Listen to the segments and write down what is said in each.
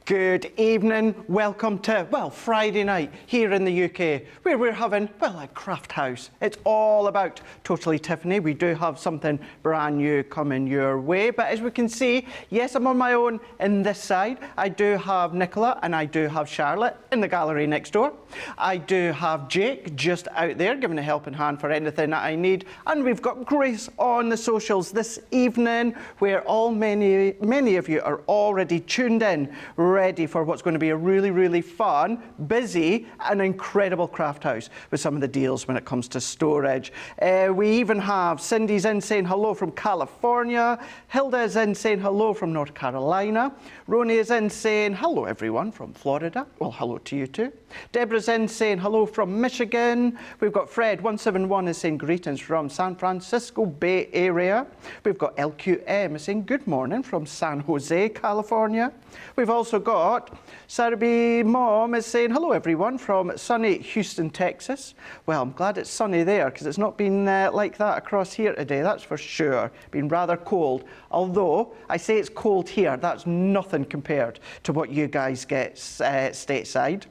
Good evening, welcome to, well, Friday night here in the UK, where we're having, well, a craft house. It's all about Totally Tiffany. We do have something brand new coming your way, but as we can see, yes, I'm on my own in this side. I do have Nicola and I do have Charlotte in the gallery next door. I do have Jake just out there giving a helping hand for anything that I need. And we've got Grace on the socials this evening, where many of you are already tuned in, ready for what's going to be a really fun, busy and incredible craft house with some of the deals when it comes to storage. We even have Cindy's in saying hello from California, Hilda is in saying hello from North Carolina, Roni is in saying hello everyone from Florida. Well, hello to you too. Deborah's in saying hello from Michigan. We've got Fred 171 is saying greetings from San Francisco Bay Area. We've got LQM is saying good morning from San Jose, California. We've also got Sarabee Mom is saying hello everyone from sunny Houston, Texas. Well, I'm glad it's sunny there because it's not been like that across here today, that's for sure. Been rather cold. Although I say it's cold here, that's nothing compared to what you guys get stateside.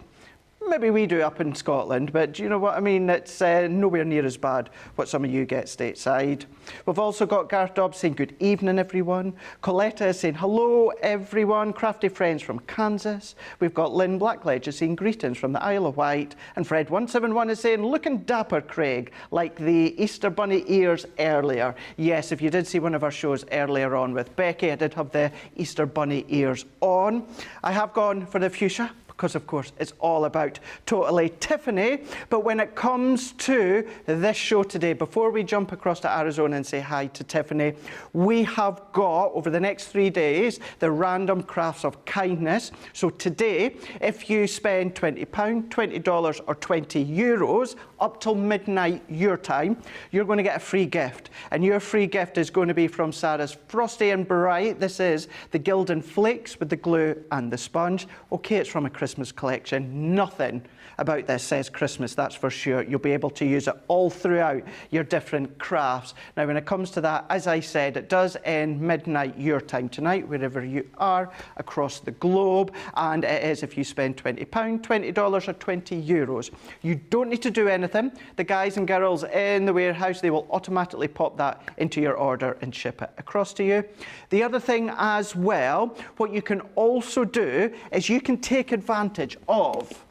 Maybe we do up in Scotland, but do you know what I mean? It's nowhere near as bad what some of you get stateside. We've also got Garth Dobbs saying good evening everyone. Coletta is saying hello everyone. Crafty friends from Kansas. We've got Lynn Blackledge is saying greetings from the Isle of Wight. And Fred 171 is saying looking dapper, Craig, like the Easter Bunny ears earlier. Yes, if you did see one of our shows earlier on with Becky, I did have the Easter Bunny ears on. I have gone for the fuchsia, because of course it's all about Totally Tiffany. But when it comes to this show today, before we jump across to Arizona and say hi to Tiffany, we have got over the next 3 days the random crafts of kindness. So today, if you spend £20, $20 or €20 up till midnight your time, you're going to get a free gift. And your free gift is going to be from Sarah's Frosty and Bright. This is the Gildan Flakes with the glue and the sponge. Okay, it's from a Christmas collection. Nothing about this says Christmas, that's for sure. You'll be able to use it all throughout your different crafts. Now, when it comes to that, as I said, it does end midnight your time tonight, wherever you are across the globe. And it is if you spend £20, $20 or €20. You don't need to do anything. The guys and girls in the warehouse, they will automatically pop that into your order and ship it across to you. The other thing as well, what you can also do is you can take advantage of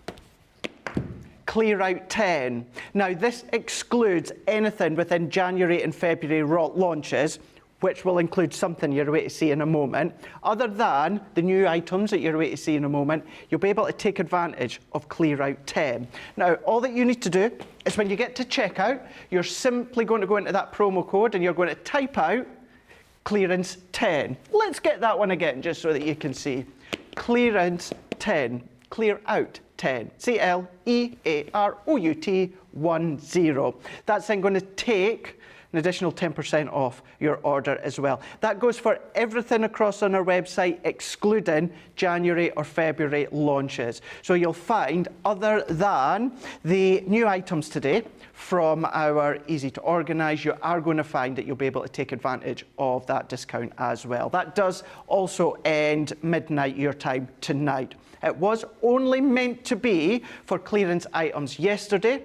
Clear Out 10. Now, this excludes anything within January and February launches, which will include something you're away to see in a moment. Other than the new items that you're away to see in a moment, you'll be able to take advantage of Clear Out 10. Now, all that you need to do is when you get to checkout, you're simply going to go into that promo code and you're going to type out Clearance 10. Let's get that one again, just so that you can see. Clearance 10. Clear Out 10. CLEAROUT 10. That's then going to take an additional 10% off your order as well. That goes for everything across on our website, excluding January or February launches. So you'll find, other than the new items today from our Easy to Organise, you are going to find that you'll be able to take advantage of that discount as well. That does also end midnight your time tonight. It was only meant to be for clearance items yesterday.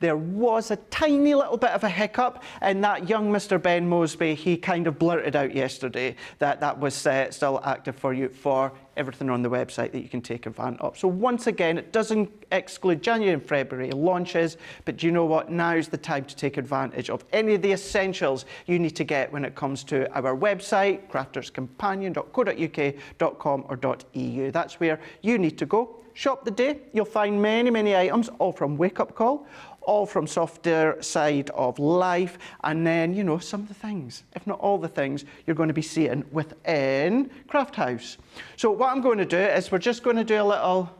There was a tiny little bit of a hiccup, and that young Mr. Ben Mosby, he kind of blurted out yesterday that that was still active for you for everything on the website that you can take advantage of. So once again, it doesn't exclude January and February launches, but do you know what? Now's the time to take advantage of any of the essentials you need to get when it comes to our website, crafterscompanion.co.uk.com or .eu. That's where you need to go. Shop the day. You'll find many items, all from Wake Up Call, all from Softer Side of Life, and then, you know, some of the things, if not all the things, you're going to be seeing within Craft House. So what I'm going to do is we're just going to do a little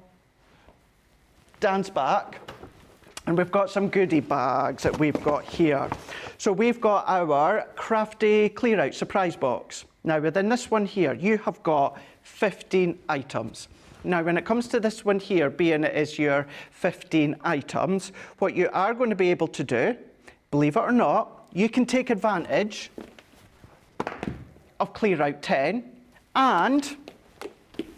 dance back, and we've got some goodie bags that we've got here. So we've got our Crafty Clear Out surprise box. Now, within this one here, you have got 15 items. Now, when it comes to this one here, being it is your 15 items, what you are going to be able to do, believe it or not, you can take advantage of Clear Out 10 and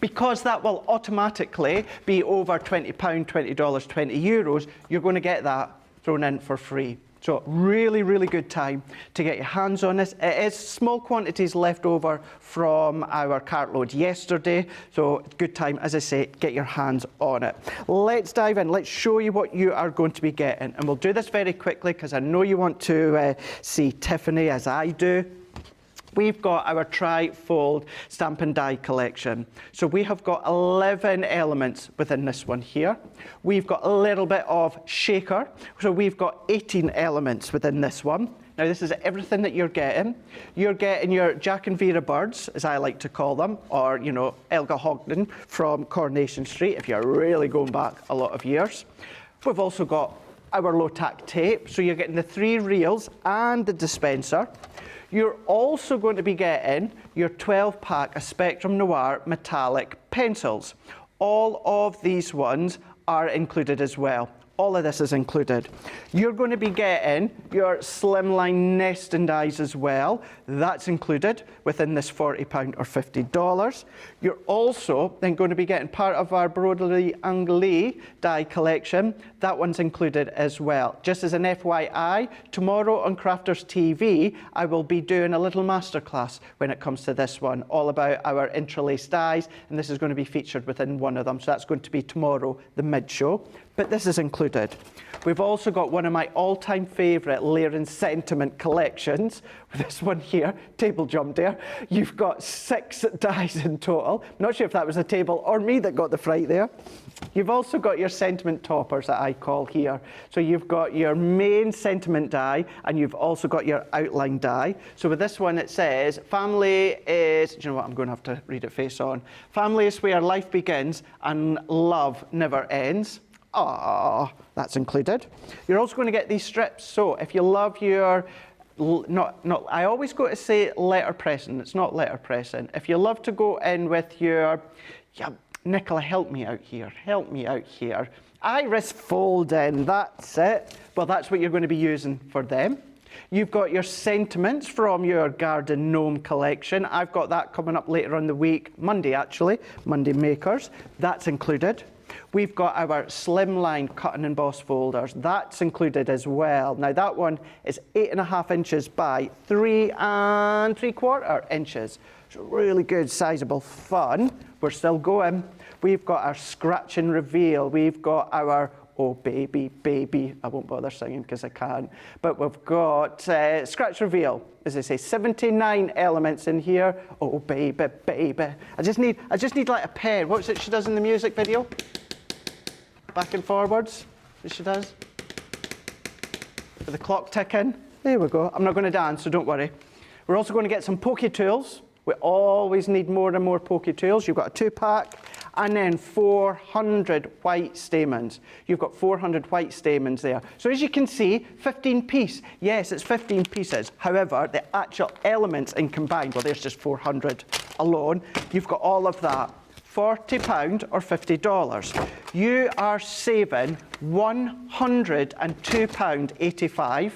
Because that will automatically be over £20, $20, €20, you're going to get that thrown in for free. So really, really good time to get your hands on this. It is small quantities left over from our cartload yesterday. So good time, as I say, get your hands on it. Let's dive in. Let's show you what you are going to be getting. And we'll do this very quickly because I know you want to see Tiffany as I do. We've got our tri-fold stamp and die collection. So we have got 11 elements within this one here. We've got a little bit of shaker. So we've got 18 elements within this one. Now this is everything that you're getting. You're getting your Jack and Vera birds, as I like to call them, or, you know, Elga Hogden from Coronation Street, if you're really going back a lot of years. We've also got our low-tack tape. So you're getting the 3 reels and the dispenser. You're also going to be getting your 12-pack of Spectrum Noir metallic pencils. All of these ones are included as well. All of this is included. You're going to be getting your slimline nesting dies as well. That's included within this £40 or $50. You're also then going to be getting part of our Broderie Anglais die collection. That one's included as well. Just as an FYI, tomorrow on Crafters TV, I will be doing a little masterclass when it comes to this one, all about our interlace dies, and this is going to be featured within one of them. So that's going to be tomorrow, the mid-show. But this is included. We've also got one of my all-time favourite Laird and Sentiment collections. This one here, table jump there. You've got 6 dies in total. Not sure if that was a table or me that got the fright there. You've also got your sentiment toppers that I call here. So you've got your main sentiment die and you've also got your outline die. So with this one it says, family is, do you know what, I'm going to have to read it face on. Family is where life begins and love never ends. Ah, that's included. You're also going to get these strips. So if you love your, I always go to say letter pressing. It's not letter pressing. If you love to go in with your, yeah, Nicola, help me out here. Help me out here. Iris folding, that's it. Well, that's what you're going to be using for them. You've got your sentiments from your Garden Gnome collection. I've got that coming up later on the week, Monday actually, Monday Makers. That's included. We've got our slimline cut and emboss folders. That's included as well. Now that one is 8.5 inches by 3 3/4 inches. So really good, sizable fun. We're still going. We've got our scratch and reveal. We've got our oh baby, baby. I won't bother singing because I can't. But we've got scratch reveal. As I say, 79 elements in here. Oh baby, baby. I just need like a pen. What's it she does in the music video? Back and forwards, as she does. With the clock ticking. There we go. I'm not going to dance, so don't worry. We're also going to get some pokey tools. We always need more and more pokey tools. You've got a 2-pack and then 400 white stamens. You've got 400 white stamens there. So as you can see, 15 piece. Yes, it's 15 pieces. However, the actual elements in combined, well, there's just 400 alone. You've got all of that. £40 or $50. You are saving £102.85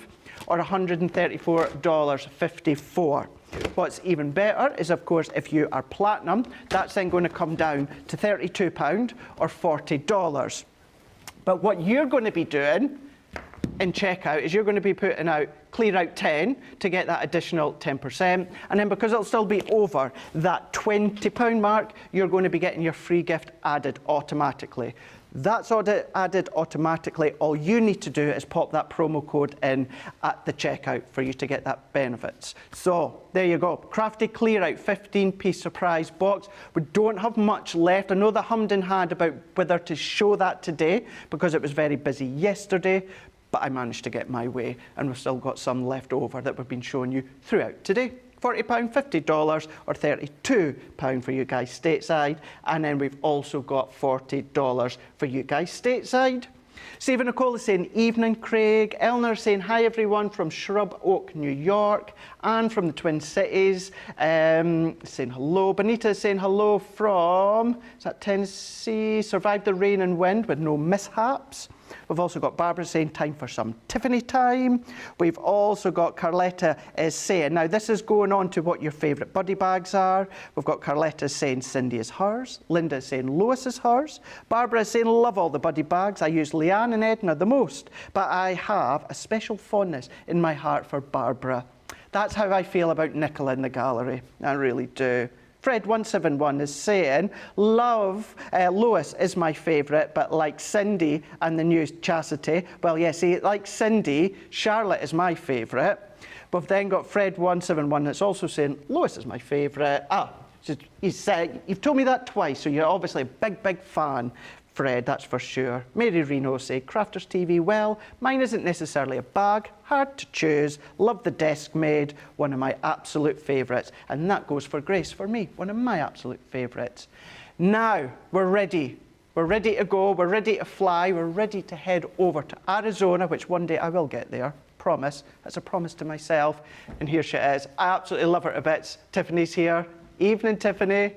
or $134.54. What's even better is, of course, if you are platinum, that's then going to come down to £32 or $40. But what you're going to be doing in checkout is you're going to be putting out clear out 10 to get that additional 10%, and then because it'll still be over that £20 mark, you're going to be getting your free gift added automatically. That's added automatically. All you need to do is pop that promo code in at the checkout for you to get that benefits. So there you go. Crafty Clear Out 15-piece surprise box. We don't have much left. I know the hummed and had about whether to show that today because it was very busy yesterday, but I managed to get my way and we've still got some left over that we've been showing you throughout today. £40, $50 or £32 for you guys stateside, and then we've also got $40 for you guys stateside. Stephen Nicole is saying evening, Craig. Eleanor is saying hi everyone from Shrub Oak, New York, and from the Twin Cities saying hello. Bonita is saying hello from, is that Tennessee? Survived the rain and wind with no mishaps. We've also got Barbara saying time for some Tiffany time. We've also got Carletta is saying, now this is going on to what your favourite buddy bags are. We've got Carletta saying Cindy is hers. Linda is saying Lois is hers. Barbara is saying love all the buddy bags. I use Leanne and Edna the most, but I have a special fondness in my heart for Barbara. That's how I feel about Nicola in the gallery. I really do. Fred171 is saying, love, Lois is my favourite, but like Cindy and the new Chastity. Well, yes, like Cindy, Charlotte is my favourite. We've then got Fred171 that's also saying, Lois is my favourite. You've told me that twice, so you're obviously a big, big fan. Fred, that's for sure. Mary Reno say, Crafters TV, well, mine isn't necessarily a bag, hard to choose, love the desk made, one of my absolute favourites. And that goes for Grace, for me, one of my absolute favourites. Now, we're ready. We're ready to go, we're ready to fly, we're ready to head over to Arizona, which one day I will get there, promise. That's a promise to myself. And here she is. I absolutely love her to bits. Tiffany's here. Evening, Tiffany.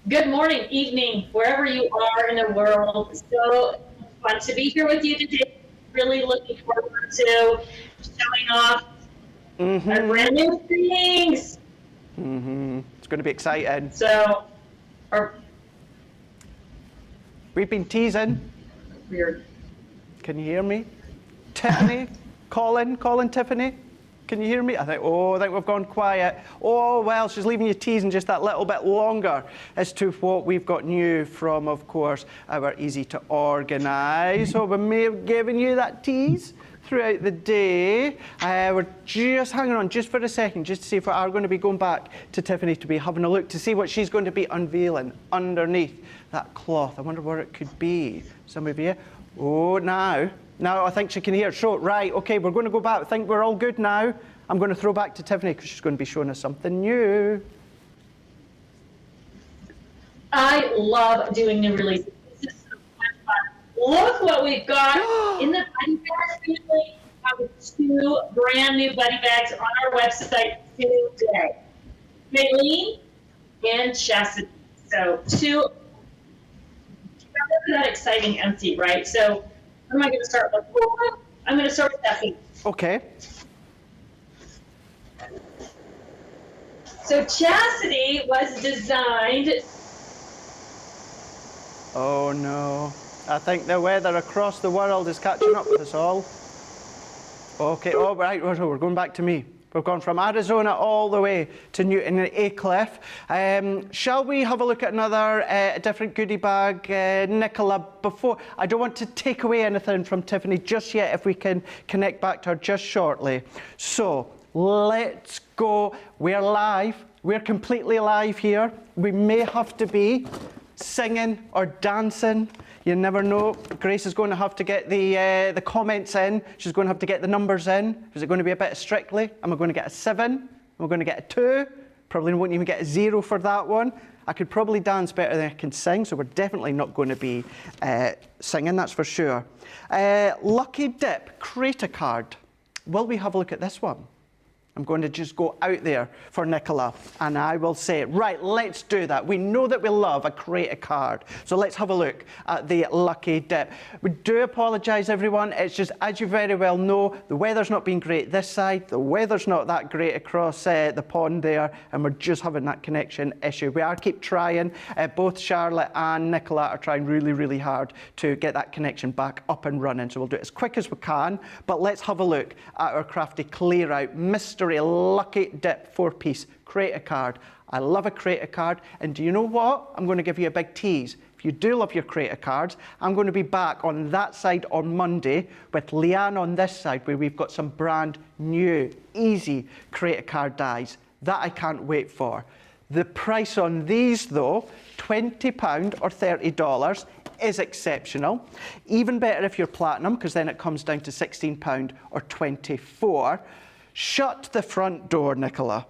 Good morning, evening, wherever you are in the world. So fun to be here with you today. Really looking forward to showing off our brand new things. It's going to be exciting. So, we've been teasing. Weird. Can you hear me? Tiffany, Colin, Tiffany. Can you hear me? I think we've gone quiet. Oh, well, she's leaving you teasing just that little bit longer as to what we've got new from, of course, our Easy to Organise. So we may have given you that tease throughout the day. We're just hanging on just for a second, just to see if we are going to be going back to Tiffany to be having a look to see what she's going to be unveiling underneath that cloth. I wonder what it could be. Some of you. Oh, now I think she can hear. So, right, okay, we're going to go back. I think we're all good now. I'm going to throw back to Tiffany because she's going to be showing us something new. I love doing new releases. This is so fun. Look what we've got in the buddy bag family. We have 2 brand new buddy bags on our website today. Maylene and Chastity. So 2. That exciting empty, right? So who am I going to start with? I'm going to start with Stephanie. Okay. So Chastity was designed. Oh no. I think the weather across the world is catching up with us all. Okay, all right, we're going back to me. We've gone from Arizona all the way to Newton and Aycliffe. Shall we have a look at another different goodie bag, Nicola? Before, I don't want to take away anything from Tiffany just yet, if we can connect back to her just shortly. So let's go. We're live. We're completely live here. We may have to be singing or dancing. You never know. Grace is going to have to get the comments in. She's going to have to get the numbers in. Is it going to be a bit of Strictly? Am I going to get a 7? Am I going to get a 2? Probably won't even get a 0 for that one. I could probably dance better than I can sing, so we're definitely not going to be singing, that's for sure. Lucky Dip, create a card. Will we have a look at this one? I'm going to just go out there for Nicola and I will say, right, let's do that. We know that we love a create a card. So let's have a look at the Lucky Dip. We do apologise, everyone. It's just, as you very well know, the weather's not been great this side. The weather's not that great across the pond there, and we're just having that connection issue. We are keep trying. Both Charlotte and Nicola are trying really, really hard to get that connection back up and running. So we'll do it as quick as we can. But let's have a look at our crafty clear out mystery Lucky Dip 4-piece create a card. I love a create a card, and do you know what? I'm going to give you a big tease. If you do love your create a cards, I'm going to be back on that side on Monday with Leanne on this side, where we've got some brand new easy create a card dies that I can't wait for. The price on these though, £20 or $30, is exceptional. Even better if you're platinum, because then it comes down to £16 or $24. Shut the front door, Nicola.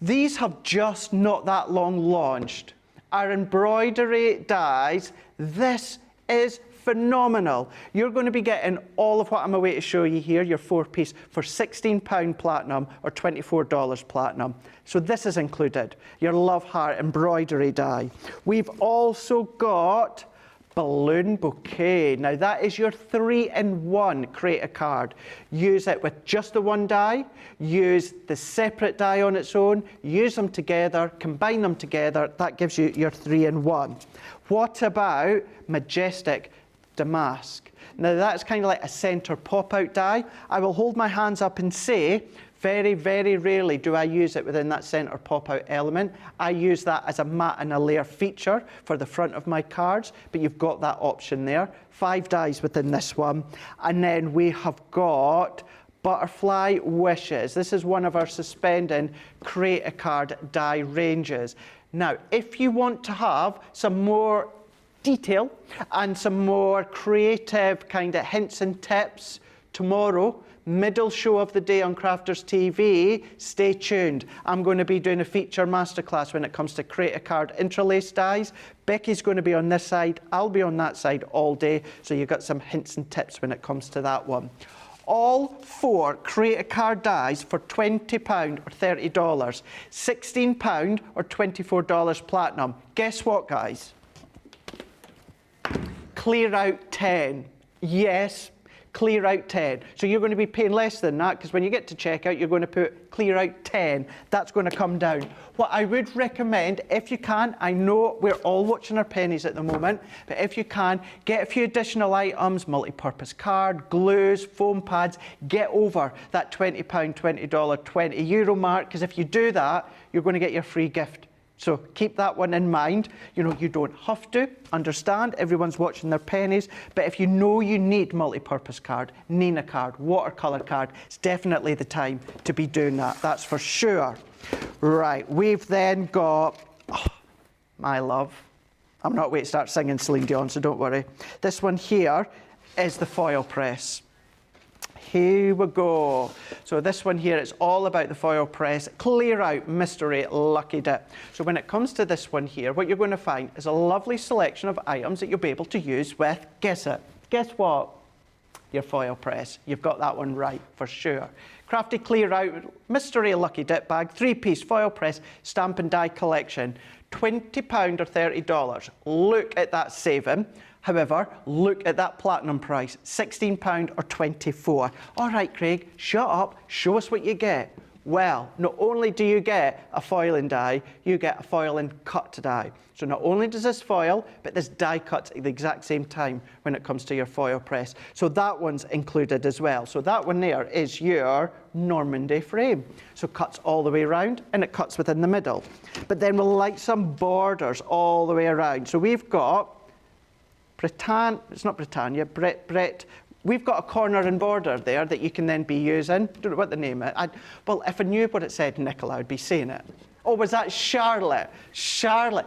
These have just not that long launched. Our embroidery dies. This is phenomenal. You're going to be getting all of what I'm away to show you here, your 4-piece, for £16 platinum or $24 platinum. So this is included, your Love Heart embroidery die. We've also got balloon bouquet. Now that is your 3-in-1 create a card. Use it with just the one die, use the separate die on its own, use them together, combine them together, that gives you your 3-in-1. What about majestic damask? Now that's kind of like a center pop-out die. I will hold my hands up and say, very, very rarely do I use it within that center pop-out element. I use that as a matte and a layer feature for the front of my cards, but you've got that option there. 5 dies within this one. And then we have got Butterfly Wishes. This is one of our suspending create a card die ranges. Now, if you want to have some more detail and some more creative kind of hints and tips tomorrow, middle show of the day on Crafters TV, stay tuned. I'm going to be doing a feature masterclass when it comes to create a card interlace dies. Becky's going to be on this side, I'll be on that side all day, so you've got some hints and tips when it comes to that one. All 4 create a card dies for £20 or $30, £16 or $24 platinum. Guess what, guys? Clear out 10. Yes, clear out 10. So you're going to be paying less than that, because when you get to checkout, you're going to put clear out 10. That's going to come down. What I would recommend, if you can, I know we're all watching our pennies at the moment, but if you can, get a few additional items, multi-purpose card, glues, foam pads, get over that £20, $20, €20 mark, because if you do that, you're going to get your free gift. So keep that one in mind. You know, you don't have to, understand, everyone's watching their pennies, but if you know you need multi-purpose card, Nina card, watercolour card, it's definitely the time to be doing that, that's for sure. Right, we've then got, oh, my love, I'm not waiting to start singing Celine Dion, so don't worry. This one here is the foil press. Here we go. So this one here, it's all about the foil press. Clear out mystery lucky dip. So when it comes to this one here, what you're going to find is a lovely selection of items that you'll be able to use with, guess it, guess what? Your foil press. You've got that one right for sure. Crafty clear out mystery lucky dip bag, 3-piece foil press stamp and die collection. £20 or $30. Look at that saving. However, look at that platinum price, £16 or $24. All right, Craig, shut up, show us what you get. Well, not only do you get a foiling die, you get a foiling cut die. So not only does this foil, but this die cuts at the exact same time when it comes to your foil press. So that one's included as well. So that one there is your Normandy frame. So cuts all the way around and it cuts within the middle. But then we'll like some borders all the way around. So we've got it's not Britannia, Brett. We've got a corner and border there that you can then be using. Don't know what the name is. Well, if I knew what it said, Nicola, I'd be saying it. Oh, was that Charlotte? Charlotte.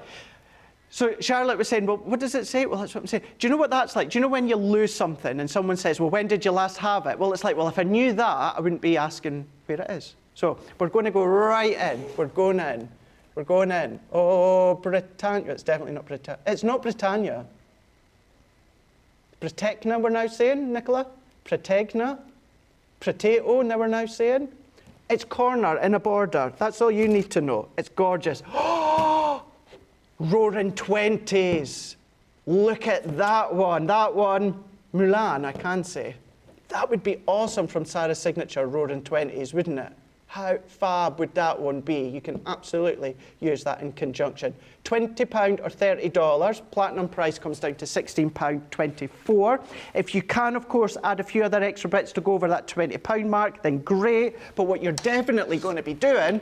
So Charlotte was saying, well, what does it say? Well, that's what I'm saying. Do you know what that's like? Do you know when you lose something and someone says, well, when did you last have it? Well, it's like, well, if I knew that, I wouldn't be asking where it is. So we're going to go right in. We're going in. We're going in. Oh, Britannia. It's definitely not Britannia. It's not Britannia. Protecna, we're now saying, Nicola? Protegna? Potato, now we're now saying? It's corner in a border. That's all you need to know. It's gorgeous. Oh! Roaring 20s. Look at that one. That one, Mulan, I can say. That would be awesome from Sarah's signature, Roaring 20s, wouldn't it? How fab would that one be? You can absolutely use that in conjunction. £20 or $30. Platinum price comes down to £16.24. If you can, of course, add a few other extra bits to go over that £20 mark, then great. But what you're definitely going to be doing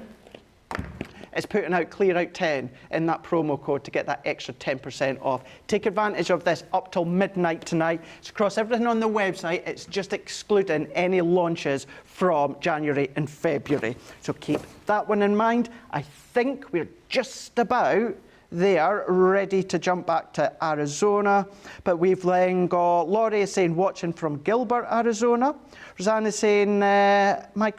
is putting out clear out 10 in that promo code to get that extra 10% off. Take advantage of this up till midnight tonight. It's across everything on the website. It's just excluding any launches from January and February. So keep that one in mind. I think we're just about there, ready to jump back to Arizona. But we've then got Laurie is saying watching from Gilbert, Arizona. Roseanne is saying my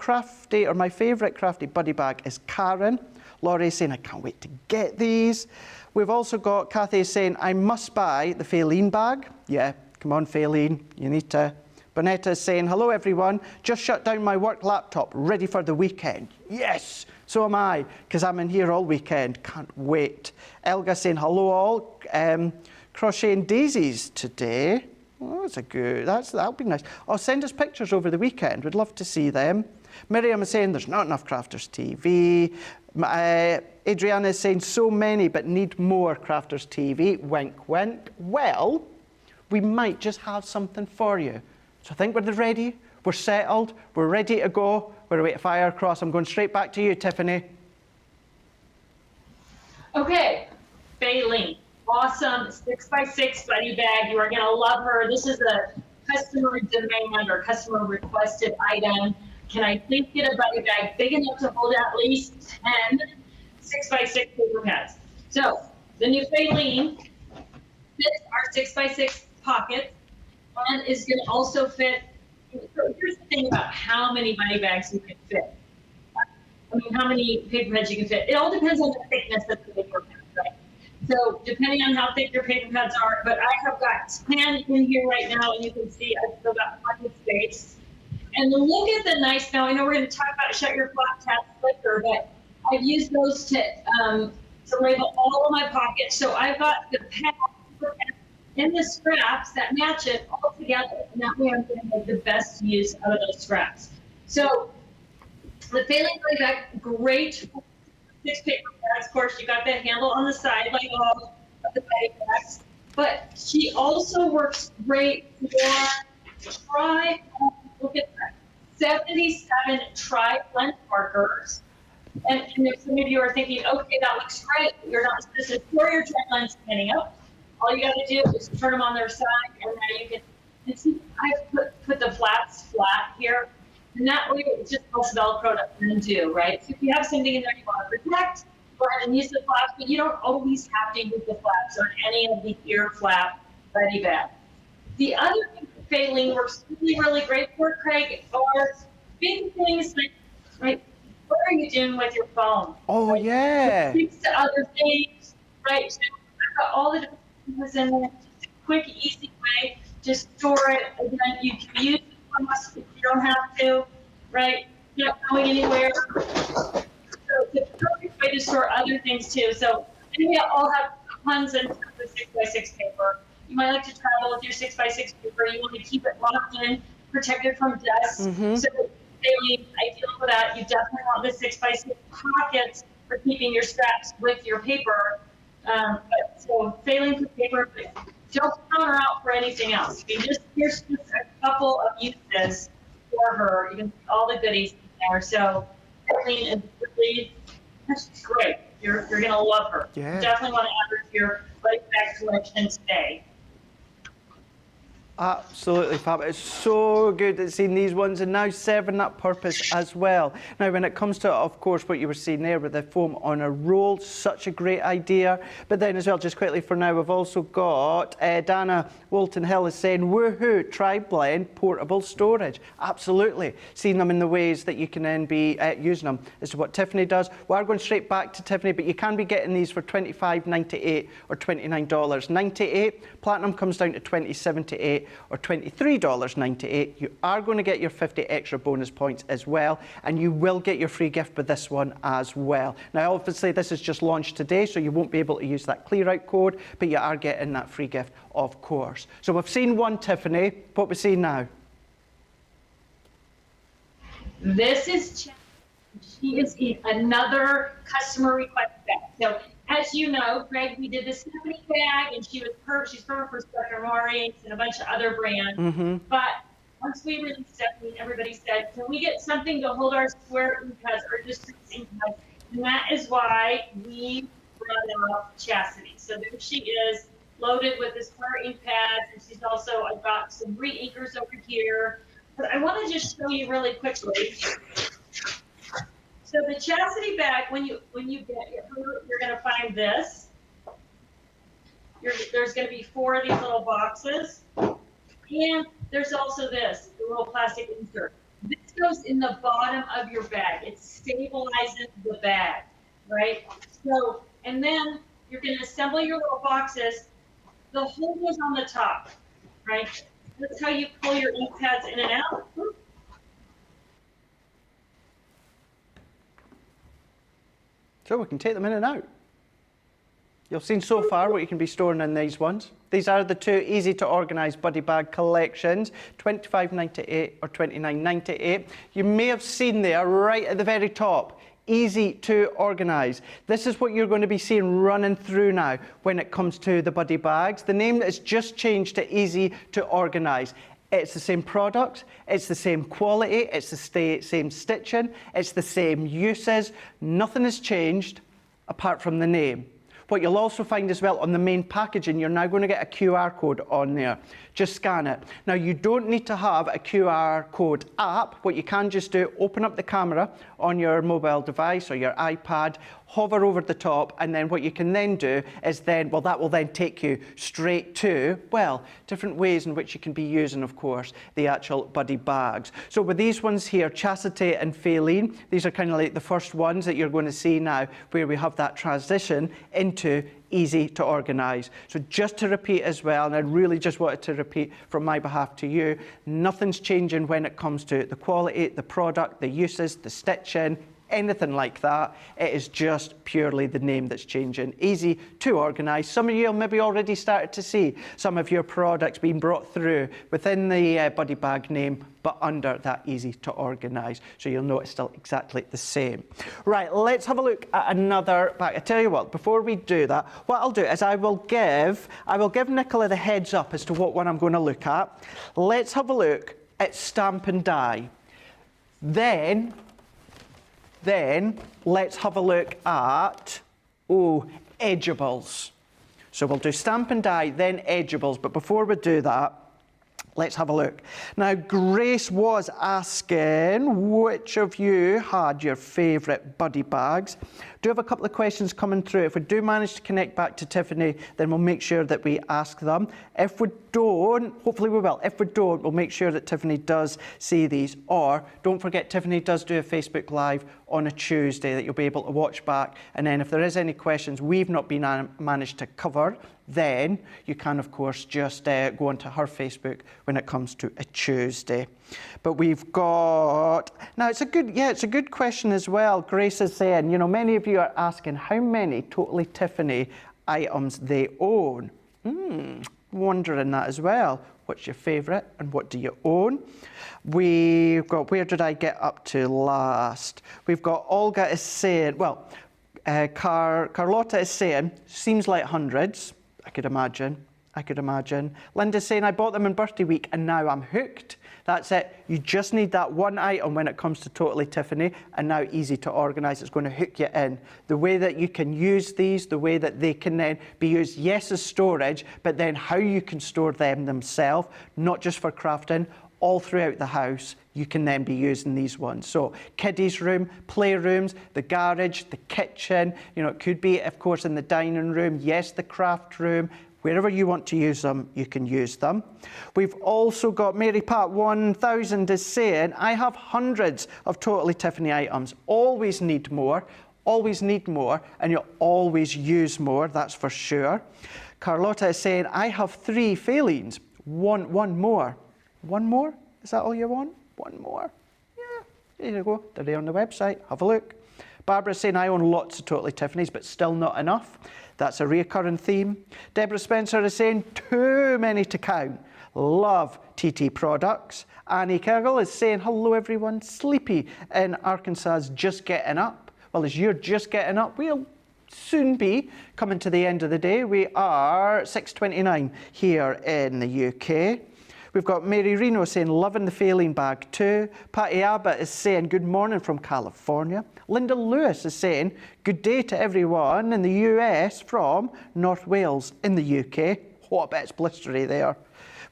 favourite crafty buddy bag is Karen. Laurie is saying, I can't wait to get these. We've also got Kathy saying, I must buy the Faylene bag. Yeah, come on, Faylene, you need to. Bonetta is saying, hello, everyone. Just shut down my work laptop, ready for the weekend. Yes, so am I, because I'm in here all weekend. Can't wait. Elga saying, hello, all. crocheting daisies today. Oh, that's a good, that'll be nice. Oh, send us pictures over the weekend. We'd love to see them. Miriam is saying there's not enough Crafters TV. Adriana is saying so many but need more Crafters TV. Wink, wink. Well, we might just have something for you. So I think we're ready. We're settled. We're ready to go. We're away to fire across. I'm going straight back to you, Tiffany. Okay, Baleen. Awesome 6x6 buddy bag. You are going to love her. This is a customer demand or customer requested item. Can I please get a buddy bag big enough to hold at least 10 6x6 paper pads? So the new Baleen fits our 6x6 pockets and is going to also fit. So here's the thing about how many buddy bags you can fit. I mean, how many paper pads you can fit. It all depends on the thickness of the paper pad, right? So depending on how thick your paper pads are, but I have got 10 in here right now, and you can see I've still got plenty of space. And look at the nice, now I know we're going to talk about shut your flap tabs later, but I've used those to label all of my pockets. So I've got the pads and the scraps that match it all together, and that way I'm going to make the best use out of those scraps. So the Baleen buddy bag, great 6 paper bags. Of course, you got that handle on the side, like all of the buddy bags. But she also works great for look at that, 77 tri-blend markers. And if some of you are thinking, okay, that looks great, you're not supposed to store your tri-blends standing up. All you got to do is turn them on their side, and now you can. And see, I've put the flaps flat here. And that way it just helps Velcro to undo, right? So if you have something in there you want to protect, go ahead and use the flaps, but you don't always have to use the flaps on any of the ear flap buddy bags. The other thing that Baleen works really, really great for, Craig, are big things like, right, what are you doing with your phone? Oh, right? yeah. It speaks to other things, right? So I've got all the different things in there, just a quick, easy way to store it. Again, you can use if you don't have to, right? You're not going anywhere. So it's a perfect way to store other things too. So we all have tons and tons of 6x6 paper. You might like to travel with your 6x6 paper. You want to keep it locked in, protected from dust. So Baleen, ideal for that. You definitely want the 6x6 pockets for keeping your straps with your paper. So Baleen for paper, but don't count her out for anything else. Here's just a couple of uses for her. You can see all the goodies in there. So Baleen is really, that's great. You're going to love her. Yeah. Definitely want to add her to your buddy bag collection today. Absolutely fab. It's so good at seeing these ones and now serving that purpose as well. Now, when it comes to, of course, what you were seeing there with the foam on a roll, such a great idea. But then as well, just quickly for now, we've also got Dana Walton Hill is saying, woohoo, tri-blend portable storage. Absolutely. Seeing them in the ways that you can then be using them. This is what Tiffany does. We are going straight back to Tiffany, but you can be getting these for $25.98 or $29.98. Platinum comes down to $20.78. Or $23.98. You are going to get your 50 extra bonus points as well, and you will get your free gift with this one as well. Now, obviously, this is just launched today, so you won't be able to use that clear out code, but you are getting that free gift, of course. So we've seen one, Tiffany. What we see now? This is she is another customer request bag. So as you know, Craig, we did the Stephanie bag, and she's from her Spectrum Orange and a bunch of other brands. But once we released Stephanie, everybody said, can we get something to hold our square ink pads or district ink pads? And that is why we brought out Chastity. So there she is, loaded with the square ink pads, and she's also, I've got some re-inkers over here. But I want to just show you really quickly. So the Chastity bag, when you get it, you're going to find this. There's going to be 4 of these little boxes, and there's also this, the little plastic insert. This goes in the bottom of your bag. It stabilizes the bag, right? So, and then you're going to assemble your little boxes. The hole goes on the top, right? That's how you pull your ink pads in and out. So we can take them in and out. You've seen so far what you can be storing in these ones. These are the two easy to organise buddy bag collections, $25.98 or $29.98. You may have seen there right at the very top, easy to organise. This is what you're going to be seeing running through now when it comes to the buddy bags. The name has just changed to easy to organise. It's the same product, it's the same quality, it's the same stitching, it's the same uses. Nothing has changed apart from the name. What you'll also find as well on the main packaging, you're now going to get a QR code on there. Just scan it. Now, you don't need to have a QR code app. What you can just do, open up the camera on your mobile device or your iPad, hover over the top, and then what you can then do is then, well, that will then take you straight to, well, different ways in which you can be using, of course, the actual buddy bags. So with these ones here, Chastity and Faline, these are kind of like the first ones that you're going to see now where we have that transition into easy to organise. So just to repeat as well, and I really just wanted to repeat from my behalf to you, nothing's changing when it comes to the quality, the product, the uses, the stitching, anything like that. It is just purely the name that's changing. Easy to organise. Some of you have maybe already started to see some of your products being brought through within the buddy bag name, but under that easy to organise. So you'll know it's still exactly the same. Right, let's have a look at another bag. I tell you what, before we do that, what I'll do is I will give Nicola the heads up as to what one I'm going to look at. Let's have a look at Stamp and Die. Then let's have a look at, Edgeables. So we'll do Stamp and Die, then Edgeables. But before we do that, let's have a look. Now, Grace was asking which of you had your favourite buddy bags. Do have a couple of questions coming through. If we do manage to connect back to Tiffany, then we'll make sure that we ask them. If we don't, hopefully we will. If we don't, we'll make sure that Tiffany does see these. Or don't forget, Tiffany does do a Facebook Live on a Tuesday that you'll be able to watch back. And then if there is any questions we've not been managed to cover, then you can, of course, just go onto her Facebook when it comes to a Tuesday. But we've got, now it's a good question as well. Grace is saying, you know, many of you are asking how many Totally Tiffany items they own. Wondering that as well. What's your favourite and what do you own? We've got, where did I get up to last? We've got Olga is saying, well, Carlotta is saying, seems like hundreds. I could imagine. Linda's saying, I bought them in birthday week and now I'm hooked. That's it. You just need that one item when it comes to Totally Tiffany, and now easy to organise. It's going to hook you in. The way that you can use these, the way that they can then be used, yes, as storage, but then how you can store them themselves, not just for crafting, all throughout the house, you can then be using these ones. So kiddies' room, playrooms, the garage, the kitchen, you know, it could be, of course, in the dining room, yes, the craft room, wherever you want to use them, you can use them. We've also got Mary Pat 1000 is saying, I have hundreds of Totally Tiffany items, always need more, and you'll always use more, that's for sure. Carlotta is saying, I have 3 Falines, one more. One more? Is that all you want? One more? Yeah, there you go. They're on the website. Have a look. Barbara's saying, I own lots of Totally Tiffany's, but still not enough. That's a reoccurring theme. Deborah Spencer is saying, too many to count. Love TT products. Annie Kegel is saying, hello everyone. Sleepy in Arkansas is just getting up. Well, as you're just getting up, we'll soon be coming to the end of the day. We are 6:29 here in the UK. We've got Mary Reno saying, loving the Faline bag too. Patty Abbott is saying, good morning from California. Linda Lewis is saying, good day to everyone in the US from North Wales in the UK. Oh, I bet it's blistery there.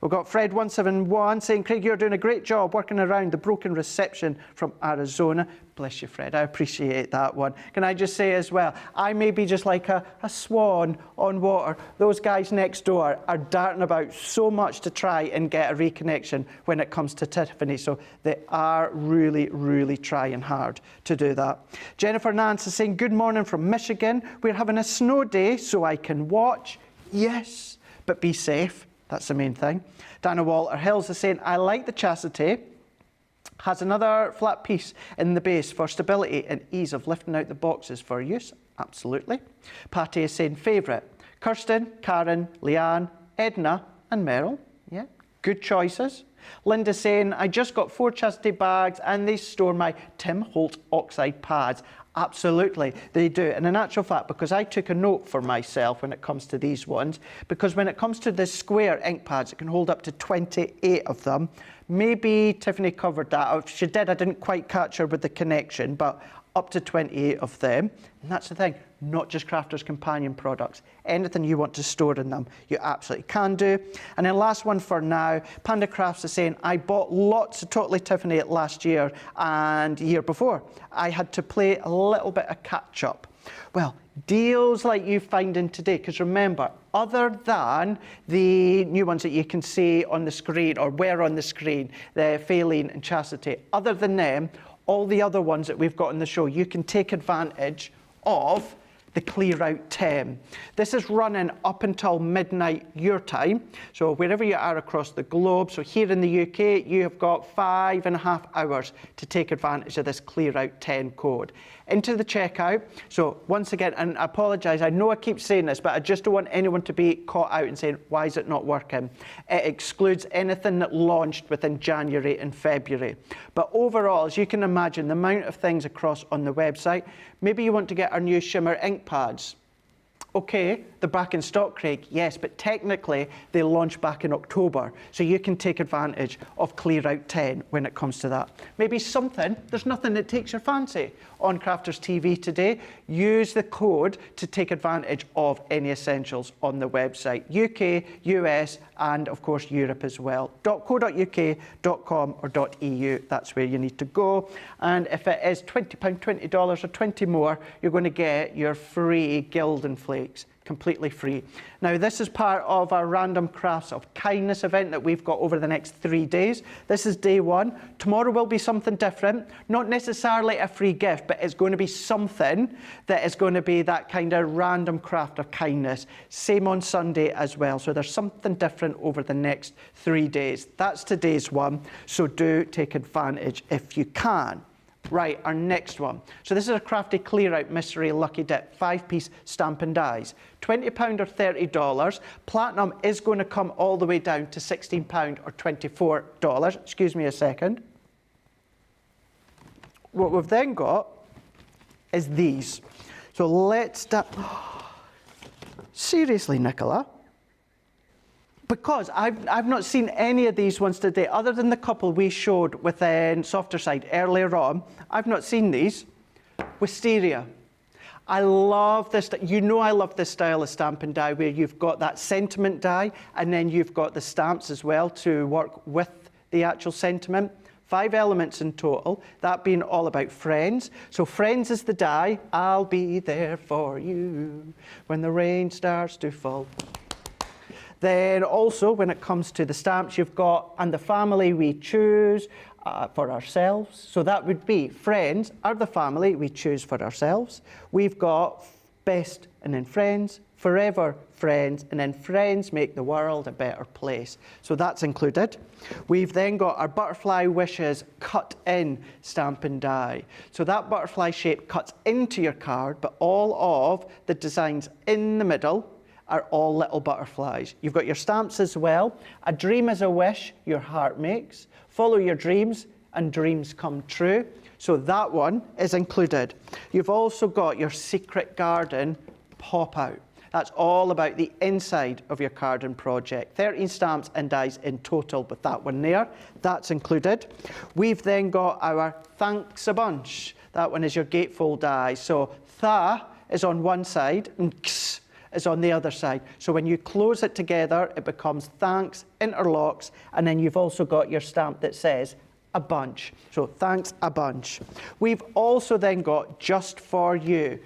We've got Fred171 saying, Craig, you're doing a great job working around the broken reception from Arizona. Bless you, Fred. I appreciate that one. Can I just say as well, I may be just like a swan on water. Those guys next door are darting about so much to try and get a reconnection when it comes to Tiffany. So they are really, really trying hard to do that. Jennifer Nance is saying, good morning from Michigan. We're having a snow day so I can watch. Yes, but be safe. That's the main thing. Dana Walter Hills is saying, I like the Chastity. Has another flat piece in the base for stability and ease of lifting out the boxes for use. Absolutely. Patty is saying favourite. Kirsten, Karen, Leanne, Edna and Meryl. Yeah, good choices. Linda's saying, I just got 4 chastity bags and they store my Tim Holt oxide pads. Absolutely, they do. And in actual fact, because I took a note for myself when it comes to these ones, because when it comes to the square ink pads, it can hold up to 28 of them. Maybe Tiffany covered that. If she did, I didn't quite catch her with the connection, but up to 28 of them. And that's the thing, not just Crafter's Companion products. Anything you want to store in them, you absolutely can do. And then last one for now, Panda Crafts is saying, I bought lots of Totally Tiffany last year and year before. I had to play a little bit of catch up. Well, deals like you find in today, because remember, other than the new ones that you can see on the screen or were on the screen, the Faylene and Chastity, other than them, all the other ones that we've got in the show, you can take advantage of the Clear Out 10. This is running up until midnight your time. So wherever you are across the globe, so here in the UK, you have got 5.5 hours to take advantage of this Clear Out 10 code. Into the checkout. So once again, and I apologise, I know I keep saying this, but I just don't want anyone to be caught out and saying, why is it not working? It excludes anything that launched within January and February. But overall, as you can imagine, the amount of things across on the website, maybe you want to get our new shimmer ink pads. Okay, they're back in stock, Craig, yes, but technically they launched back in October, so you can take advantage of Clear Out 10 when it comes to that. Maybe something, there's nothing that takes your fancy on Crafters TV today. Use the code to take advantage of any essentials on the website. UK, US, and of course Europe as well. .co.uk, .com or .eu, that's where you need to go. And if it is £20, $20 or 20 more, you're going to get your free Gildan Flakes, completely free. Now this is part of our Random Crafts of Kindness event that we've got over the next 3 days. This is day 1. Tomorrow will be something different, not necessarily a free gift, but it's going to be something that is going to be that kind of random craft of kindness. Same on Sunday as well. So there's something different over the next 3 days. That's today's one, so do take advantage if you can. Right, our next one. So this is a Crafty Clear Out Mystery Lucky Dip 5-piece stamp and dies. £20 or $30. Platinum is going to come all the way down to £16 or $24. Excuse me a second. What we've then got is these. So let's seriously, Nicola? Because I've not seen any of these ones today, other than the couple we showed within Softer Side earlier on. I've not seen these. Wisteria. I love this. You know I love this style of stamp and die where you've got that sentiment die and then you've got the stamps as well to work with the actual sentiment. 5 elements in total, that being all about friends. So friends is the die. I'll be there for you when the rain starts to fall. Then also, when it comes to the stamps, you've got, and the family we choose for ourselves. So that would be friends are the family we choose for ourselves. We've got best and then friends, forever friends, and then friends make the world a better place. So that's included. We've then got our butterfly wishes cut in stamp and die. So that butterfly shape cuts into your card, but all of the designs in the middle are all little butterflies. You've got your stamps as well. A dream is a wish your heart makes. Follow your dreams and dreams come true. So that one is included. You've also got your secret garden pop out. That's all about the inside of your garden project. 13 stamps and dies in total with that one there. That's included. We've then got our thanks a bunch. That one is your gatefold die. So tha is on one side and ks is on the other side. So when you close it together, it becomes thanks, interlocks, and then you've also got your stamp that says a bunch. So thanks a bunch. We've also then got just for you.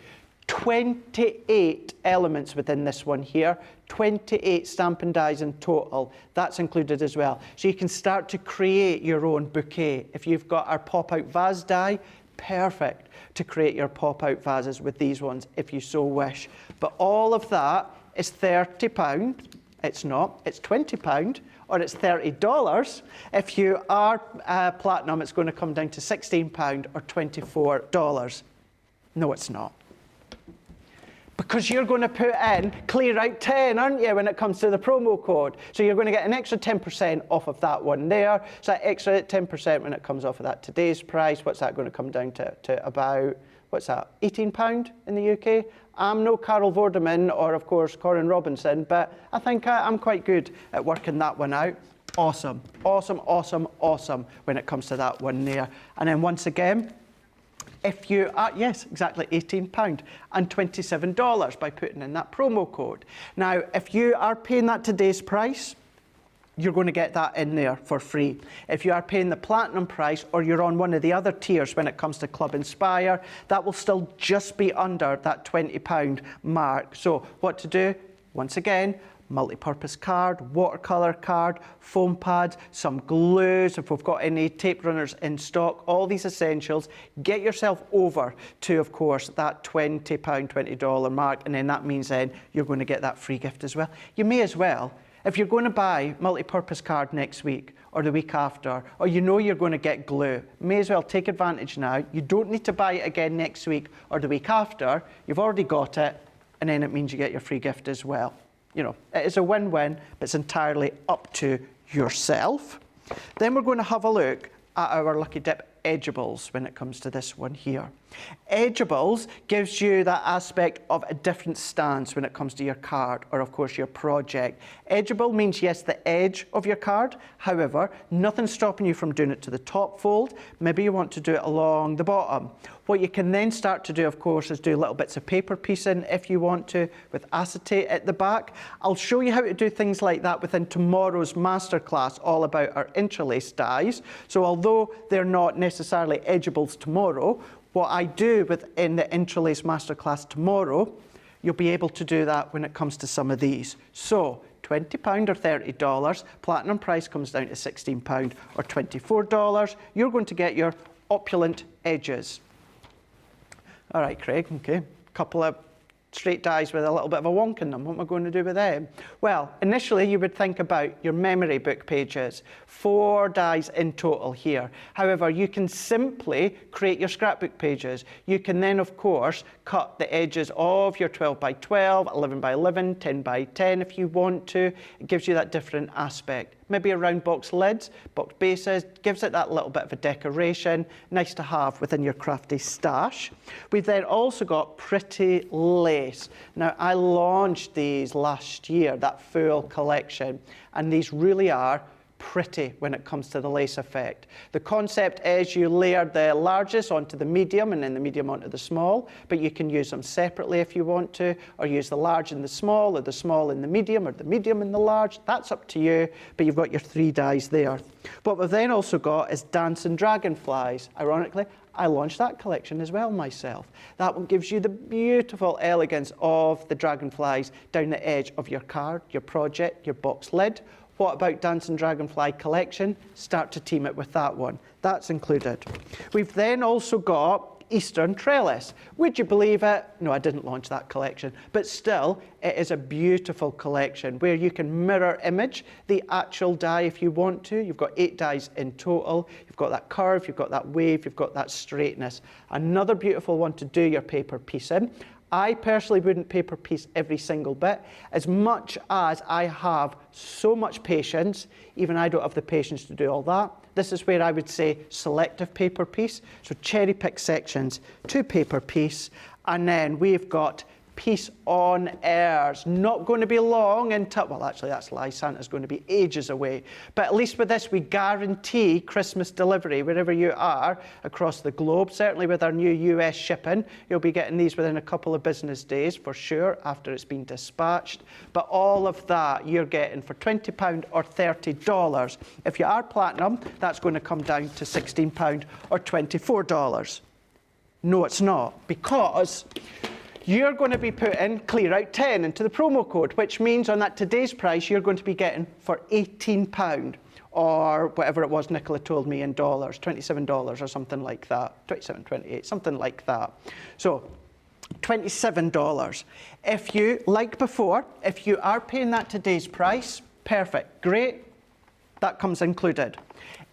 28 elements within this one here, 28 stamp and dies in total. That's included as well. So you can start to create your own bouquet. If you've got our pop-out vase die, perfect to create your pop-out vases with these ones if you so wish. But all of that is £30 It's not. It's £20 or it's $30. If you are platinum, it's going to come down to £16 or $24. No, it's not. Because you're going to put in clear out 10, aren't you, when it comes to the promo code? So you're going to get an extra 10% off of that one there. So that extra 10% when it comes off of that today's price, what's that going to come down to about, what's that, £18 in the UK? I'm no Carol Vorderman or, of course, Corin Robinson, but I think I'm quite good at working that one out. Awesome, awesome, awesome, awesome when it comes to that one there. And then once again, if you are, yes, exactly, £18 and $27 by putting in that promo code. Now, if you are paying that today's price, you're going to get that in there for free. If you are paying the platinum price or you're on one of the other tiers when it comes to Club Inspire, that will still just be under that £20 mark. So what to do? Once again, multi-purpose card, watercolour card, foam pads, some glues, if we've got any tape runners in stock, all these essentials. Get yourself over to, of course, that £20, $20 mark, and then that means then you're going to get that free gift as well. You may as well, if you're going to buy multi-purpose card next week or the week after, or you know you're going to get glue, may as well take advantage now. You don't need to buy it again next week or the week after. You've already got it, and then it means you get your free gift as well. You know, it is a win-win, but it's entirely up to yourself. Then we're going to have a look at our Lucky Dip Edgeables when it comes to this one here. Edgeables gives you that aspect of a different stance when it comes to your card or, of course, your project. Edgeable means, yes, the edge of your card. However, nothing's stopping you from doing it to the top fold. Maybe you want to do it along the bottom. What you can then start to do, of course, is do little bits of paper piecing if you want to, with acetate at the back. I'll show you how to do things like that within tomorrow's masterclass, all about our interlace dies. So although they're not necessarily edgeables tomorrow, what I do within the interlace masterclass tomorrow, you'll be able to do that when it comes to some of these. So £20 or $30, platinum price comes down to £16 or $24. You're going to get your opulent edges. All right, Craig, okay. Couple of straight dies with a little bit of a wonk in them. What am I going to do with them? Well, initially you would think about your memory book pages. 4 dies in total here. However, you can simply create your scrapbook pages. You can then, of course, cut the edges of your 12 by 12, 11 by 11, 10 by 10 if you want to. It gives you that different aspect. Maybe a round box lids, box bases, gives it that little bit of a decoration. Nice to have within your crafty stash. We've then also got Pretty Lace. Now, I launched these last year, that full collection, and these really are pretty when it comes to the lace effect. The concept is you layer the largest onto the medium and then the medium onto the small, but you can use them separately if you want to, or use the large and the small, or the small and the medium, or the medium and the large. That's up to you, but you've got your 3 dies there. What we've then also got is Dancing Dragonflies. Ironically, I launched that collection as well myself. That one gives you the beautiful elegance of the dragonflies down the edge of your card, your project, your box lid. What about Dancing Dragonfly collection? Start to team it with that one. That's included. We've then also got Eastern Trellis. Would you believe it? No, I didn't launch that collection, but still, it is a beautiful collection where you can mirror image the actual die if you want to. You've got 8 dies in total. You've got that curve, you've got that wave, you've got that straightness. Another beautiful one to do your paper piece in. I personally wouldn't paper piece every single bit, as much as I have so much patience. Even I don't have the patience to do all that. This is where I would say selective paper piece. So cherry pick sections to paper piece, and then we've got piece on airs. Not going to be long until, well, actually that's a lie, Santa's going to be ages away. But at least with this, we guarantee Christmas delivery wherever you are across the globe. Certainly with our new US shipping, you'll be getting these within a couple of business days for sure after it's been dispatched. But all of that you're getting for £20 or $30. If you are platinum, that's going to come down to £16 or $24. No, it's not, because you're going to be putting clear out 10 into the promo code, which means on that today's price, you're going to be getting for £18 or whatever it was Nicola told me in dollars, $27 or something like that, 27, 28, something like that. So $27. If you, like before, if you are paying that today's price, perfect, great, that comes included.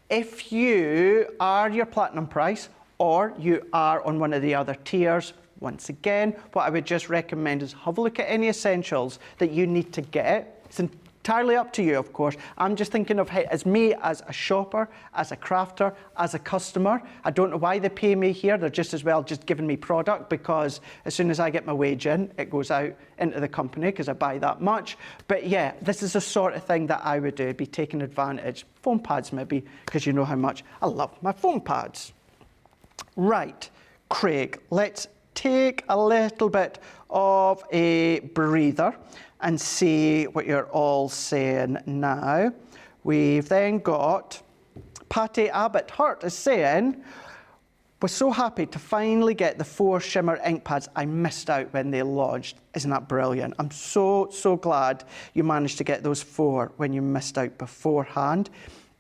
If you are your platinum price or you are on one of the other tiers, once again, what I would just recommend is have a look at any essentials that you need to get. It's entirely up to you, of course. I'm just thinking of as me as a shopper, as a crafter, as a customer. I don't know why they pay me here. They're just as well just giving me product, because as soon as I get my wage in, it goes out into the company because I buy that much. But yeah, this is the sort of thing that I would do, be taking advantage. Foam pads maybe, because you know how much I love my foam pads. Right, Craig, let's take a little bit of a breather and see what you're all saying now. We've then got Patty Abbott Hurt is saying, was so happy to finally get the 4 shimmer ink pads I missed out when they launched. Isn't that brilliant? I'm so glad you managed to get those 4 when you missed out beforehand.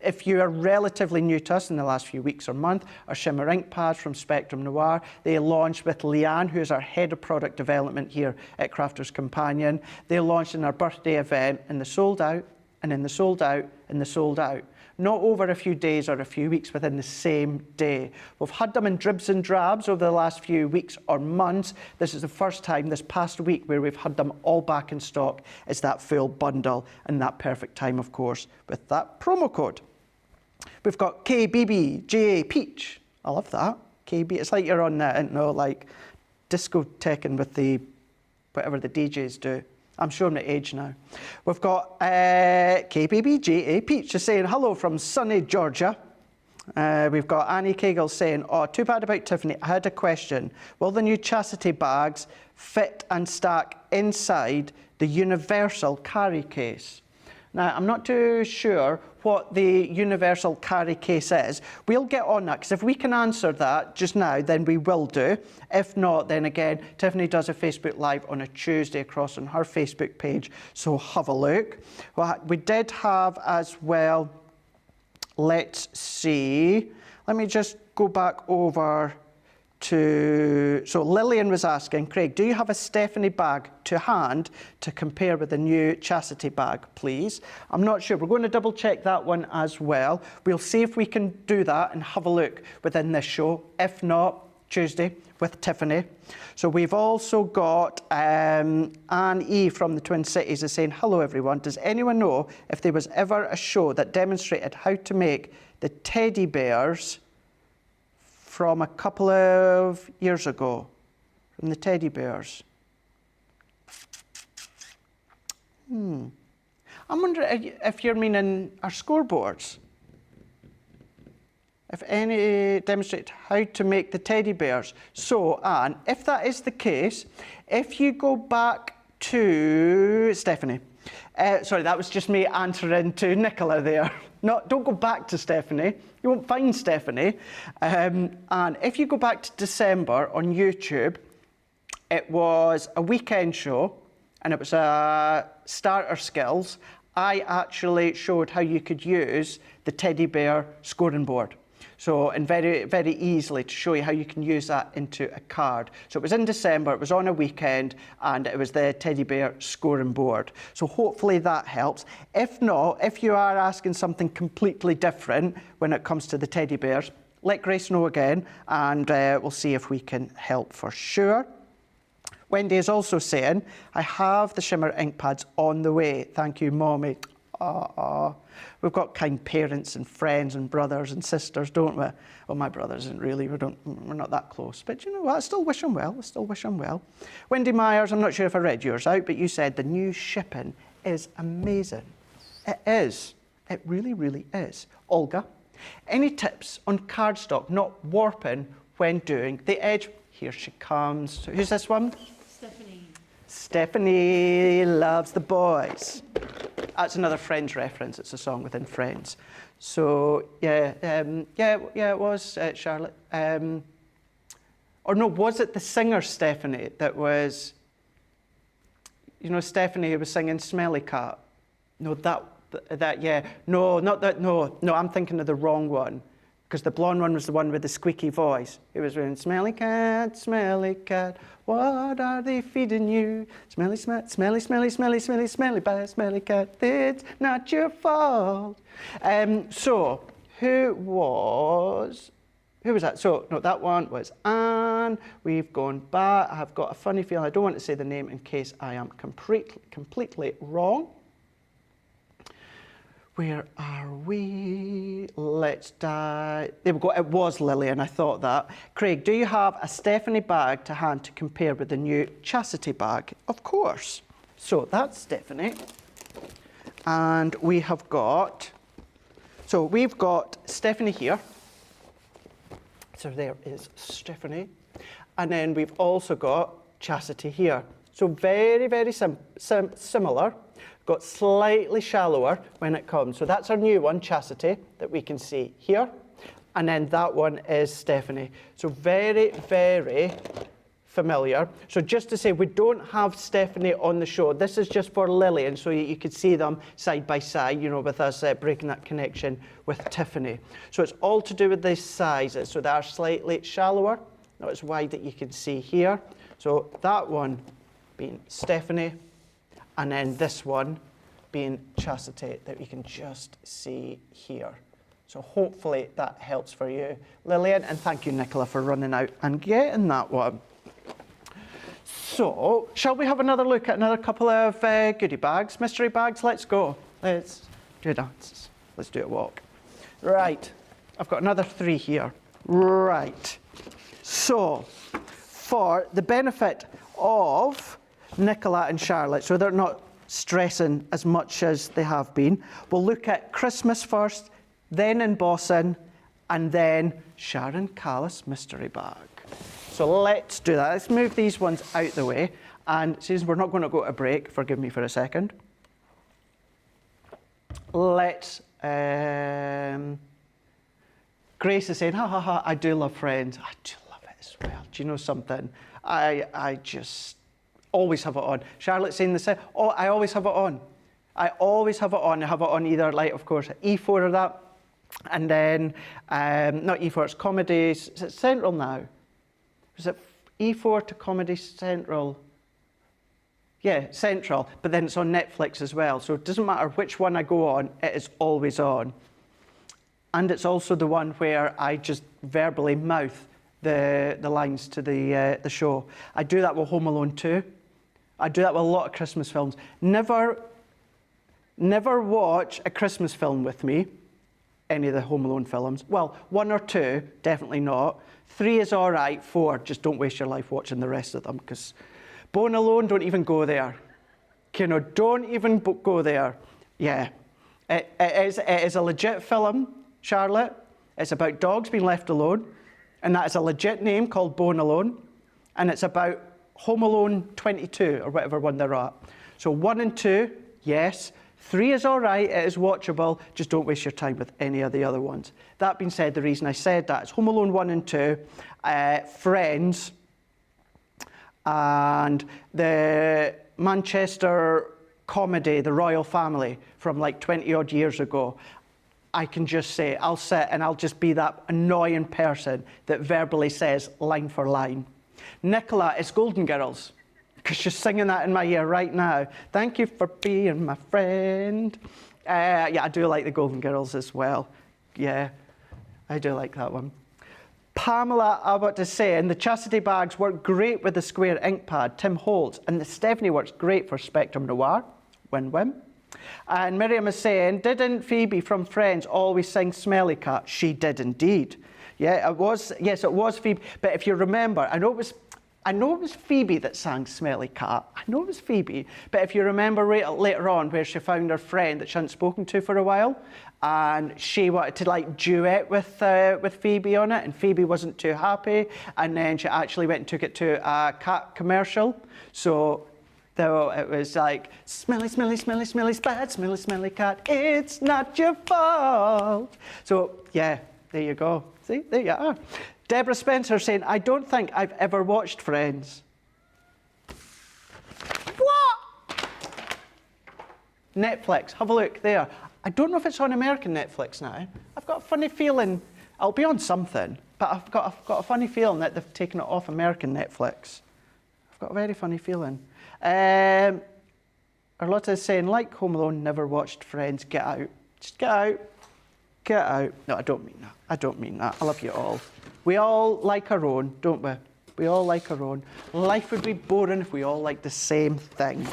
If you are relatively new to us in the last few weeks or month, our shimmer ink pads from Spectrum Noir, they launched with Leanne, who is our head of product development here at Crafters Companion. They launched in our birthday event, and they sold out, and then they sold out, and they sold out. Not over a few days or a few weeks, within the same day. We've had them in dribs and drabs over the last few weeks or months. This is the first time this past week where we've had them all back in stock. It's that full bundle, and that perfect time, of course, with that promo code. We've got KBBJA Peach. I love that. KB. It's like you're on that, you know, like discoteching with the whatever the DJs do. I'm sure I'm at age now. We've got KBBJA Peach just saying hello from sunny Georgia. We've got Annie Cagle saying, oh, too bad about Tiffany. I had a question. Will the new chastity bags fit and stack inside the universal carry case? Now, I'm not too sure what the universal carry case is. We'll get on that, because if we can answer that just now, then we will do. If not, then again, Tiffany does a Facebook Live on a Tuesday across on her Facebook page, so have a look. Well, we did have as well, let's see, let me just go back over to, so Lillian was asking, Craig, do you have a Stephanie bag to hand to compare with the new chastity bag, please? I'm not sure. We're going to double check that one as well. We'll see if we can do that and have a look within this show. If not, Tuesday with Tiffany. So we've also got Anne E from the Twin Cities is saying, hello everyone. Does anyone know if there was ever a show that demonstrated how to make the teddy bears from a couple of years ago, from the teddy bears? I'm wondering if you're meaning our scoreboards. If any demonstrate how to make the teddy bears. So, Anne, if that is the case, if you go back to Stephanie. Sorry, that was just me answering to Nicola there. No, don't go back to Stephanie. You won't find Stephanie. And if you go back to December on YouTube, it was a weekend show, and it was starter skills. I actually showed how you could use the teddy bear scoring board. So, and very easily to show you how you can use that into a card. So it was in December, it was on a weekend, and it was the teddy bear scoring board. So hopefully that helps. If not, if you are asking something completely different when it comes to the teddy bears, let Grace know again, and we'll see if we can help for sure. Wendy is also saying, I have the shimmer ink pads on the way. Thank you, Mommy. We've got kind parents and friends and brothers and sisters, don't we? Well, my brother isn't really, we're not that close. But you know what, I still wish him well, Wendy Myers, I'm not sure if I read yours out, but you said the new shipping is amazing. It is. It really is. Olga, any tips on cardstock not warping when doing the edge? Here she comes. Who's this one? Stephanie. Stephanie loves the boys. That's another Friends reference. It's a song within Friends. So yeah, it was Charlotte. Or no, was it the singer Stephanie that was? You know, Stephanie who was singing "Smelly Cat." No, that yeah. No, not that. No, I'm thinking of the wrong one. Because the blonde one was the one with the squeaky voice. It was when smelly cat, what are they feeding you? Smelly, smelly, smelly, smelly, smelly, smelly, smelly, bad, smelly cat, it's not your fault. So, who was that? So, no, that one was Anne. We've gone back. I've got a funny feeling. I don't want to say the name in case I am completely wrong. Where are we? Let's die. There we go. It was Lillian, I thought that. Craig, do you have a Stephanie bag to hand to compare with the new Chastity bag? Of course. So that's Stephanie. And we have got, so we've got Stephanie here. So there is Stephanie. And then we've also got Chastity here. So very, very similar. Got slightly shallower when it comes. So that's our new one, Chastity, that we can see here. And then that one is Stephanie. So very, very familiar. So just to say, we don't have Stephanie on the show. This is just for Lillian, so you could see them side by side, you know, with us breaking that connection with Tiffany. So it's all to do with the sizes. So they are slightly shallower, not as wide that you can see here. So that one being Stephanie, and then this one being Chastity that we can just see here. So hopefully that helps for you, Lillian, and thank you, Nicola, for running out and getting that one. So, shall we have another look at another couple of goodie bags, mystery bags? Let's go. Let's do a dance. Let's do a walk. Right, I've got another 3 here. Right, so for the benefit of Nicola and Charlotte, so they're not stressing as much as they have been, we'll look at Christmas first, then Embossing, and then Sharon Callis mystery bag. So let's do that. Let's move these ones out the way. And since we're not going to go to break, forgive me for a second. Let's, Grace is saying, ha ha ha, I do love Friends. I do love it as well. Do you know something? I just always have it on. Charlotte's saying the same. Oh, I always have it on. I always have it on. I have it on either, like, of course, E4 or that. And then, not E4, it's Comedy. Is it Central now? Is it E4 to Comedy Central? Yeah, Central, but then it's on Netflix as well. So it doesn't matter which one I go on, it is always on. And it's also the one where I just verbally mouth the lines to the show. I do that with Home Alone 2. I do that with a lot of Christmas films. Never watch a Christmas film with me, any of the Home Alone films. Well, 1 or 2, definitely not. 3 is all right. 4, just don't waste your life watching the rest of them, because Bone Alone, don't even go there. You know, don't even go there. Yeah, it is a legit film, Charlotte. It's about dogs being left alone, and that is a legit name called Bone Alone, and it's about Home Alone 22 or whatever one they're at. So 1 and 2, yes. 3 is all right, it is watchable, just don't waste your time with any of the other ones. That being said, the reason I said that is Home Alone 1 and 2, Friends, and the Manchester comedy, The Royal Family, from like 20 odd years ago. I can just say, I'll sit and I'll just be that annoying person that verbally says line for line. Nicola is Golden Girls, because she's singing that in my ear right now. Thank you for being my friend. Yeah, I do like the Golden Girls as well. Yeah, I do like that one. Pamela Abbott is saying, the Chastity bags work great with the square ink pad, Tim Holtz, and the Stephanie works great for Spectrum Noir. Win-win. And Miriam is saying, didn't Phoebe from Friends always sing Smelly Cat? She did indeed. Yeah, it was, yes, it was Phoebe. But if you remember, I know it was Phoebe that sang Smelly Cat. I know it was Phoebe. But if you remember later on where she found her friend that she hadn't spoken to for a while, and she wanted to like duet with Phoebe on it, and Phoebe wasn't too happy, and then she actually went and took it to a cat commercial. So though it was like, smelly, smelly, smelly, smelly, bad, smelly, smelly cat, it's not your fault. So yeah, there you go. See, there you are. Deborah Spencer saying, I don't think I've ever watched Friends. What? Netflix, have a look there. I don't know if it's on American Netflix now. I've got a funny feeling It'll be on something, but I've got a funny feeling that they've taken it off American Netflix. I've got a very funny feeling. Arlotta is saying, like Home Alone, never watched Friends. Get out. Just get out. Get out. No, I don't mean that. I don't mean that. I love you all. We all like our own, don't we? We all like our own. Life would be boring if we all liked the same thing.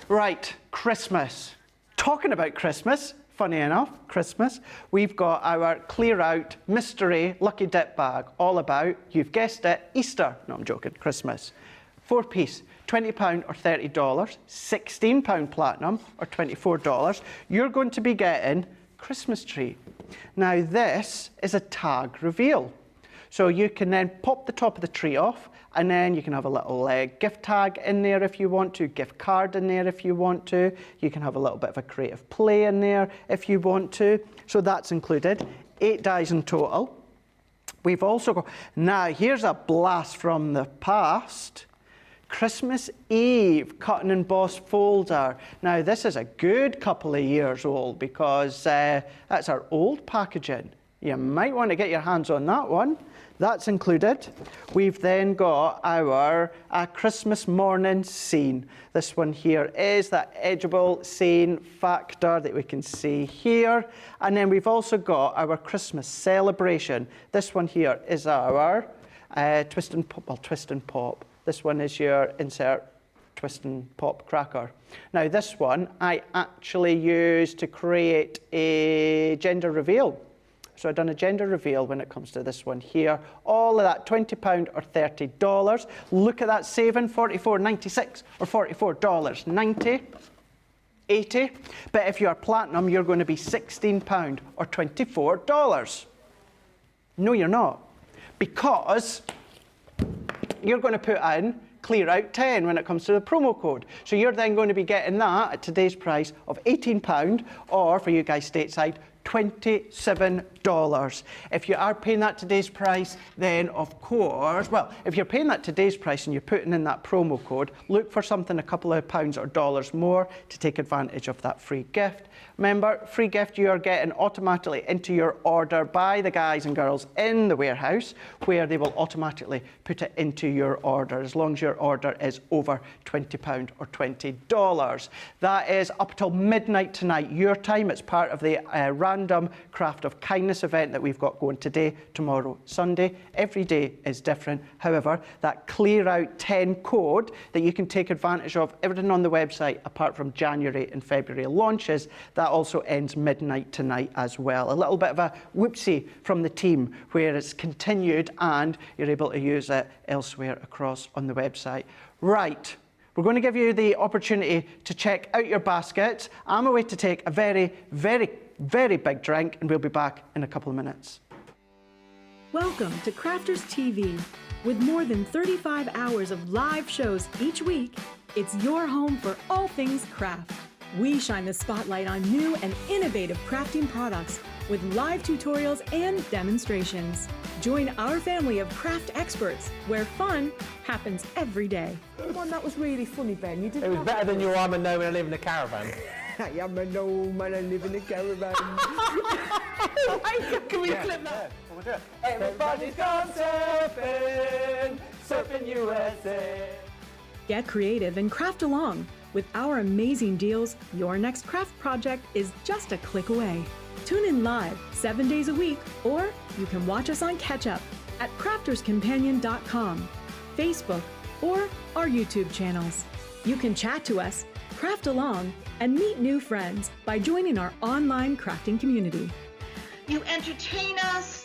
Right, Christmas. Talking about Christmas, funny enough, Christmas, we've got our clear out mystery lucky dip bag, all about, you've guessed it, Easter. No, I'm joking, Christmas. 4-piece, £20 or $30, £16 platinum or $24. You're going to be getting Christmas tree. Now this is a tag reveal. So you can then pop the top of the tree off, and then you can have a little gift tag in there if you want to, gift card in there if you want to. You can have a little bit of a creative play in there if you want to. So that's included. 8 dies in total. We've also got, now here's a blast from the past. Christmas Eve cut and embossed folder. Now this is a good couple of years old because that's our old packaging. You might want to get your hands on that one. That's included. We've then got our Christmas morning scene. This one here is that Edgeable scene factor that we can see here. And then we've also got our Christmas celebration. This one here is our twist and pop. This one is your insert twist and pop cracker. Now this one I actually used to create a gender reveal. So I've done a gender reveal when it comes to this one here. All of that £20 or $30. Look at that saving, $44.96 or $44.90. 80. But if you're platinum, you're going to be £16 or $24. No, you're not. Because you're going to put in clear out 10 when it comes to the promo code. So you're then going to be getting that at today's price of £18, or for you guys stateside, $27. If you are paying that today's price, then of course, well, if you're paying that today's price and you're putting in that promo code, look for something a couple of pounds or dollars more to take advantage of that free gift. Remember, free gift you are getting automatically into your order by the guys and girls in the warehouse, where they will automatically put it into your order as long as your order is over £20 or $20. That is up till midnight tonight, your time. It's part of the random Craft of Kindness event that we've got going today, tomorrow, Sunday. Every day is different. However, that clear out 10 code that you can take advantage of, everything on the website apart from January and February launches, that also ends midnight tonight as well. A little bit of a whoopsie from the team where it's continued and you're able to use it elsewhere across on the website. Right. We're going to give you the opportunity to check out your baskets. I'm away to take a very, very, very big drink, and we'll be back in a couple of minutes. Welcome to Crafters TV. With more than 35 hours of live shows each week, it's your home for all things craft. We shine the spotlight on new and innovative crafting products with live tutorials and demonstrations. Join our family of craft experts where fun happens every day. One that was really funny, Ben. You did. It was better than your I'm a gnome and I live in a caravan. I'm a gnome and I live in a caravan. Can we clip that? We'll do it. Everybody's gone surfing, surfing USA. Get creative and craft along. With our amazing deals, your next craft project is just a click away. Tune in live 7 days a week, or you can watch us on Catch Up at crafterscompanion.com, Facebook, or our YouTube channels. You can chat to us, craft along, and meet new friends by joining our online crafting community. You entertain us.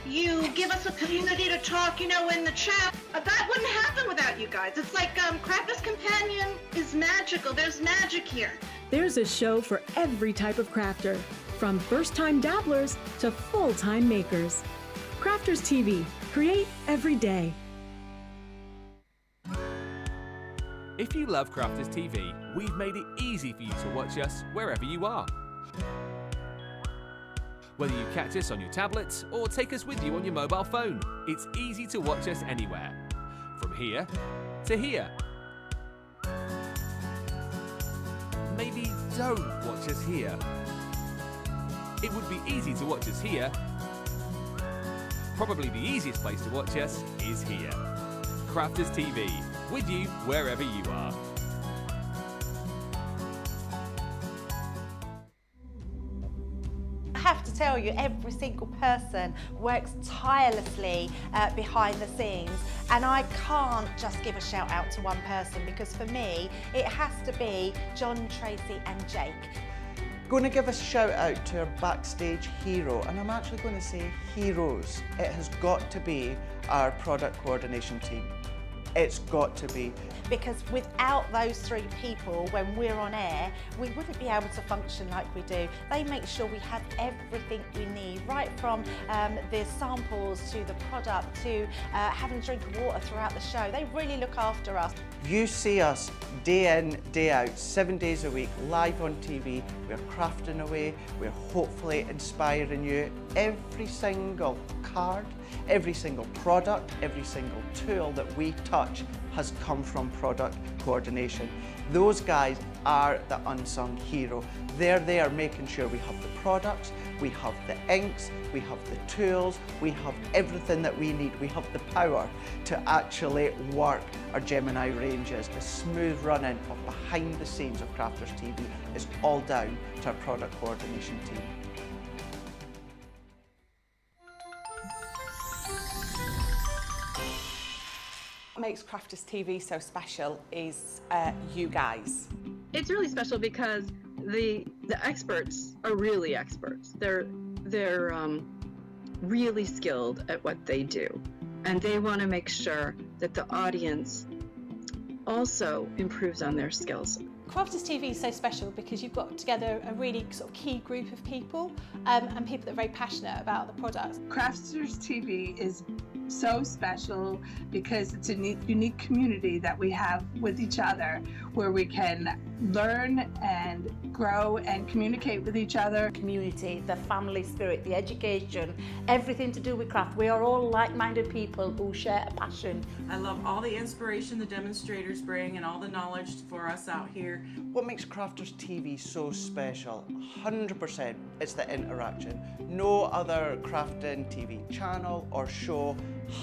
You give us a community to talk, in the chat. That wouldn't happen without you guys. It's like Crafters Companion is magical. There's magic here. There's a show for every type of crafter, from first-time dabblers to full-time makers. Crafters TV. Create every day. If you love Crafters TV, we've made it easy for you to watch us wherever you are. Whether you catch us on your tablets or take us with you on your mobile phone, it's easy to watch us anywhere. From here to here. Maybe don't watch us here. It would be easy to watch us here, probably the easiest place to watch us is here. Crafters TV, with you wherever you are. I have to tell you, every single person works tirelessly behind the scenes, and I can't just give a shout out to one person, because for me it has to be John, Tracy and Jake. Going to give a shout out to our backstage hero, and I'm actually going to say heroes. It has got to be our product coordination team. It's got to be. Because without those three people, when we're on air, we wouldn't be able to function like we do. They make sure we have everything we need, right from the samples to the product to having a drink of water throughout the show. They really look after us. You see us day in, day out, 7 days a week, live on TV. We're crafting away, we're hopefully inspiring you. Every single card, every single product, every single tool that we touch has come from product coordination. Those guys are the unsung hero. They're there making sure we have the products, we have the inks, we have the tools, we have everything that we need. We have the power to actually work our Gemini ranges. The smooth running of behind the scenes of Crafters TV is all down to our product coordination team. What makes Crafters TV so special is you guys. It's really special because the experts are really experts. They're really skilled at what they do, and they want to make sure that the audience also improves on their skills. Crafters TV is so special because you've got together a really sort of key group of people and people that are very passionate about the products. Crafters TV is so special because it's a unique community that we have with each other, where we can learn and grow and communicate with each other. Community, the family spirit, the education, everything to do with craft. We are all like-minded people who share a passion. I love all the inspiration the demonstrators bring and all the knowledge for us out here. What makes Crafters TV so special? 100% it's the interaction. No other crafting TV channel or show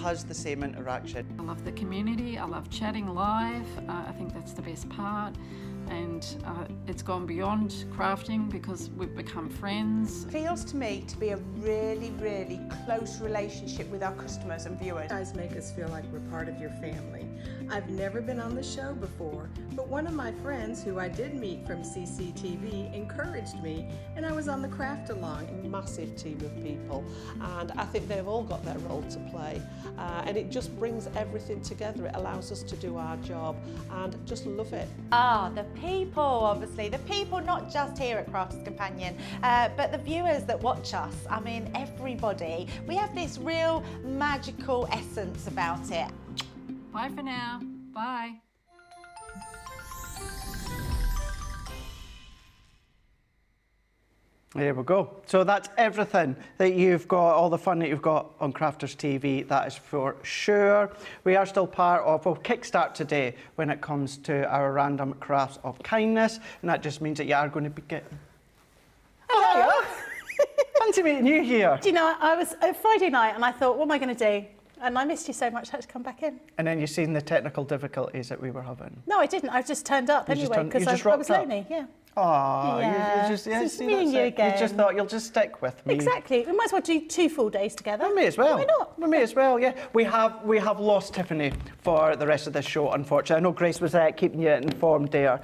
has the same interaction. I love the community, I love chatting live, I think that's the best part. And it's gone beyond crafting because we've become friends. It feels to me to be a really, really close relationship with our customers and viewers. You guys make us feel like we're part of your family. I've never been on the show before, but one of my friends who I did meet from CCTV encouraged me, and I was on the craft along. A massive team of people, and I think they've all got their role to play, and it just brings everything together. It allows us to do our job and just love it. The people, obviously, the people not just here at Crafters Companion, but the viewers that watch us. I mean, everybody. We have this real magical essence about it. Bye for now. Bye. There we go. So that's everything that you've got, all the fun that you've got on Crafters TV, that is for sure. We are still part of, well, Kickstart today when it comes to our random crafts of kindness, and that just means that you are going to be getting... Hello. Fancy meeting you here. Do you know, I was Friday night and I thought, what am I going to do? And I missed you so much, I had to come back in. And then you've seen the technical difficulties that we were having. No, I didn't. I just turned up anyway because I was lonely. Yeah. Oh, yeah. you just me and you again. You just thought you'll just stick with me. Exactly. We might as well do 2 full days together. We may as well. Why not? We may as well. Yeah. We have lost Tiffany for the rest of this show. Unfortunately, I know Grace was keeping you informed there.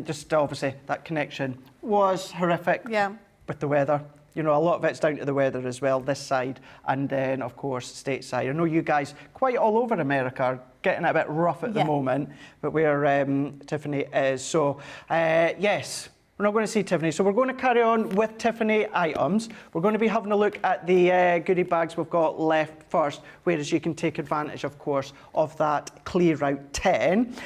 Just obviously that connection was horrific. Yeah. With the weather. You know, a lot of it's down to the weather as well, this side, and then, of course, stateside. I know you guys, quite all over America, are getting it a bit rough at the moment, but where Tiffany is. So, yes, we're not going to see Tiffany. So we're going to carry on with Tiffany items. We're going to be having a look at the goodie bags we've got left first, whereas you can take advantage, of course, of that Clear Out 10.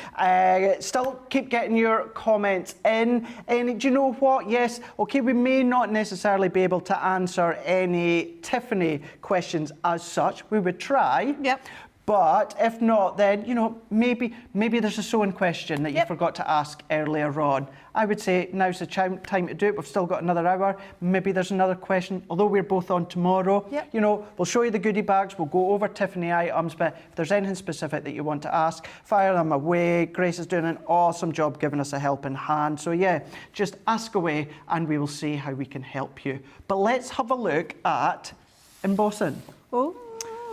Still keep getting your comments in. And do you know what? Yes, okay, we may not necessarily be able to answer any Tiffany questions as such. We would try. Yep. But if not, then, you know, maybe there's a sewing question that you forgot to ask earlier on. I would say now's the time to do it. We've still got another hour. Maybe there's another question, although we're both on tomorrow. You know, we'll show you the goodie bags. We'll go over Tiffany items, but if there's anything specific that you want to ask, fire them away. Grace is doing an awesome job giving us a helping hand. So yeah, just ask away and we will see how we can help you. But let's have a look at embossing. Oh.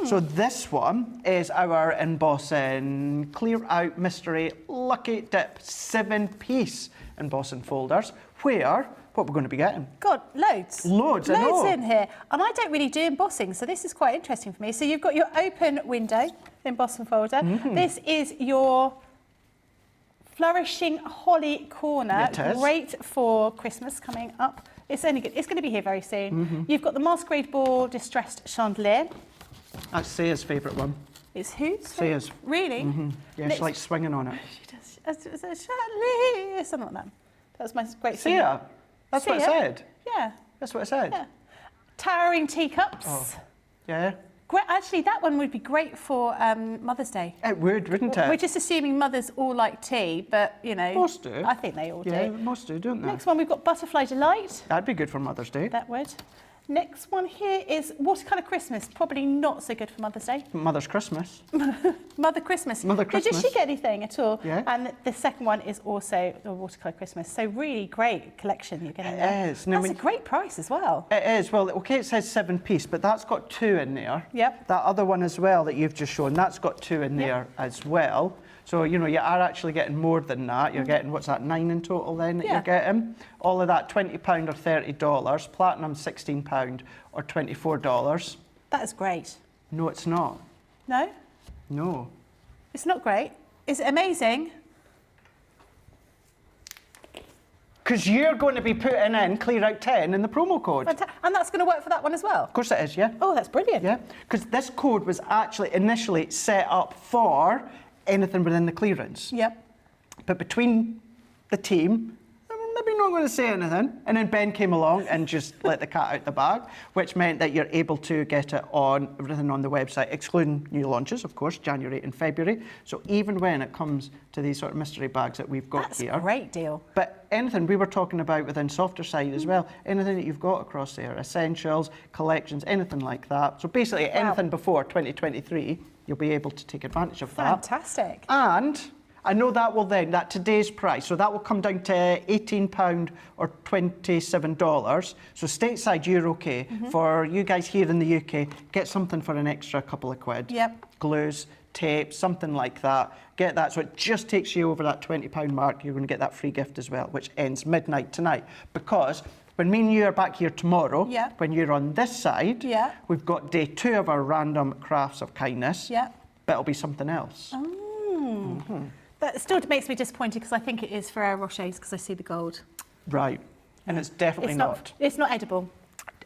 So this one is our embossing clear out mystery lucky dip 7-piece embossing folders where what we're going to be getting. God, loads. Loads, I know. Loads in here. And I don't really do embossing, so this is quite interesting for me. So you've got your open window embossing folder. This is your flourishing holly corner. It is. Great for Christmas coming up. It's only good. It's going to be here very soon. You've got the masquerade ball distressed chandelier. That's Saya's favourite one. It's whose? Saya's. Really? Yeah, she likes swinging on it. She does. It's a chandelier. Something like that. That was my great thing. Saya? That's what it said? Yeah. That's what it said? Yeah. Towering teacups. Oh, yeah. Great. Actually, that one would be great for Mother's Day. It would, wouldn't it? We're just assuming mothers all like tea, but, you know. Most do. I think they all Yeah, do. most do, don't they? Next one, we've got Butterfly Delight. That'd be good for Mother's Day. That would. Next one here is Watercolour Christmas. Probably not so good for Mother's Day. Mother's Christmas. Mother Christmas. Mother Christmas. Did she get anything at all? Yeah. And the second one is also the Watercolour Christmas. So really great collection you're getting there. It is. That's a great price as well. It is. Well, okay, it says 7-piece, but that's got 2 in there. Yep. That other one as well that you've just shown, that's got 2 in there as well. So, you know, you are actually getting more than that. You're getting, what's that, 9 in total then that you're getting? All of that, £20 or $30. Platinum, £16 or $24. That is great. No, it's not. No? No. It's not great. Is it amazing? Because you're going to be putting in Clear Out 10 in the promo code. And that's going to work for that one as well? Of course it is, yeah. Oh, that's brilliant. Yeah, because this code was actually initially set up for anything within the clearance. Yep. But between the team, maybe not going to say anything, and then Ben came along and just let the cat out the bag, which meant that you're able to get it on everything on the website, excluding new launches, of course, January and February. So even when it comes to these sort of mystery bags that we've got here. That's a great deal. But anything we were talking about within softer side as well, anything that you've got across there, essentials, collections, anything like that. So basically anything before 2023, you'll be able to take advantage of that. Fantastic. And I know that will then, that today's price, so that will come down to £18 or $27. So stateside, you're okay. For you guys here in the UK, get something for an extra couple of quid. Yep. Glues, tape, something like that. Get that, so it just takes you over that £20 mark. You're going to get that free gift as well, which ends midnight tonight. Because when me and you are back here tomorrow, when you're on this side, we've got day 2 of our random crafts of kindness. But it'll be something else. That still makes me disappointed because I think it is Ferrero Rochers because I see the gold. Right. And it's definitely not. It's not edible.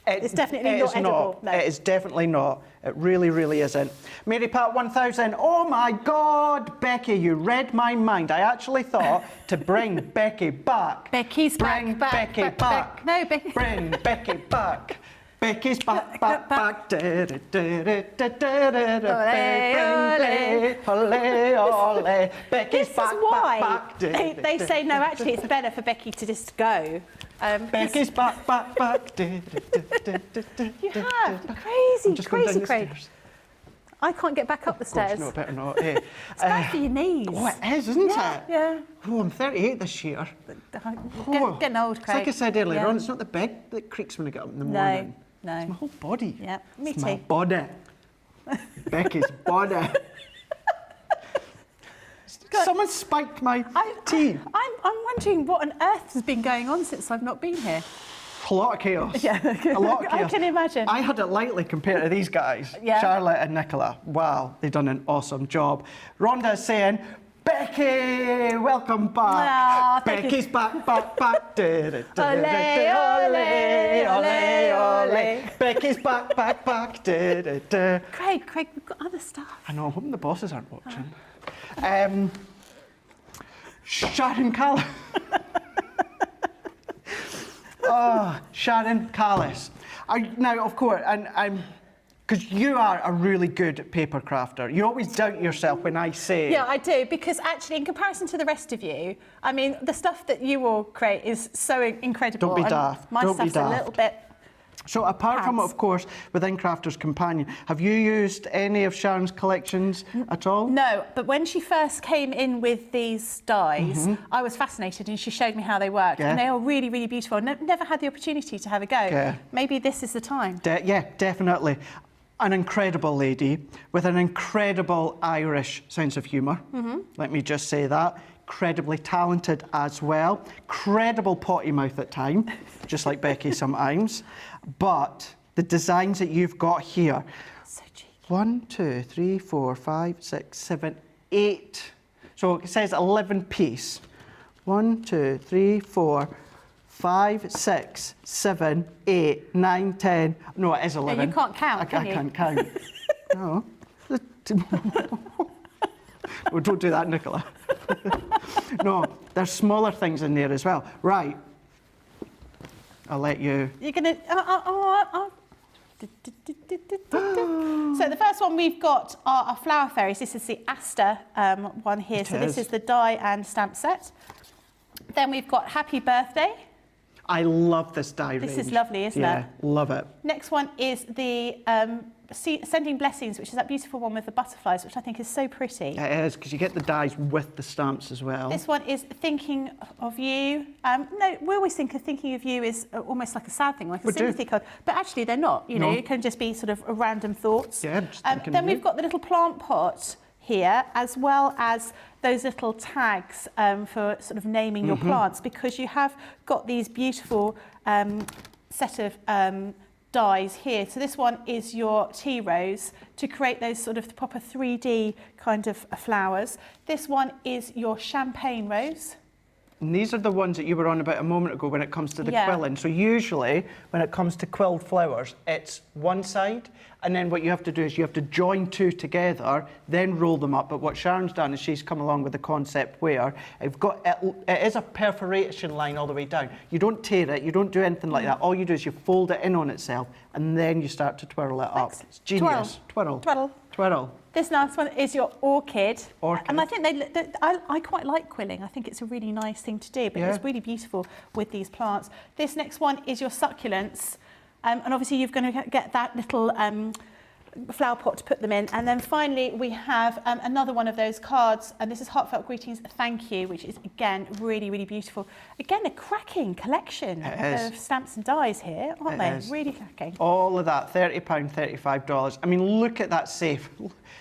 It's definitely not edible. No. It is definitely not. It really, really isn't. Mary Pat 1000. Oh my God, Becky, you read my mind. I actually thought to bring Becky back. Becky's bring back. Becky back. No, Becky. Bring Becky back. Becky's back. Ole, ole. Becky's This back. is why they say no. Actually, it's better for Becky to just go. Becky's back. You have crazy, Craig. I can't get back up the stairs. No, better not. Hey. It's bad for your knees. Oh, it is, isn't it? Yeah. Oh, I'm 38 this year. Getting old, Craig. It's like I said earlier on, it's not the bed that creaks when I get up in the morning. No. It's my whole body. Yeah, me it's too. my body. Becky's body. Someone spiked my tea. I'm wondering what on earth has been going on since I've not been here. A lot of chaos. Yeah. A lot of chaos. I can imagine. I had it lightly compared to these guys. Yeah. Charlotte and Nicola. Wow, they've done an awesome job. Rhonda is saying, Becky, welcome back. Oh, Becky's back. Ole, ole. Becky's back. Craig, we've got other stuff. I know, I'm hoping the bosses aren't watching. Sharon Callis. Oh, Sharon Callis. Now, of course, and Because you are a really good paper crafter. You always doubt yourself when I say... Yeah, I do, because actually, in comparison to the rest of you, I mean, the stuff that you all create is so incredible. Don't be and daft. My Don't be stuff's daft. a little bit... So apart from, of course, within Crafter's Companion, have you used any of Sharon's collections at all? No, but when she first came in with these dies, I was fascinated and she showed me how they work. Yeah. And they are really, really beautiful. Never had the opportunity to have a go. Yeah. Maybe this is the time. Yeah, definitely. An incredible lady with an incredible Irish sense of humour. Let me just say that. Incredibly talented as well. Credible potty mouth at time, just like Becky sometimes. But the designs that you've got here. So cheeky. 1, 2, 3, 4, 5, 6, 7, 8. So it says 11 piece. 1, 2, 3, 4, 5, 6, 7, 8, 9, 10. No, it is 11. No, you can't count, can you? I can't count. No. Oh, don't do that, Nicola. No, there's smaller things in there as well. Right. I'll let you... You're going to... So the first one we've got are our flower fairies. This is the Aster one here. This is the die and stamp set. Then we've got Happy Birthday. I love this die range. This is lovely, isn't it? Yeah, love it. Next one is the Sending Blessings, which is that beautiful one with the butterflies, which I think is so pretty. It is, because you get the dies with the stamps as well. This one is Thinking of You. No, we always think of Thinking of You is almost like a sad thing, like a sympathy card, but actually they're not. You know, it can just be sort of random thoughts. Yeah, just thinking then of we've you. got the little plant pot here, as well as those little tags for sort of naming your plants, because you have got these beautiful set of dies here. So this one is your tea rose to create those sort of proper 3D kind of flowers. This one is your champagne rose. And these are the ones that you were on about a moment ago when it comes to the quilling. So usually when it comes to quilled flowers, it's one side, and then what you have to do is you have to join two together, then roll them up. But what Sharon's done is she's come along with the concept where it is a perforation line all the way down. You don't tear it, you don't do anything like that. All you do is you fold it in on itself, and then you start to twirl it up. It's genius. Twirl. Twirl. Twirl. This last one is your orchid. And I think I quite like quilling. I think it's a really nice thing to do, but it's really beautiful with these plants. This next one is your succulents. And obviously you're going to get that little flower pot to put them in. And then finally we have another one of those cards, and this is Heartfelt Greetings, Thank You, which is again really, really beautiful. Again, a cracking collection of stamps and dies here, aren't they? Really cracking. All of that, £30, $35. I mean, look at that save.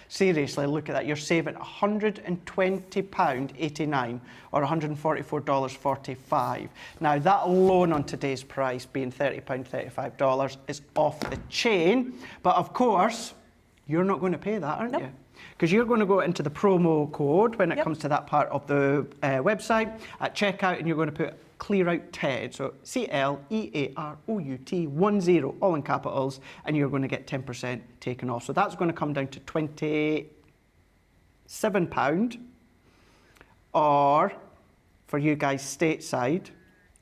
Seriously, look at that. You're saving £120.89 or $144.45. Now, that alone on today's price, being £30, $35, is off the chain. But of course, you're not going to pay that, aren't you? Because you're going to go into the promo code when it comes to that part of the website at checkout, and you're going to put Clear Out 10, so CLEAROUT 10, all in capitals, and you're going to get 10% taken off. So that's going to come down to £27, or for you guys stateside.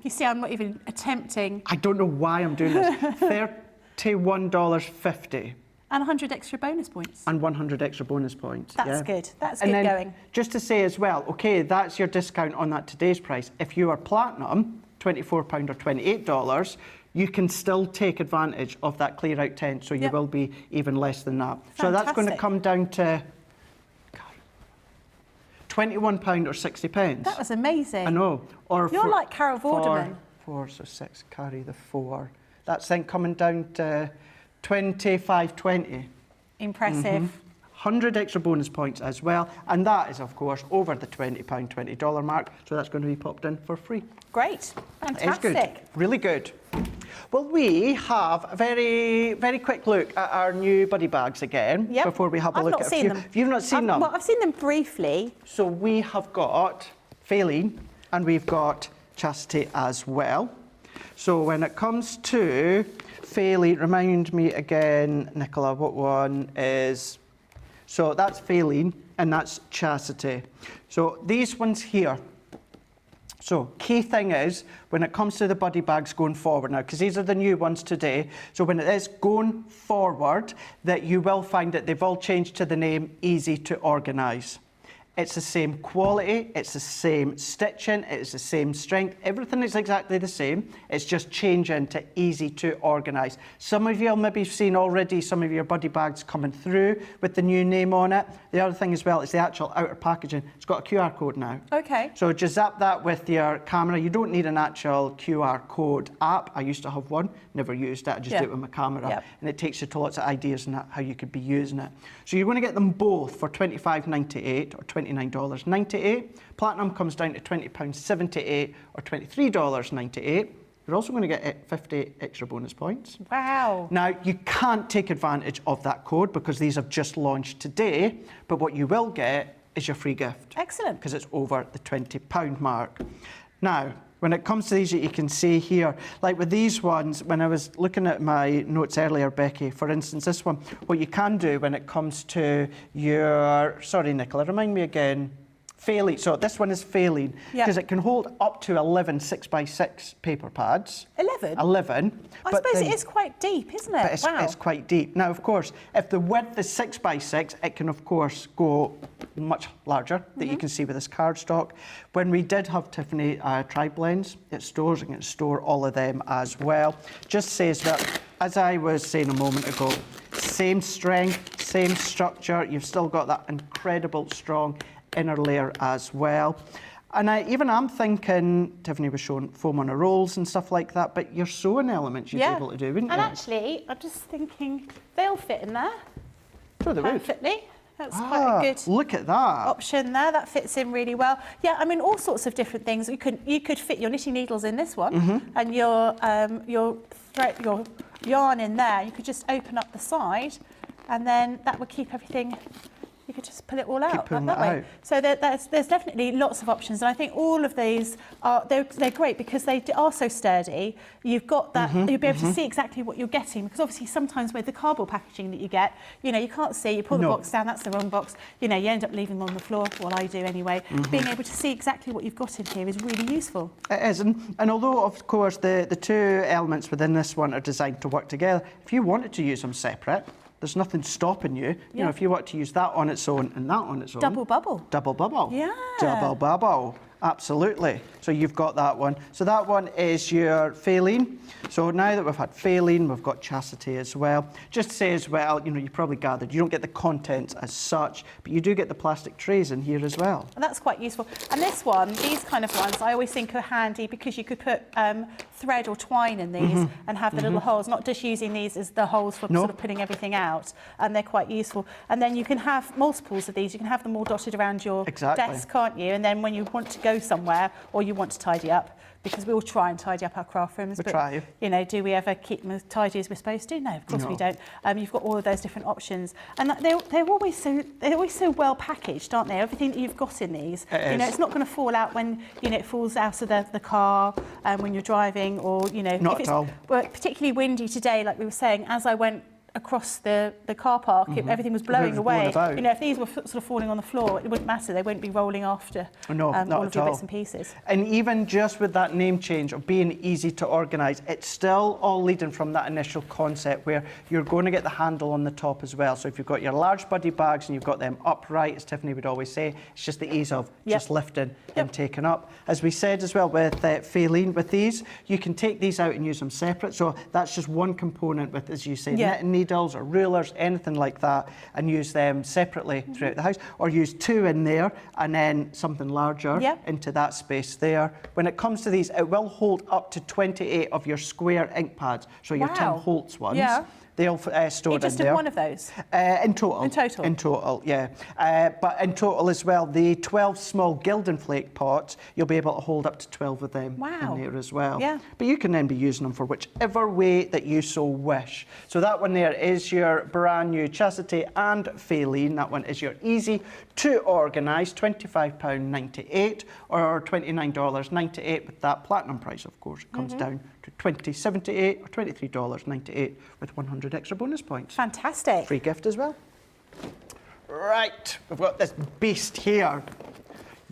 You see, I'm not even attempting. I don't know why I'm doing this. $31.50. And 100 extra bonus points. And 100 extra bonus points. That's good. That's and good then, going. Just to say as well, okay, that's your discount on that today's price. If you are platinum, £24 or $28, you can still take advantage of that Clear Out 10, so you will be even less than that. Fantastic. So that's going to come down to £21 or 60 pence. That was amazing. I know. Or you're like Carol Vorderman. 4, so 6, carry the 4. That's then coming down to £25.20. Impressive. 100 extra bonus points as well, and that is of course over the £20, $20 mark, so that's going to be popped in for free. Great, fantastic. It's good, really good. Well, we have a very, very quick look at our new buddy bags again before we have a look at a few. You've not seen them? Well, I've seen them briefly. So we have got Faylene and we've got Chastity as well. So when it comes to Faylene, remind me again, Nicola, what one is... So that's Faylene and that's Chastity. So these ones here, So key thing is, when it comes to the buddy bags going forward now, because these are the new ones today, so when it is going forward, that you will find that they've all changed to the name Easy to Organise. It's the same quality, it's the same stitching, it's the same strength, everything is exactly the same. It's just changing to Easy to Organise. Some of you will maybe seen already some of your buddy bags coming through with the new name on it. The other thing as well is the actual outer packaging. It's got a QR code now. Okay. So just zap that with your camera. You don't need an actual QR code app. I used to have one, never used it. I just do it with my camera. And it takes you to lots of ideas and how you could be using it. So you're going to get them both for $25.98 or $29.98. Platinum comes down to £20.78 or $23.98. You're also going to get 50 extra bonus points. Wow. Now, you can't take advantage of that code because these have just launched today, but what you will get is your free gift. Excellent. Because it's over the £20 mark. Now, when it comes to these, you can see here, like with these ones, when I was looking at my notes earlier, Becky, for instance, this one, what you can do when it comes to your, sorry, Nicola, remind me again, Failing. So this one is failing because it can hold up to 11 6x6 paper pads. 11? 11. I suppose it is quite deep, isn't it? It's quite deep. Now, of course, if the width is 6x6, it can, of course, go much larger, that you can see with this cardstock. When we did have Tiffany tri-blends, it stores, and it can store all of them as well. Just says that, as I was saying a moment ago, same strength, same structure, you've still got that incredible strong inner layer as well. And I'm thinking, Tiffany was showing foam on her rolls and stuff like that, but your sewing elements you'd be able to do, wouldn't you? And actually, I'm just thinking they'll fit in there. Sure they would. Perfectly. That's quite a good look at that option there. That fits in really well. Yeah, I mean, all sorts of different things. You could fit your knitting needles in this one and your yarn in there. You could just open up the side, and then that would keep everything. You could just pull it all out that way. So there's definitely lots of options, and I think all of these they're great because they are so sturdy. You've got that you'll be able to see exactly what you're getting, because obviously sometimes with the cardboard packaging that you get, you can't see. You pull the box down, that's the wrong box. You end up leaving them on the floor. Well, I do anyway. Being able to see exactly what you've got in here is really useful. It is, and although of course the two elements within this one are designed to work together, if you wanted to use them separate, there's nothing stopping you. You know, if you want to use that on its own and that on its own. Double bubble. Double bubble. Yeah. Double bubble. Absolutely. So you've got that one. So that one is your Faline. So now that we've had Faline, we've got Chastity as well. Just to say as well, you probably gathered, you don't get the contents as such, but you do get the plastic trays in here as well. And that's quite useful. And this one, these kind of ones, I always think are handy because you could put thread or twine in these and have the little holes, not just using these as the holes for sort of putting everything out. And they're quite useful. And then you can have multiples of these. You can have them all dotted around your desk, can't you? And then when you want to go somewhere or you want to tidy up, because we all try and tidy up our craft rooms, but try. Do we ever keep them as tidy as we're supposed to? No, of course we don't. You've got all of those different options, and they're always so well packaged, aren't they? Everything that you've got in these, it's not going to fall out when it falls out of the car when you're driving, or not at all. Well, particularly windy today, like we were saying, as I went across the car park, everything was blowing away. If these were sort of falling on the floor, it wouldn't matter. They wouldn't be rolling after all of your bits and pieces. And even just with that name change of being easy to organise, it's still all leading from that initial concept where you're going to get the handle on the top as well. So if you've got your large buddy bags and you've got them upright, as Tiffany would always say, it's just the ease of just lifting and taking up. As we said as well with Faline, with these, you can take these out and use them separate. So that's just one component with, as you say, knitting needles or rulers, anything like that, and use them separately throughout the house, or use two in there and then something larger into that space there. When it comes to these, it will hold up to 28 of your square ink pads, so your Tim Holtz ones. They'll store in there. Just in one of those? In total. In total? In total, yeah. But in total as well, the 12 small Gildan Flake pots, you'll be able to hold up to 12 of them in there as well. Yeah. But you can then be using them for whichever way that you so wish. So that one there is your brand new Chastity and Faline. That one is your easy to organise, £25.98 or $29.98 with that platinum price, of course. It comes down to $20.78 or $23.98 with 100 extra bonus points. Fantastic. Free gift as well. Right, we've got this beast here.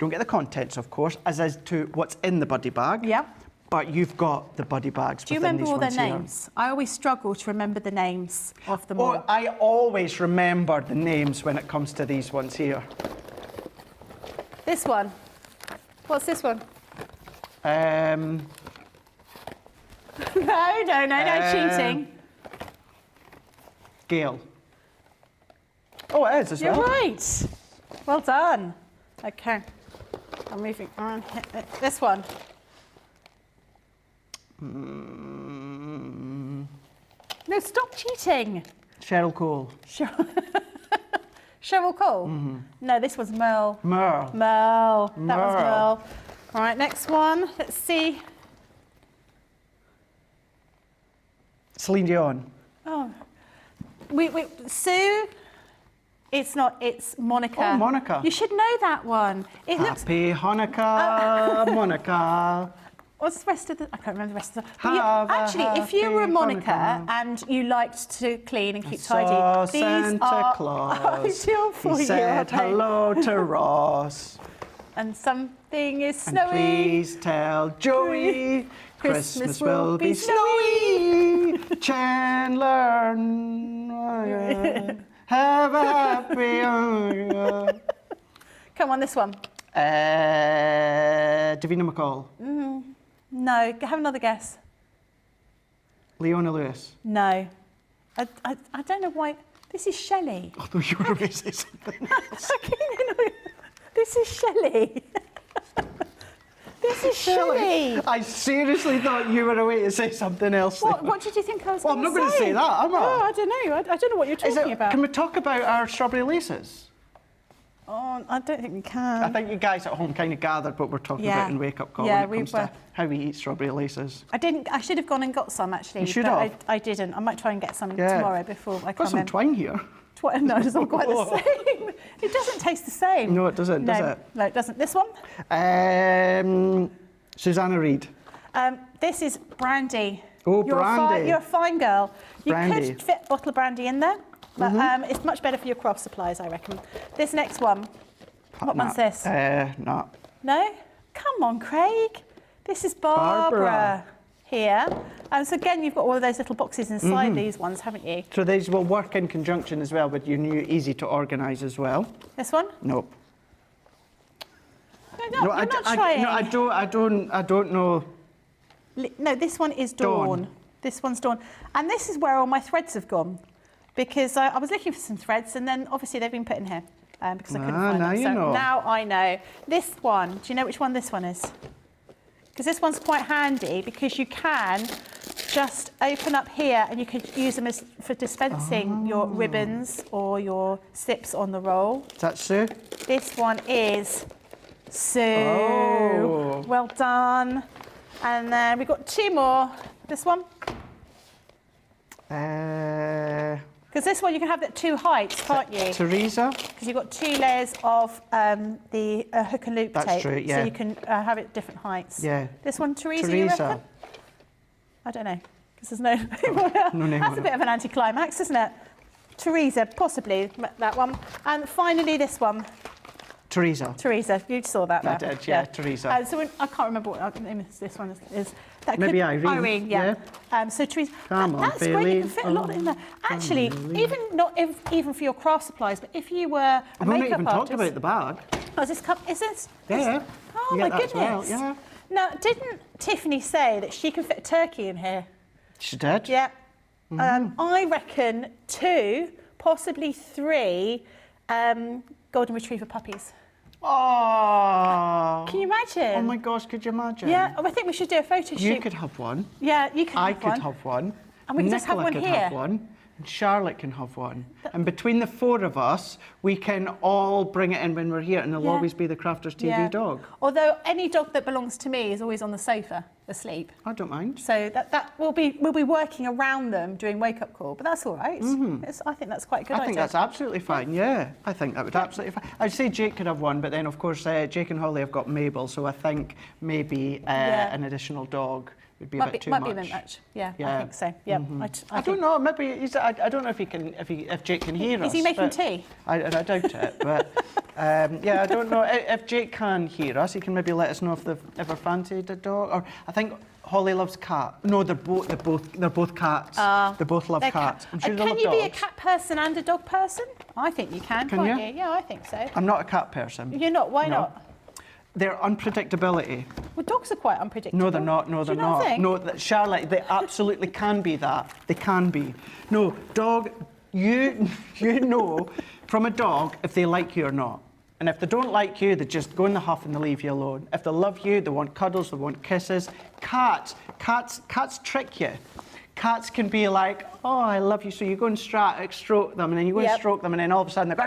don't get the contents, of course, as to what's in the buddy bag. Yeah. But you've got the buddy bags. Do you remember all their names? I always struggle to remember the names of them all. I always remember the names when it comes to these ones here. This one. What's this one? No, cheating. Gail. Oh, it is as well. You're right. Well done. Okay. I'm moving on. This one. No, stop cheating. Cheryl Cole. Cheryl Cole? No, this was Merle. Merle. Merle. That was Merle. All right, next one. Let's see. Celine Dion. Oh. Sue. It's not, it's Monica. Oh, Monica. You should know that one. Happy Hanukkah, Monica. What's the rest of the... I can't remember the rest of the... Actually, if you were Monica and you liked to clean and keep tidy, these Santa are Claus. ideal for He you. said hello to Ross. And something is And snowy. please tell Joey Christmas will be snowy. Chandler, have a happy... Come on, this one. Davina McCall. No, have another guess. Leona Lewis. No. I don't know why. This is Shelley. I thought you were going to say something else. This is Shelley. This is Shelley. I seriously thought you were away to say something else. What did you think I was going to say? I'm not going to say that, am I? Oh, I don't know. I don't know what you're talking about. Can we talk about our strawberry laces? Oh, I don't think we can. I think you guys at home kind of gathered what we're talking about in Wake Up Call when it comes to how we eat strawberry laces. I should have gone and got some, actually. You should have. I didn't. I might try and get some tomorrow before I come Got some in. twine here. No, it's not quite the same. It doesn't taste the same. No, it doesn't, does it? No, it doesn't. This one? Susanna Reid. This is brandy. Oh, brandy. You're a fine girl. You Brandy. could fit a bottle of brandy in there, but it's much better for your craft supplies, I reckon. This next one. What one's this? No. No? Come on, Craig. This is Barbara here. So again, you've got all of those little boxes inside these ones, haven't you? So these will work in conjunction as well with your new Easy to Organise as well. This one? Nope. No, you're not trying. I don't know. No, this one is Dawn. This one's Dawn. And this is where all my threads have gone. Because I was looking for some threads and then obviously they've been put in here. Because I couldn't find them. So now I know. This one, do you know which one this one is? Because this one's quite handy because you can just open up here and you can use them for dispensing your ribbons or your slips on the roll. Is that Sue? This one is Sue. Oh. Well done. And then we've got two more. This one. Because this one you can have at two heights, can't you? Teresa? Because you've got two layers of the hook and loop tape. That's true, yeah. So you can have it at different heights. Yeah. This one, Teresa, you reckon? I don't know. Because there's no name. That's a bit of an anticlimax, isn't it? Teresa, possibly that one. And finally, this one. Teresa. Teresa, you saw that there. I did, yeah, Teresa. So I can't remember what name this one is. That Maybe Irene. Irene, yeah. So Teresa, that's great. You can fit a lot in there. Actually, even for your craft supplies, but if you were a I've not makeup even artist, talked about the bag. Oh, is this? Yeah. Oh You my get that as goodness. well, yeah. Now, didn't Tiffany say that she can fit a turkey in here? She did. Yeah. I reckon 2, possibly 3 golden retriever puppies. Oh. Can you imagine? Oh my gosh, could you imagine? Yeah, I think we should do a photo shoot. You could have one. Yeah, you could I have one. could have one. And we can just have Nicola one could here. have one. And Charlotte can have one. And between the 4 of us, we can all bring it in when we're here and it'll always be the Crafters TV dog. Although any dog that belongs to me is always on the sofa asleep. I don't mind. So that we'll be working around them doing wake up call, but that's all right. I think that's quite a good idea. I think that's absolutely fine, yeah. I think that would absolutely fine. I'd say Jake could have one, but then of course Jake and Holly have got Mabel, so I think maybe an additional dog would be a bit too much. Might be a bit much. Yeah, I think so. Yeah, I don't know. Maybe I don't know if Jake can hear us. Is he making tea? I doubt it. But yeah, I don't know if Jake can hear us. He can maybe let us know if they've ever fancied a dog. Or I think Holly loves cat. No, they're both cats. They both love cats. I'm sure they can love you be a dogs. cat person and a dog person? I think you can. Can Can't you? you? Yeah, I think so. I'm not a cat person. You're not. Why No. not? Their unpredictability. Well, dogs are quite unpredictable. No, they're not. No, they're Do you not not. think? No, Charlotte, they absolutely can be that. They can be. No, dog, you know from a dog if they like you or not. And if they don't like you, they just go in the huff and they leave you alone. If they love you, they want cuddles, they want kisses. Cats trick you. Cats can be like, oh, I love you, so you go and stroke them, and then you go and stroke them, and then all of a sudden they go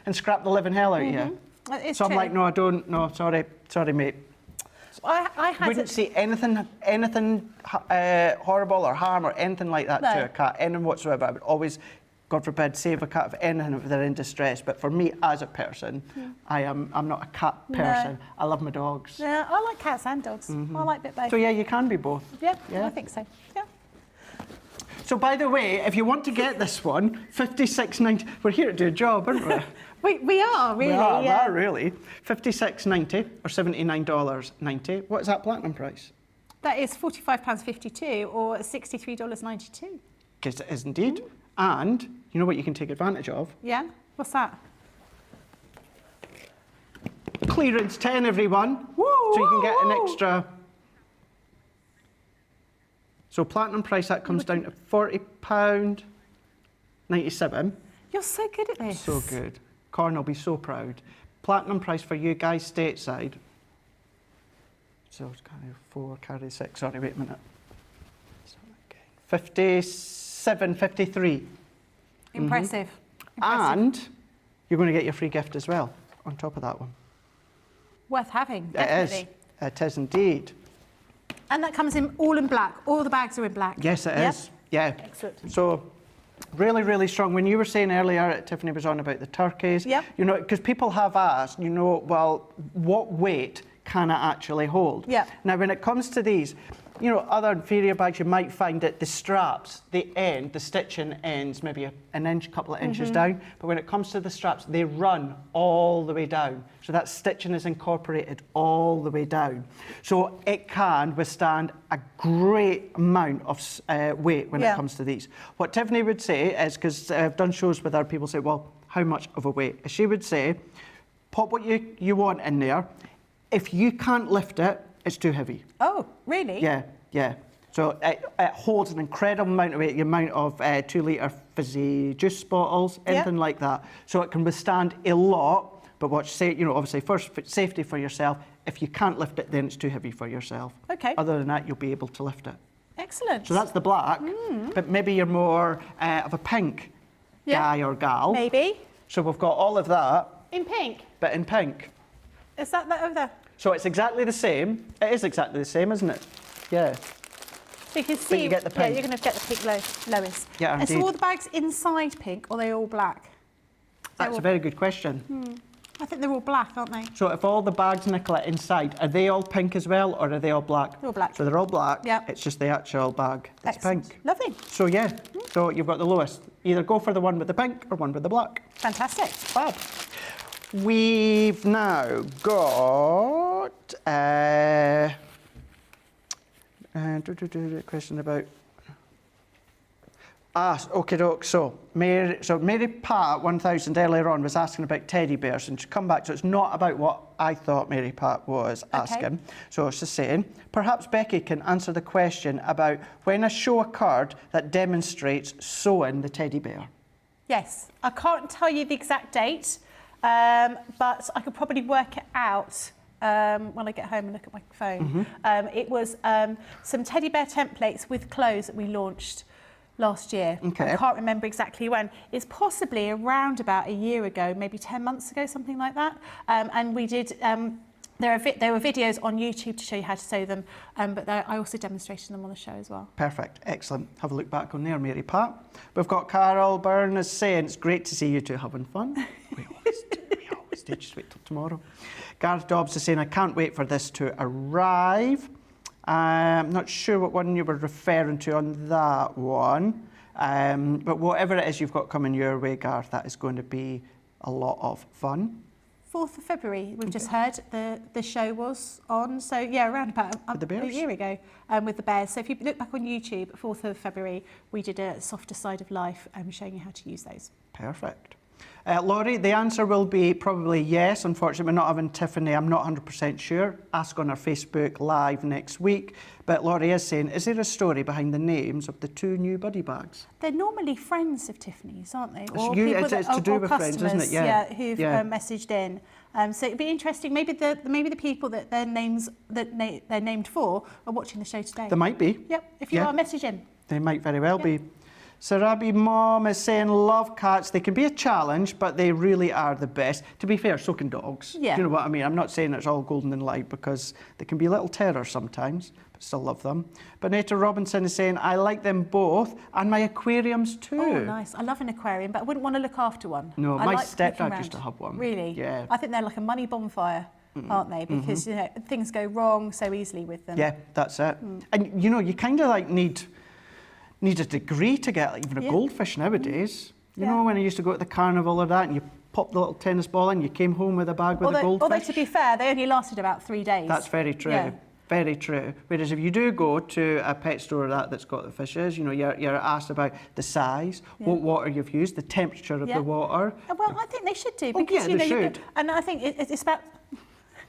and scrap the living hell out of you. It's so true. I'm like, no, I don't. No, sorry, mate. I wouldn't say anything horrible or harm or anything like that to a cat, anything whatsoever. I would always, God forbid, save a cat of anything if they're in distress. But for me as a person, I'm not a cat person. No. I love my dogs. Yeah, I like cats and dogs. I like a bit both. So yeah, you can be both. Yeah, I think so. Yeah. So by the way, if you want to get this one, $56.90. We're here to do a job, aren't we? We are really. We are really. $56.90 or $79.90. What is that platinum price? That is £45.52 or $63.92. Yes, it is indeed. And you know what you can take advantage of? Yeah. What's that? Clearance 10, everyone. Woo, so you can get an extra. So platinum price, that comes down to £40.97. You're so good at this. So good. Corn will be so proud. Platinum price for you guys stateside. So it's carry 4, carry 6. Sorry, wait a minute. 57.53. Impressive. And you're going to get your free gift as well on top of that one. Worth having, definitely. It is indeed. And that comes in all in black. All the bags are in black. Yes, it is. Yeah. Excellent. So really, really strong. When you were saying earlier, Tiffany was on about the turkeys. Yep. You know, because people have asked, you know, well, what weight can it actually hold? Yeah. Now, when it comes to these, you know, other inferior bags, you might find that the straps, the stitching ends maybe an inch, couple of inches down. But when it comes to the straps, they run all the way down. So that stitching is incorporated all the way down. So it can withstand a great amount of weight when it comes to these. What Tiffany would say is, because I've done shows with her, people say, well, how much of a weight? She would say, pop what you want in there. If you can't lift it, it's too heavy. Oh, really? Yeah. So it holds an incredible amount of weight, the amount of 2-litre fizzy juice bottles, anything like that. So it can withstand a lot, but obviously first safety for yourself. If you can't lift it, then it's too heavy for yourself. Okay. Other than that, you'll be able to lift it. Excellent. So that's the black, but maybe you're more of a pink guy or gal. Maybe. So we've got all of that. In pink? But in pink. Is that over there? So it's exactly the same. It is exactly the same, isn't it? Yeah. So you can see, you get the pink. you're going to get the pink lowest. Yeah, and indeed. so all the bags inside pink, or are they all black? That's a very good question. I think they're all black, aren't they? So if all the bags, Nicola, inside, are they all pink as well, or are they all black? They're all black. So they're all black. Yeah. It's just the actual bag that's pink. Lovely. So yeah, so you've got the lowest. Either go for the one with the pink or one with the black. Fantastic. Fab. We've now got a question about. Okay, doke. So Mary Pat 1000 earlier on was asking about teddy bears, and she's come back. So it's not about what I thought Mary Pat was asking. So she's saying, perhaps Becky can answer the question about when a show occurred that demonstrates sewing the teddy bear. Yes, I can't tell you the exact date, but I could probably work it out when I get home and look at my phone. It was some teddy bear templates with clothes that we launched last year. Okay. I can't remember exactly when. It's possibly around about a year ago, maybe 10 months ago, something like that. And we did. There were videos on YouTube to show you how to sew them, but I also demonstrated them on the show as well. Perfect, excellent. Have a look back on there, Mary Pat. We've got Carol Byrne is saying, it's great to see you two having fun. We always do, just wait till tomorrow. Gareth Dobbs is saying, I can't wait for this to arrive. I'm not sure what one you were referring to on that one. But whatever it is you've got coming your way, Garth, that is going to be a lot of fun. 4th of February, we've just heard the show was on. So yeah, around about a year ago with the bears. So if you look back on YouTube, 4th of February, we did a softer side of life showing you how to use those. Perfect. Laurie, the answer will be probably yes. Unfortunately, we're not having Tiffany. I'm not 100% sure. Ask on our Facebook Live next week. But Laurie is saying, is there a story behind the names of the 2 new buddy bags? They're normally friends of Tiffany's, aren't they? Or it's to do with friends, isn't it? Yeah, who've messaged in. So it'd be interesting. Maybe the people that they're named for are watching the show today. There might be. Yep. If you are, message in. They might very well be. Sarabi Mom is saying, love cats. They can be a challenge, but they really are the best. To be fair, so can dogs. Yeah. You know what I mean? I'm not saying it's all golden and light because they can be little terrors sometimes, but still love them. Bonetta Robinson is saying, I like them both and my aquariums too. Oh, nice. I love an aquarium, but I wouldn't want to look after one. No, I my like stepdad used to have one. Really? Yeah. I think they're like a money bonfire, aren't they? Because you know, things go wrong so easily with them. Yeah, that's it. And you know, you kind of like need a degree to get like, even a goldfish nowadays. You know, when I used to go to the carnival or that and you pop the little tennis ball in, you came home with a bag with a goldfish. Although to be fair, they only lasted about 3 days. That's very true. Yeah. Very true. Whereas if you do go to a pet store that's got the fishes, you know, you're asked about the size, what water you've used, the temperature of the water. Well, I think they should do because you know, they should. And I think it's about.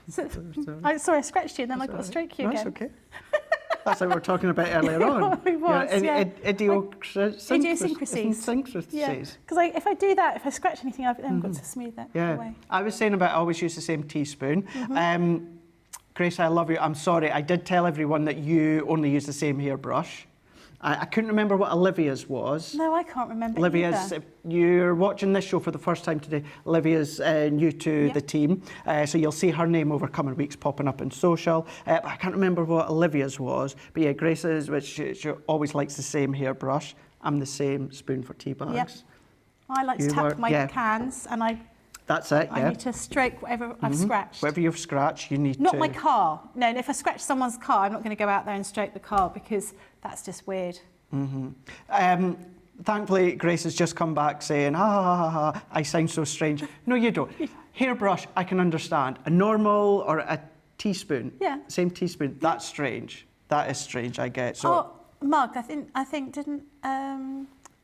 Sorry, I scratched you and then I got a stroke you again. That's okay. That's what we were talking about earlier on. It was, idiosyncrasies. Yeah, because if I do that, if I scratch anything, I've then got to smooth that away. I was saying about always use the same teaspoon. Grace, I love you. I'm sorry, I did tell everyone that you only use the same hairbrush. I couldn't remember what Olivia's was. No, I can't remember Olivia's, either. if you're watching this show for the first time today, Olivia's new to the team. So you'll see her name over coming weeks popping up in social. But I can't remember what Olivia's was. But yeah, Grace's, which she always likes the same hairbrush. I'm the same spoon for tea bags. Yep. I like to tap my cans and that's it, I need to stroke whatever I've scratched. Whatever you've scratched, you need Not to... my car. No, if I scratch someone's car, I'm not going to go out there and stroke the car because that's just weird. Thankfully, Grace has just come back saying, I sound so strange. No, you don't. Hairbrush, I can understand. A normal or a teaspoon, same teaspoon, that's strange. That is strange, I get. So, mug, I think didn't...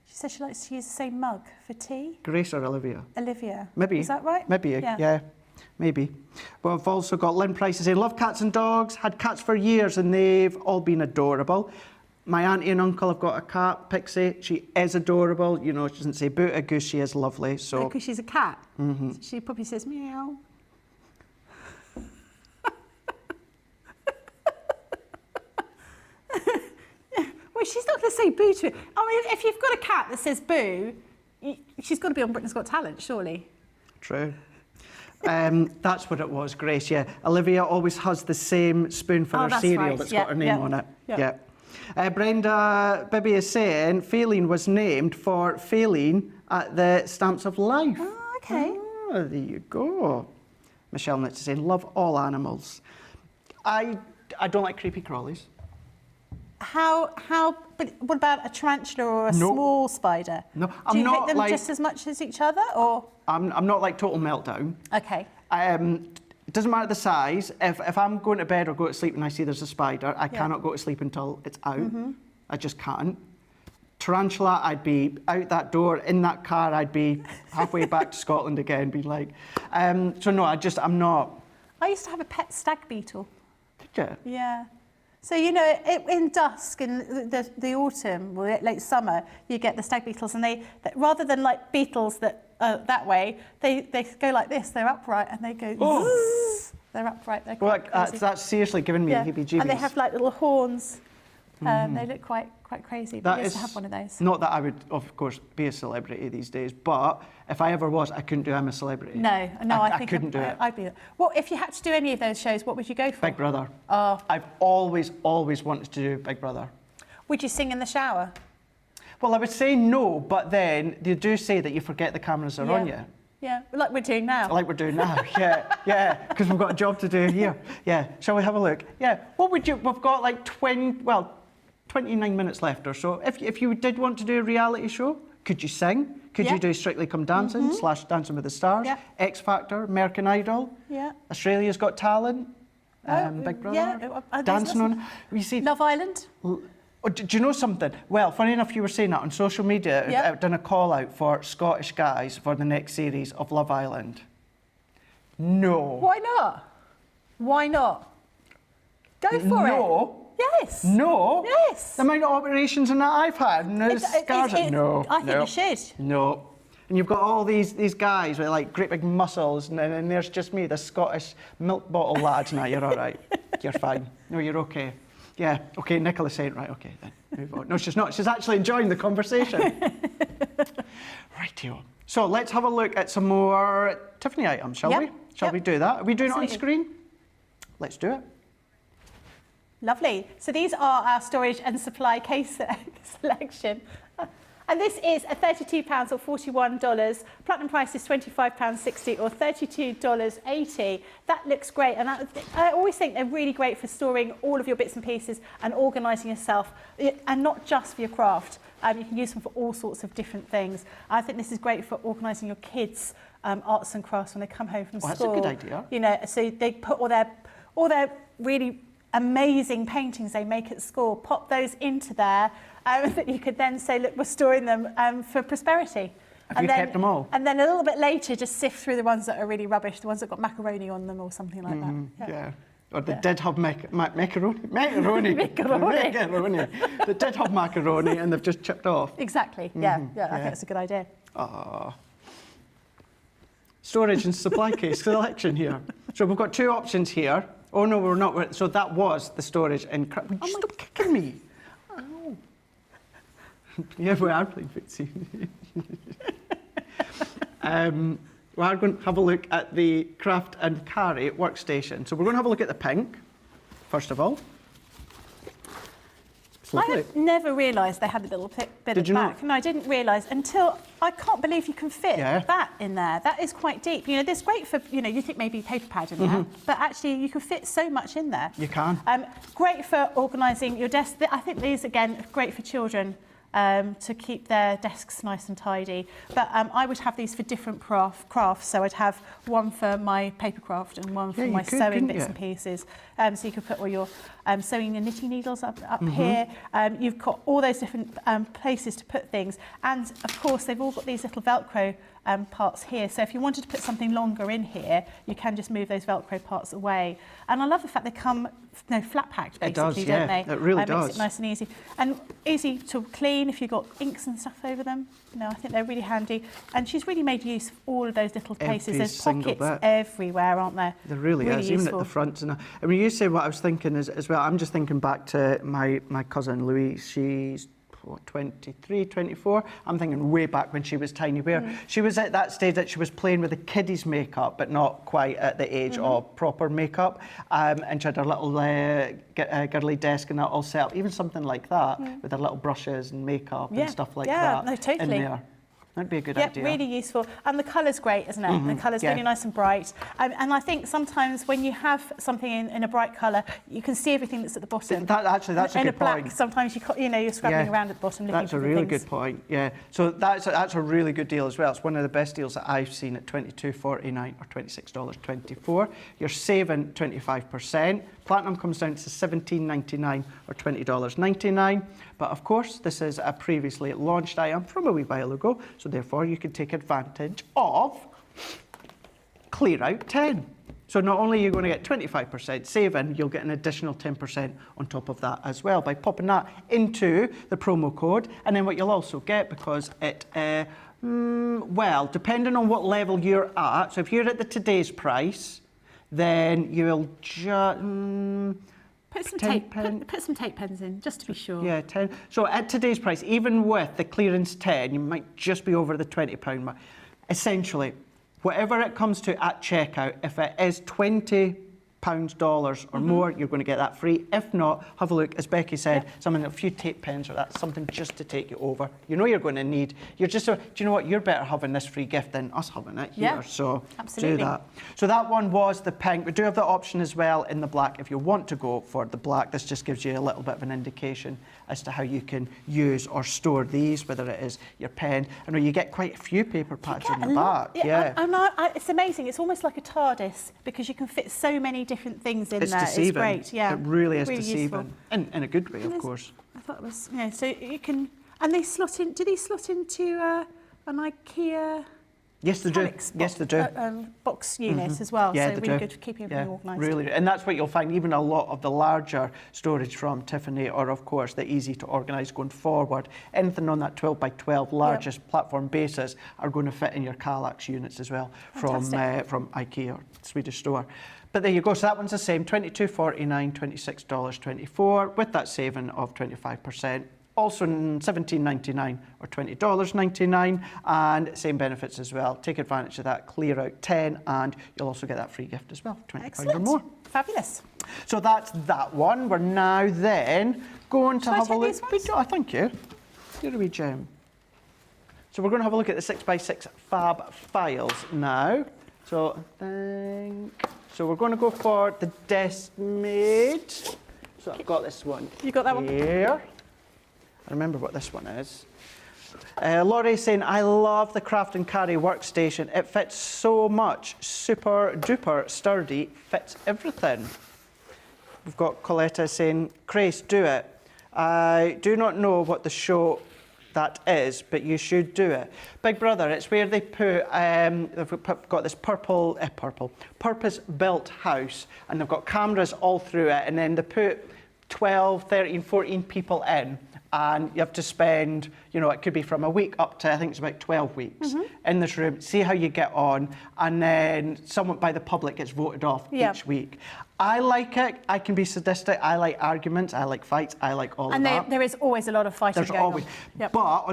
She said she likes to use the same mug for tea. Grace or Olivia? Olivia. Maybe. Is that right? Maybe, yeah. Maybe. Well, I've also got Lynn Price saying, love cats and dogs, had cats for years and they've all been adorable. My auntie and uncle have got a cat, Pixie. She is adorable. You know, she doesn't say boo a goose, she is lovely. So because she's a cat, she probably says meow. Well, she's not going to say boo to it. I mean, if you've got a cat that says boo, she's got to be on Britain's Got Talent, surely. True. That's what it was, Grace, yeah. Olivia always has the same spoon for her cereal that's got her name on it. Yeah. Brenda Bibby is saying Faline was named for Faline at the Stamps of Life. Oh, okay. Oh, there you go. Michelle Nitz is saying, love all animals. I don't like creepy crawlies. But what about a tarantula or a small spider? No, Do you hate them just as much as each other, or? I'm not like Total Meltdown. Okay. It doesn't matter the size. If I'm going to bed or go to sleep and I see there's a spider, I cannot go to sleep until it's out. I just can't. Tarantula, I'd be out that door, in that car, I'd be halfway back to Scotland again, be like... so no, I'm not... I used to have a pet stag beetle. Did you? Yeah. So, you know, in dusk, in the autumn, or late summer, you get the stag beetles, and they rather than like beetles that way, they go like this. They're upright, and they go. Zzz. They're upright. They're quite crazy. That's seriously giving me heebie-jeebies. And they have like little horns. They look quite crazy. But I used to have one of those. Not that I would, of course, be a celebrity these days, but if I ever was, I couldn't do I'm a celebrity. No, I think I couldn't do it. I'd be. Well, if you had to do any of those shows, what would you go for? Big Brother. Oh. I've always wanted to do Big Brother. Would you sing in the shower? Well, I would say no, but then they do say that you forget the cameras are on you. Yeah, like we're doing now. Like we're doing now, yeah, because we've got a job to do here. Yeah, shall we have a look? Yeah, what would you, we've got like 29 minutes left or so. If you did want to do a reality show, could you sing? Could you do Strictly Come Dancing / Dancing with the Stars? Yeah. X Factor, American Idol? Yeah. Australia's Got Talent? Big Brother? Yeah. Dancing on... You see, Love Island? Oh, do you know something? Well, funny enough, you were saying that on social media. I've done a call out for Scottish guys for the next series of Love Island. No. Why not? Why not? Go for it. No. Yes. No. Yes. The amount of operations and that I've had, and the scars. No. I think you should. No. And you've got all these guys with like great big muscles, and there's just me, the Scottish milk bottle lads. Now you're all right. You're fine. No, you're okay. Yeah, okay, Nicola's saying, right, okay, then, move on. No, she's not. She's actually enjoying the conversation. Rightio. So let's have a look at some more Tiffany items, shall we? Shall we do that? Are we doing it on screen? Let's do it. Lovely. So these are our storage and supply case selection. And this is a £32 or $41. Platinum price is £25.60 or $32.80. That looks great. And I always think they're really great for storing all of your bits and pieces and organising yourself, and not just for your craft. You can use them for all sorts of different things. I think this is great for organising your kids' arts and crafts when they come home from school. That's a good idea. You know, so they put all their really amazing paintings they make at school, pop those into there, that you could then say, look, we're storing them for prosperity. Have you kept them all? And then a little bit later, just sift through the ones that are really rubbish, the ones that got macaroni on them or something like that. Yeah. Or they did have macaroni. Macaroni. They did have macaroni and they've just chipped off. Exactly. Yeah, I think that's a good idea. Storage and supply case selection here. So we've got two options here. Oh no, we're not. So that was the storage and stop kicking me. Ow. Yeah, we are playing footsie. We are going to have a look at the craft and carry workstation. So we're going to have a look at the pink, first of all. I had never realised they had a little bit at the back. No, I didn't realise until I can't believe you can fit that in there. That is quite deep. You know, this great for, you know, you think maybe paper pad in there, but actually you can fit so much in there. You can. Great for organising your desk. I think these, again, are great for children. To keep their desks nice and tidy. But I would have these for different crafts. So I'd have one for my paper craft and one for my sewing bits and pieces. So you could put all your sewing and knitting needles up here. You've got all those different places to put things. And of course, they've all got these little Velcro parts here. So if you wanted to put something longer in here, you can just move those Velcro parts away. And I love the fact they come flat packed, basically, don't they? It really does. Makes it nice and easy. And easy to clean if you've got inks and stuff over them. You know, I think they're really handy. And she's really made use of all of those little places. There's pockets everywhere, aren't there? There really is, useful. even at the front. And I mean, you say what I was thinking is, as well, I'm just thinking back to my cousin Louise. She's 23, 24. I'm thinking way back when she was tiny, where she was at that stage that she was playing with the kiddies' makeup, but not quite at the age of proper makeup. And she had her little girly desk and that all set up, even something like that, with her little brushes and makeup and stuff like that. No, totally. In there. That'd be a good idea. Yeah, really useful. And the colour's great, isn't it? The colour's really nice and bright. And I think sometimes when you have something in a bright colour, you can see everything that's at the bottom. That's a good point. In a black, sometimes you're scrabbling around at the bottom looking That's for a really things. good point, yeah. So that's a really good deal as well. It's one of the best deals that I've seen at $22.49 or $26.24. You're saving 25%. Platinum comes down to $17.99 or $20.99. But of course, this is a previously launched item from a wee while ago, so therefore you can take advantage of Clear Out 10. So not only are you going to get 25% saving, you'll get an additional 10% on top of that as well by popping that into the promo code. And then what you'll also get, because it, well, depending on what level you're at, so if you're at the today's price, then you'll just... Put some tape pens in, just to be sure. Yeah, 10. So at today's price, even with the clearance 10, you might just be over the £20 mark. Essentially, whatever it comes to at checkout, if it is 20 pounds, dollars or more, you're going to get that free. If not, have a look, as Becky said, something, a few tape pens or that, something just to take you over. You know you're going to need. You're just, do you know what? You're better having this free gift than us having it here. So absolutely. do that. So that one was the pink. We do have the option as well in the black if you want to go for the black. This just gives you a little bit of an indication as to how you can use or store these, whether it is your pen. I know you get quite a few paper pads in the back. It's amazing. It's almost like a TARDIS because you can fit so many different things in it's there. Deceiving. It's great. Yeah, it really is really deceiving, in a good way, of course. I thought it was, so you can, and they slot in. Do they slot into an IKEA? Yes, they do. Yes, they do. Box unit as well. Yeah, so they really do. good for keeping everything organised. Really, and that's what you'll find. Even a lot of the larger storage from Tiffany, or of course the easy to organise going forward. Anything on that 12 by 12 largest platform basis are going to fit in your Kallax units as well from IKEA or Swedish store. But there you go. So that one's the same, $22.49, $26.24, with that saving of 25%. Also $17.99 or $20.99, and same benefits as well. Take advantage of that, clear out 10, and you'll also get that free gift as well, £20 or more. Fabulous. So that's that one. We're now then going to have a look. Oh, thank you. You're a wee gem. So we're going to have a look at the 6x6 fab files now. So we're going to go for the desk made. So I've got this one. You got that one? Here. I remember what this one is. Laurie's saying, I love the Craft and Carry workstation. It fits so much. Super duper sturdy, fits everything. We've got Coletta saying, Grace, do it. I do not know what the show that is, but you should do it. Big Brother, it's where they put, they've got this purpose-built house, and they've got cameras all through it, and then they put 12, 13, 14 people in. And you have to spend, it could be from a week up to, I think it's about 12 weeks in this room, see how you get on, and then someone by the public gets voted off each week. I like it. I can be sadistic. I like arguments. I like fights. I like all of that. And there is always a lot of fighting going on. But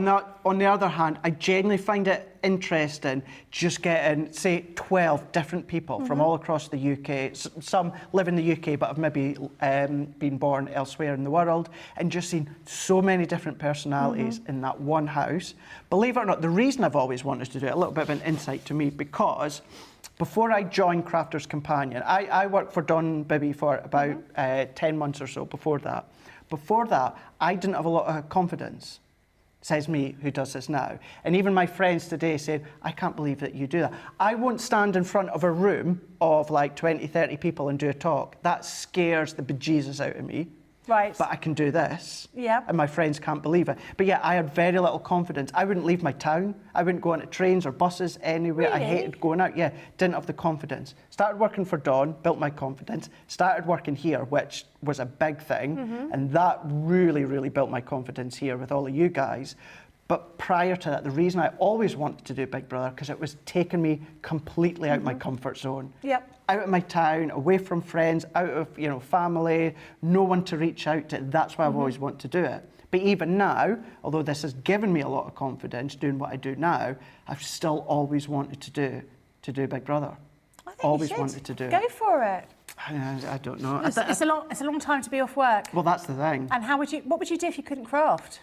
on the other hand, I genuinely find it interesting just getting, say, 12 different people from all across the UK. Some live in the UK but have maybe been born elsewhere in the world, and just seeing so many different personalities in that one house. Believe it or not, the reason I've always wanted to do it, a little bit of an insight to me, because before I joined Crafter's Companion, I worked for Don Bibby for about 10 months or so before that. Before that, I didn't have a lot of confidence, says me, who does this now. And even my friends today say, I can't believe that you do that. I won't stand in front of a room of like 20, 30 people and do a talk. That scares the bejesus out of me. Right. But I can do this. Yeah. And my friends can't believe it. But yeah, I had very little confidence. I wouldn't leave my town. I wouldn't go on trains or buses anywhere. Really? I hated going out. Yeah, didn't have the confidence. Started working for Dawn, built my confidence. Started working here, which was a big thing. And that really, really built my confidence here with all of you guys. But prior to that, the reason I always wanted to do Big Brother, because it was taking me completely out my comfort zone. Yep. Out of my town, away from friends, out of family, no one to reach out to. That's why I've always wanted to do it. But even now, although this has given me a lot of confidence doing what I do now, I've still always wanted to do Big Brother. I think always you should. wanted to do it. Go for it. I don't know. It's a long time to be off work. Well, that's the thing. And what would you do if you couldn't craft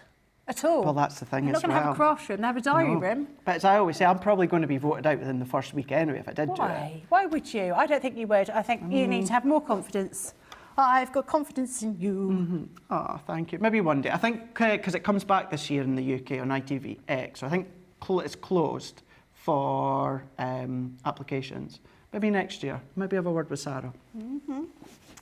at all? Well, that's the thing. You're not going to have a craft room, they have a diary room. But as I always say, I'm probably going to be voted out within the first week anyway if I did do it. Why would you? I don't think you would. I think you need to have more confidence. I've got confidence in you. Oh, thank you. Maybe one day. I think because it comes back this year in the UK on ITVX, so I think it's closed for applications. Maybe next year. Maybe have a word with Sarah.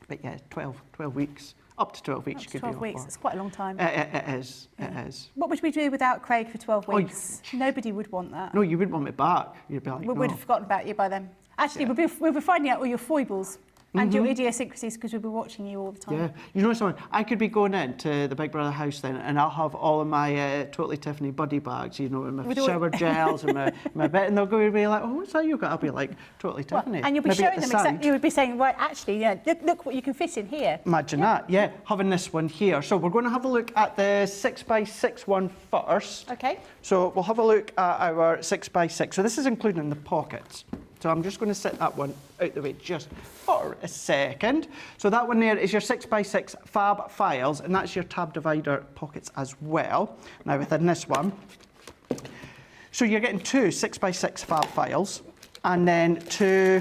But yeah, 12 weeks. Up to 12 weeks. Up to 12 weeks. It's quite a long time. It is. It is. What would we do without Craig for 12 weeks? Nobody would want that. No, you wouldn't want me back. You'd be like, we would have forgotten about you by then. Actually, we'll be finding out all your foibles and your idiosyncrasies because we'll be watching you all the time. Yeah. You know something? I could be going into the Big Brother house then and I'll have all of my Totally Tiffany buddy bags, and my shower gels and my bit, and they'll go and be like, oh, what's that you got? I'll be like, Totally Tiffany. And you'll be showing them exactly, you would be saying, right, actually, look what you can fit in here. Imagine that, yeah. Having this one here. So we're going to have a look at the 6x6 one first. Okay. So we'll have a look at our 6x6. So this is including the pockets. So I'm just going to set that one out the way just for a second. So that one there is your 6x6 fab files, and that's your tab divider pockets as well. Now within this one, so you're getting 2 6x6 fab files, and then two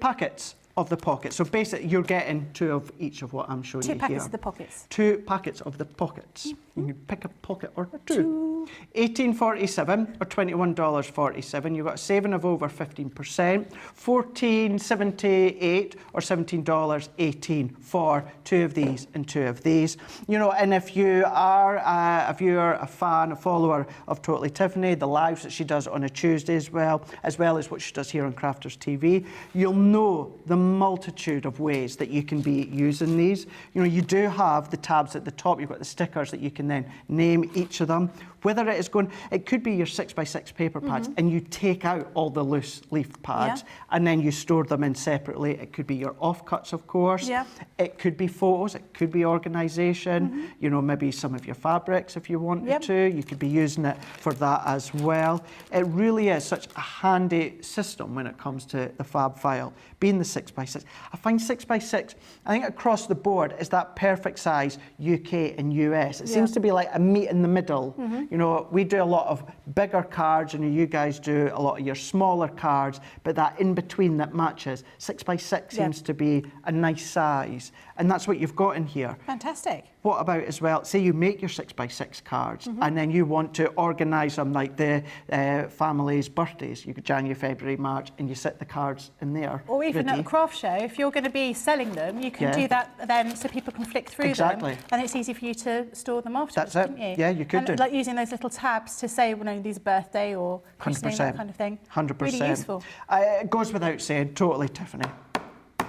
packets of the pockets. So basically you're getting 2 of each of what I'm showing you here. 2 packets of the pockets. 2 packets of the pockets. You can pick a pocket or 2. $18.47 or $21.47. You've got a saving of over 15%. $14.78 or $17.18 for 2 of these and 2 of these. You know, and if you are a viewer, a fan, a follower of Totally Tiffany, the lives that she does on a Tuesday as well as what she does here on Crafters TV, you'll know the multitude of ways that you can be using these. You know, you do have the tabs at the top. You've got the stickers that you can then name each of them. Whether it is going, it could be your 6x6 paper pads, and you take out all the loose leaf pads, and then you store them in separately. It could be your offcuts, of course. It could be photos. It could be organisation. You know, maybe some of your fabrics if you wanted to. You could be using it for that as well. It really is such a handy system when it comes to the fab file, being the 6x6. I find 6x6, I think across the board, is that perfect size UK and US. It seems to be like a meet in the middle. You know, we do a lot of bigger cards, and you guys do a lot of your smaller cards, but that in between that matches, 6x6 seems to be a nice size, and that's what you've got in here. Fantastic. What about as well, say you make your 6x6 cards, and then you want to organise them like the family's birthdays. You could January, February, March, and you set the cards in there. Or even at a craft show, if you're going to be selling them, you can do that then so people can flick through them, and it's easy for you to store them afterwards, That's it. couldn't you? Yeah, you could do. Like using those little tabs to say, well, no, these are birthday or christening, that kind of thing. 100%. Really useful. It goes without saying, Totally Tiffany.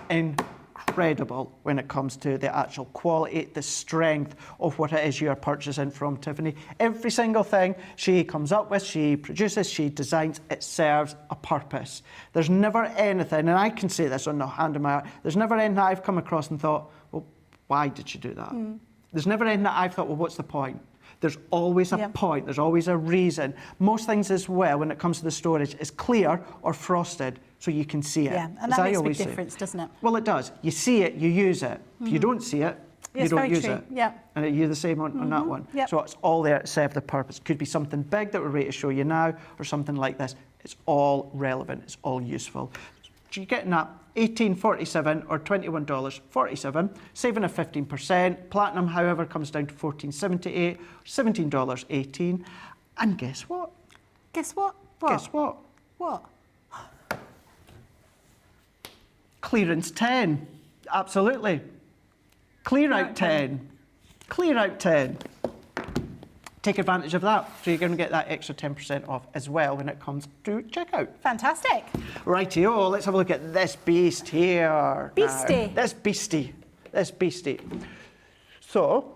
Incredible when it comes to the actual quality, the strength of what it is you're purchasing from Tiffany. Every single thing she comes up with, she produces, she designs, it serves a purpose. There's never anything, and I can say this on the hand of my heart, there's never anything that I've come across and thought, well, why did you do that? There's never anything that I've thought, well, what's the point? There's always a point, there's always a reason. Most things as well, when it comes to the storage, is clear or frosted, so you can see it. Yeah, and that makes a big difference, doesn't it? Well, it does. You see it, you use it. If you don't see it, you don't use it. Yeah. And you're the same on that one. So it's all there to serve the purpose. Could be something big that we're ready to show you now, or something like this. It's all relevant, it's all useful. So you're getting that $18.47 or $21.47, saving of 15%. Platinum, however, comes down to $14.78, $17.18. And guess what? Guess what? Guess what? What? Clearance 10. Absolutely. Clear out 10. Clear out 10. Take advantage of that. So you're going to get that extra 10% off as well when it comes to checkout. Fantastic. Rightio, let's have a look at this beast here. Beastie. Now. This beastie. This beastie. So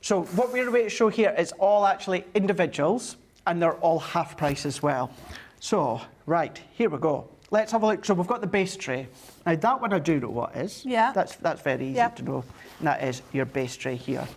what we're going to show here is all actually individuals, and they're all half price as well. So, right, here we go. Let's have a look. So we've got the base tray. Now that one I do know what is. Yeah. That's very easy to know. And that is your base tray here.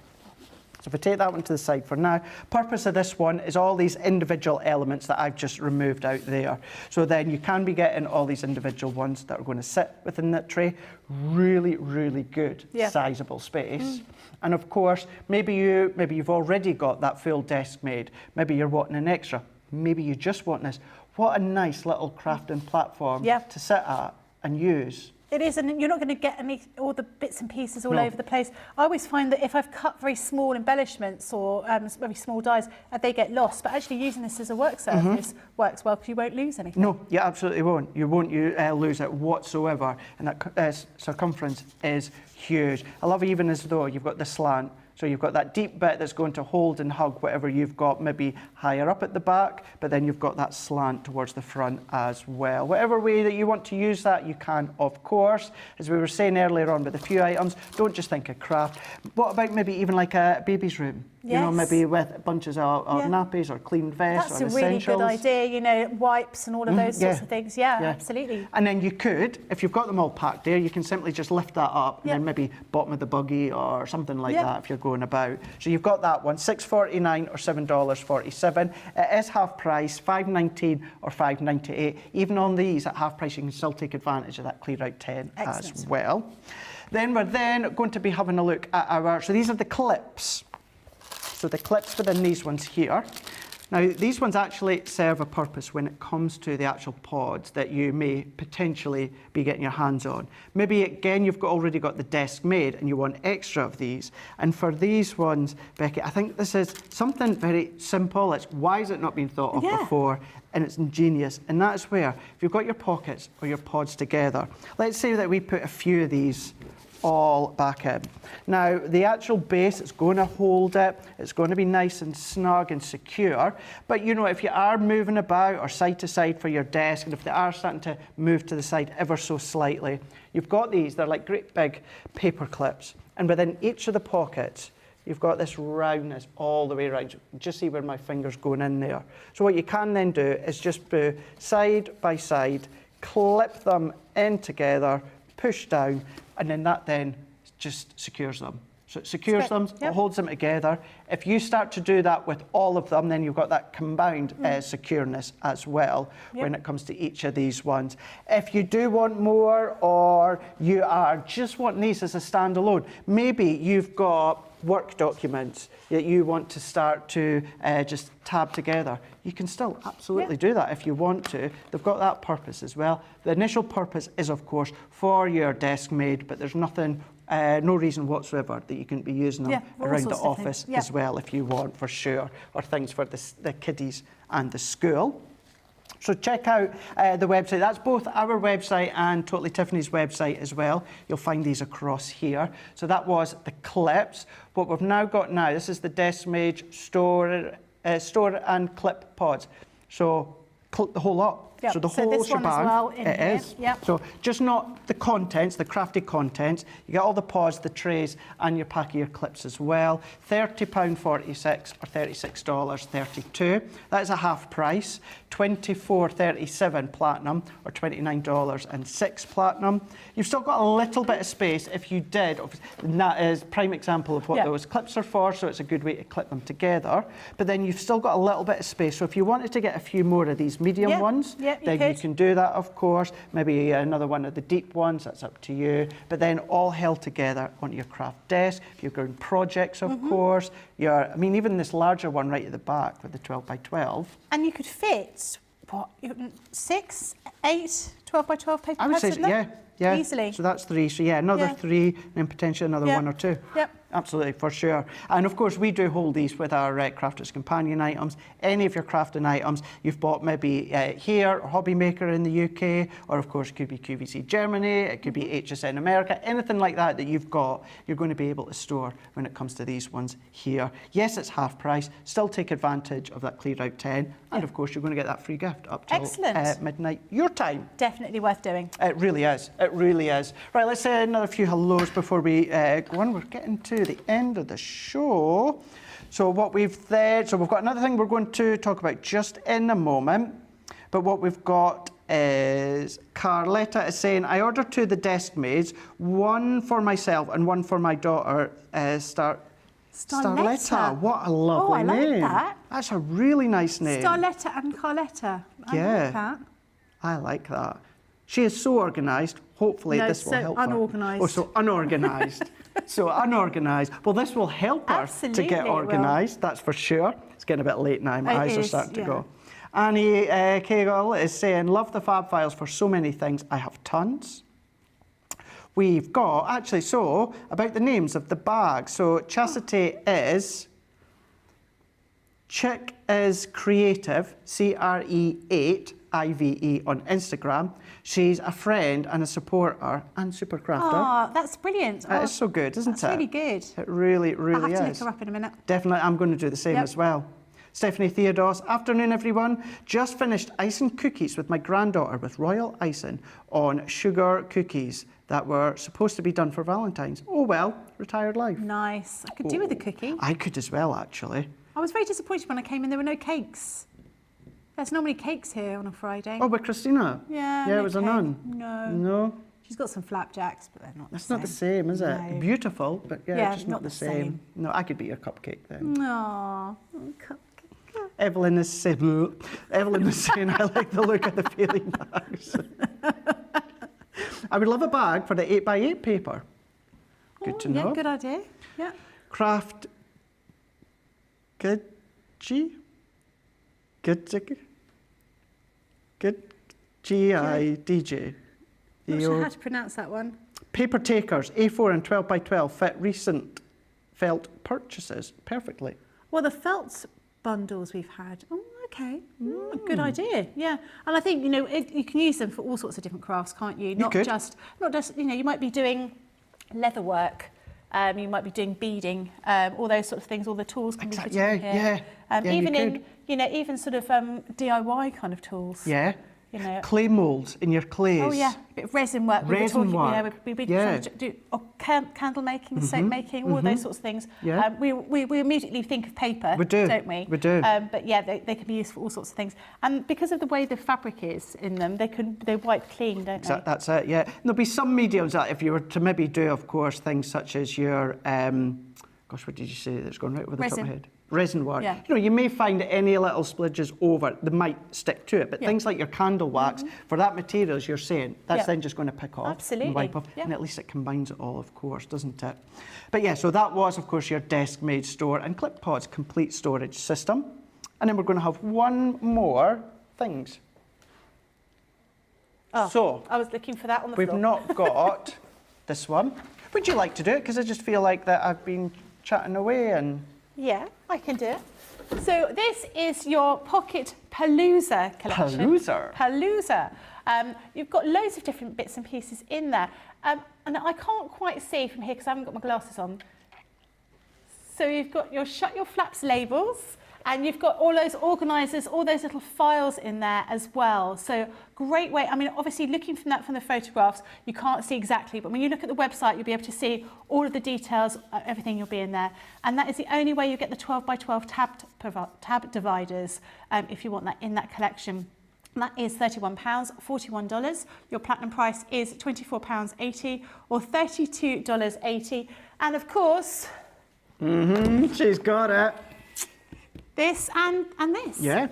So if I take that one to the side for now, purpose of this one is all these individual elements that I've just removed out there. So then you can be getting all these individual ones that are going to sit within that tray. Really, really good, sizable space. And of course, maybe you've already got that full desk made. Maybe you're wanting an extra. Maybe you just want this. What a nice little crafting platform to sit at and use. It is, and you're not going to get all the bits and pieces all over the place. I always find that if I've cut very small embellishments or very small dies, they get lost. But actually using this as a work surface works well because you won't lose anything. No, you absolutely won't. You won't lose it whatsoever. And that circumference is huge. I love even as though you've got the slant. So you've got that deep bit that's going to hold and hug whatever you've got maybe higher up at the back, but then you've got that slant towards the front as well. Whatever way that you want to use that, you can, of course. As we were saying earlier on with a few items, don't just think of craft. What about maybe even like a baby's room? Yes. You know, maybe with bunches of nappies or clean vests or essentials. That's a really good idea, you know, wipes and all of those sorts of things. Yeah, absolutely. And then you could, if you've got them all packed there, you can simply just lift that up and then maybe bottom of the buggy or something like that if you're going going about. So you've got that one, $6.49 or $7.47. It is half price, $5.19 or $5.98. Even on these at half price, you can still take advantage of that clear out 10 as well. Then we're then going to be having a look at our, so these are the clips. So the clips within these ones here. Now, these ones actually serve a purpose when it comes to the actual pods that you may potentially be getting your hands on. Maybe, again, you've already got the desk made and you want extra of these. And for these ones, Becky, I think this is something very simple. It's why has it not been thought of before? And it's ingenious. And that's where, if you've got your pockets or your pods together, let's say that we put a few of these all back in. Now, the actual base, it's going to hold it. It's going to be nice and snug and secure. But, you know, if you are moving about or side to side for your desk, and if they are starting to move to the side ever so slightly, you've got these. They're like great big paper clips. And within each of the pockets, you've got this roundness all the way around. Just see where my finger's going in there. So what you can then do is just do side by side, clip them in together, push down, and then that then just secures them. So it secures them, it holds them together. If you start to do that with all of them, then you've got that combined secureness as well when it comes to each of these ones. If you do want more, or you are just wanting these as a standalone, maybe you've got work documents that you want to start to just tab together. You can still absolutely do that if you want to. They've got that purpose as well. The initial purpose is, of course, for your desk made, but there's nothing, no reason whatsoever that you can be using them around the office as well if you want, for sure, or things for the kiddies and the school. So check out the website. That's both our website and Totally Tiffany's website as well. You'll find these across here. So that was the clips. What we've now got now, this is the desk made store and clip pods. So clip the whole lot. Yep. So the So whole this one shebang, as well in it here. is. Yep. So just not the contents, the crafted contents. You get all the pods, the trays, and your pack of your clips as well. £30.46 or $36.32. That is a half price. $24.37 platinum or $29.06 platinum. You've still got a little bit of space if you did. And that is prime example of what those clips are for, so it's a good way to clip them together. But then you've still got a little bit of space. So if you wanted to get a few more of these medium ones, then you can do that, of course. Maybe another one of the deep ones, that's up to you. But then all held together onto your craft desk. If you're doing projects, of course. I mean, even this larger one right at the back with the 12 by 12. And you could fit, what, 6, 8, 12 by 12 paper I would say, pads in there? yeah. Easily. So that's 3. So yeah, another 3, and then potentially another 1 or 2. Yep. Absolutely, for sure. And of course, we do hold these with our Crafters Companion items. Any of your crafting items you've bought maybe here, or Hobby Maker in the UK, or of course, it could be QVC Germany, it could be HSN America, anything like that that you've got, you're going to be able to store when it comes to these ones here. Yes, it's half price, still take advantage of that clear out 10, and of course, you're going to get that free gift up till midnight your time. Definitely worth doing. It really is. It really is. Right, let's say another few hellos before we go on. We're getting to the end of the show. So what we've got another thing we're going to talk about just in a moment. But what we've got is Carletta is saying, I ordered 2 of the desk maids, 1 for myself and 1 for my daughter, Starletta. What a lovely name. I like that. That's a really nice name. Starletta and Carletta. I like that. I like that. She is so organised. Hopefully this will help her. Unorganised. Oh, so unorganised. So unorganised. Well, this will help her to get organised, that's for sure. It's getting a bit late now. My eyes are starting to go. Annie Cagle is saying, love the Fab Files for so many things. I have tons. We've got, actually, so, about the names of the bags. So, Chastity is... Chick is Creative, CRE8, IVE on Instagram. She's a friend and a supporter and super crafter. Oh, that's brilliant. That is so good, isn't it? That's really good. It really, really is. I'll have to look her up in a minute. Definitely, I'm going to do the same as well. Stephanie Theodos, afternoon everyone. Just finished icing cookies with my granddaughter with royal icing on sugar cookies that were supposed to be done for Valentine's. Oh well, retired life. Nice. I could do with a cookie. I could as well, actually. I was very disappointed when I came in, there were no cakes. There's normally cakes here on a Friday. Oh, but Christina? Yeah, Yeah, no it was cake. a none. No. No? She's got some flapjacks, but they're not It's the not the same, is it? No. Beautiful, but yeah, just not the same. same. No, I could be your cupcake then. Aww. Evelyn is saying, I like the look of the feeling bags. I would love a bag for the 8x8 paper. Good to know. Yeah, good idea. Yeah. Craft Gidgy? Good G-I-D-J. Not sure how to pronounce that one. Paper takers, A4 and 12x12 fit recent felt purchases perfectly. Well, the felt bundles we've had. Oh, okay. Good idea. Yeah. And I think, you know, you can use them for all sorts of different crafts, can't you? Not just, you know, you might be doing leather work. You might be doing beading, all those sort of things. All the tools can be fitted in here. Even in, you know, even sort of DIY kind of tools. Yeah. You know, clay moulds in your clays. Oh yeah, bit of resin work. Resin work. Yeah, we've been trying to do candle making, soap making, all those sorts of things. Yeah. We immediately think of paper, we do, don't we? We do. But yeah, they can be used for all sorts of things. And because of the way the fabric is in them, they wipe clean, don't they? That's it. Yeah. And there'll be some mediums that if you were to maybe do, of course, things such as your gosh, what did you say that's going right over the top of my head? Resin work. Yeah. You know, you may find that any little splidges over, they might stick to it, but things like your candle wax, for that material, as you're saying, that's then just going to pick off and wipe off, and at least it combines it all, of course, doesn't it? But yeah, so that was, of course, your desk-made store and ClipPod's complete storage system. And then we're going to have one more things. Oh, so I was looking for that on the floor. We've not got this one. Would you like to do it? Because I just feel like that I've been chatting away and... Yeah, I can do it. So this is your Pocket Palooza collection. Palooza. You've got loads of different bits and pieces in there. And I can't quite see from here because I haven't got my glasses on. So you've got your Shut Your Flaps labels, and you've got all those organisers, all those little files in there as well. So great way, I mean, obviously looking from the photographs, you can't see exactly, but when you look at the website, you'll be able to see all of the details, everything will be in there. And that is the only way you get the 12x12 tab dividers if you want that in that collection. And that is £31, $41. Your platinum price is £24.80 or $32.80. And of course... she's got it. This and this. Yeah.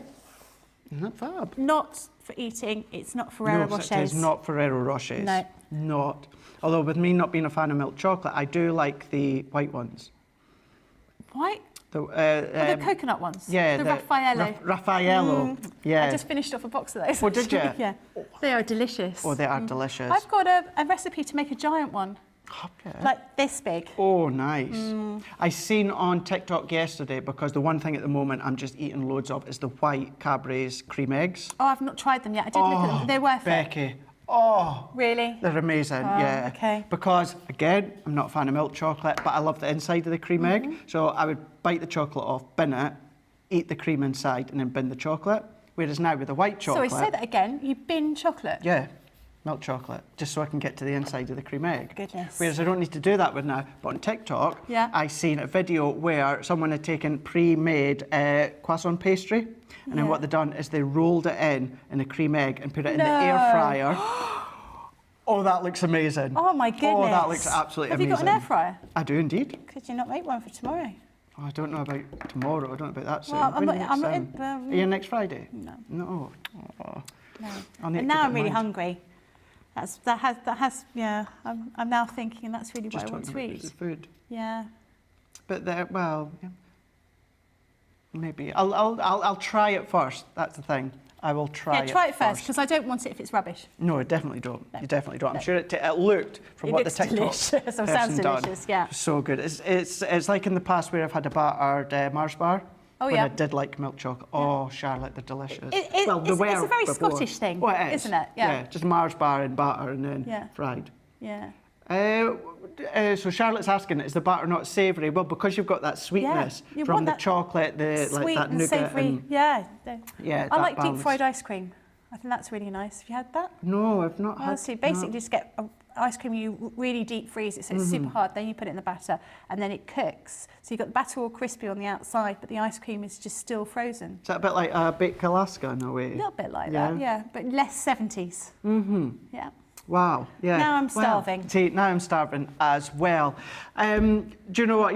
Isn't that fab? Not for eating, it's not Ferrero Rochers. No, it is not Ferrero Rochers. No. Not. Although with me not being a fan of milk chocolate, I do like the white ones. White? The coconut ones? Yeah. The Raffaello. Raffaello, yeah. I just finished off a box of those. Oh, did you? Yeah. They are delicious. Oh, they are delicious. I've got a recipe to make a giant one. Okay. Like this big. Oh, nice. I seen on TikTok yesterday, because the one thing at the moment I'm just eating loads of is the white Cadbury's cream eggs. Oh, I've not tried them yet. I did look at them. They're worth Becky. it. Oh, really? They're amazing, yeah. Okay. Because, again, I'm not a fan of milk chocolate, but I love the inside of the cream egg. So I would bite the chocolate off, bin it, eat the cream inside, and then bin the chocolate. Whereas now with the white chocolate... Sorry, say that again. You bin chocolate? Yeah. Milk chocolate, just so I can get to the inside of the cream egg. Goodness. Whereas I don't need to do that with now. But on TikTok, I seen a video where someone had taken pre-made croissant pastry, and then what they'd done is they rolled it in a cream egg and put it in the air fryer. Oh, that looks amazing. Oh my goodness. Oh, that looks absolutely amazing. Have you got an air fryer? I do indeed. Could you not make one for tomorrow? Oh, I don't know about tomorrow. I don't know about that soon. Well, Are you next Friday? No. No. Oh. No. And now I'm really hungry. That has yeah. I'm now thinking that's really what I want to eat. Food. Yeah. But well, maybe I'll try it first. That's the thing. I will try it. Yeah, try it first because I don't want it if it's rubbish. No, I definitely don't. No. You definitely don't. No. I'm sure it looked from what the TikTok delicious. It sounds delicious. Done. Yeah. So good. It's like in the past where I've had a battered Mars bar. Oh, when yeah. I did like milk chocolate. Yeah. Oh, Charlotte, they're delicious. It's a very Scottish thing, isn't it? Yeah. Just Mars bar and batter and then fried. Yeah. So Charlotte's asking, is the batter not savoury? Well, because you've got that sweetness from the chocolate, sweet like that and nougat. savoury. Yeah. I like deep fried ice cream. I think that's really nice. Have you had that? No, I've not had. So basically, just get ice cream. You really deep freeze it, so it's super hard. Then you put it in the batter, and then it cooks. So you've got the batter all crispy on the outside, but the ice cream is just still frozen. Is that a bit like baked Alaska in a way? A little bit like that, yeah, but less 70s. Yeah. Wow, yeah. Now I'm starving. Well, see, now I'm starving as well. Do you know what?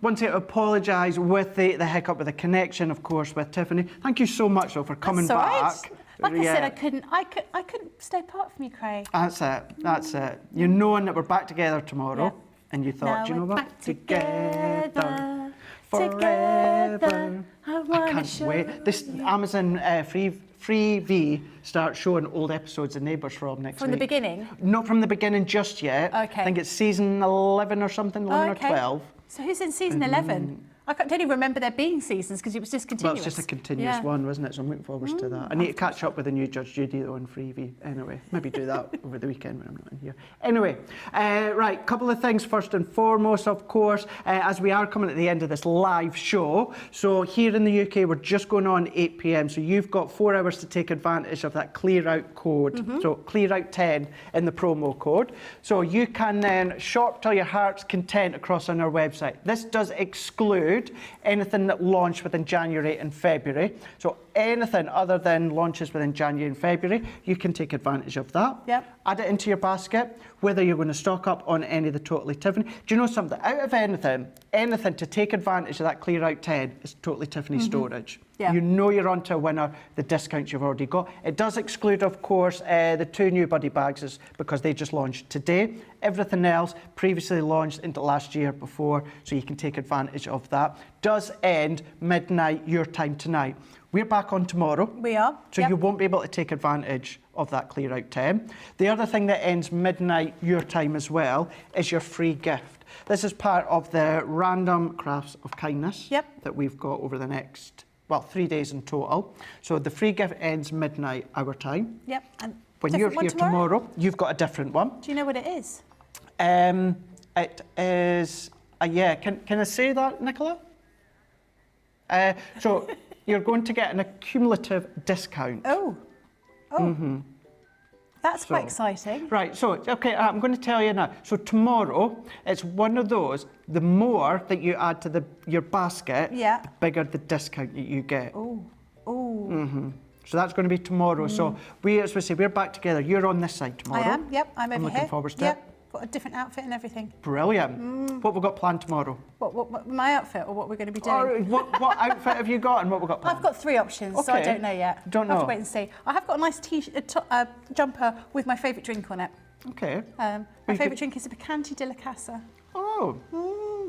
Want to apologise with the hiccup with the connection, of course, with Tiffany. Thank you so much, though, for coming That's all back. right. Like I said, I couldn't stay apart from you, Craig. That's it. You knowing that we're back together tomorrow, and you thought, now do you know we're what? back together, Forever. I can't wait. This Amazon Freevee starts showing old episodes of Neighbours from next week. From the beginning? Not from the beginning just yet. Okay. I think it's season 11 or something, 11 or 12. So who's in season 11? I don't even remember there being seasons because it was just continuous. Well, it's just a continuous one, wasn't it? So I'm looking forward to that. I need to catch up with the new Judge Judy on Freevee anyway. Maybe do that over the weekend when I'm not in here. Anyway, right, couple of things first and foremost, of course, as we are coming at the end of this live show. So here in the UK, we're just going on 8 p.m. So you've got 4 hours to take advantage of that clear out code. So clear out 10 in the promo code. So you can then shop till your heart's content across on our website. This does exclude anything that launched within January and February. So anything other than launches within January and February, you can take advantage of that. Yep. Add it into your basket, whether you're going to stock up on any of the Totally Tiffany. Do you know something? Out of anything to take advantage of that clear out 10 is Totally Tiffany storage. Yeah. You know you're onto a winner, the discounts you've already got. It does exclude, of course, the 2 new buddy bags because they just launched today. Everything else previously launched into last year before, so you can take advantage of that. Does end midnight your time tonight. We're back on tomorrow. We are. So you won't be able to take advantage of that clear out 10. The other thing that ends midnight your time as well is your free gift. This is part of the random crafts of kindness that we've got over the next, 3 days in total. So the free gift ends midnight our time. Yep. And when you're here tomorrow, you've got a different one. Do you know what it is? It is, can I say that, Nicola? So you're going to get an accumulative discount. Oh. That's quite exciting. Right, so, okay, I'm going to tell you now. So tomorrow, it's one of those, the more that you add to your basket, the bigger the discount that you get. Oh. So that's going to be tomorrow. So as we say, we're back together. You're on this side tomorrow. I am, I'm over here. I'm looking forward to it. Got a different outfit and everything. Brilliant. What we've got planned tomorrow? What my outfit or what we're going to be doing? What outfit have you got and what we've got planned? I've got 3 options, so I don't know yet. Don't know. I'll have to wait and see. I have got a nice jumper with my favourite drink on it. Okay. My favourite drink is a Picante de la Casa. Oh.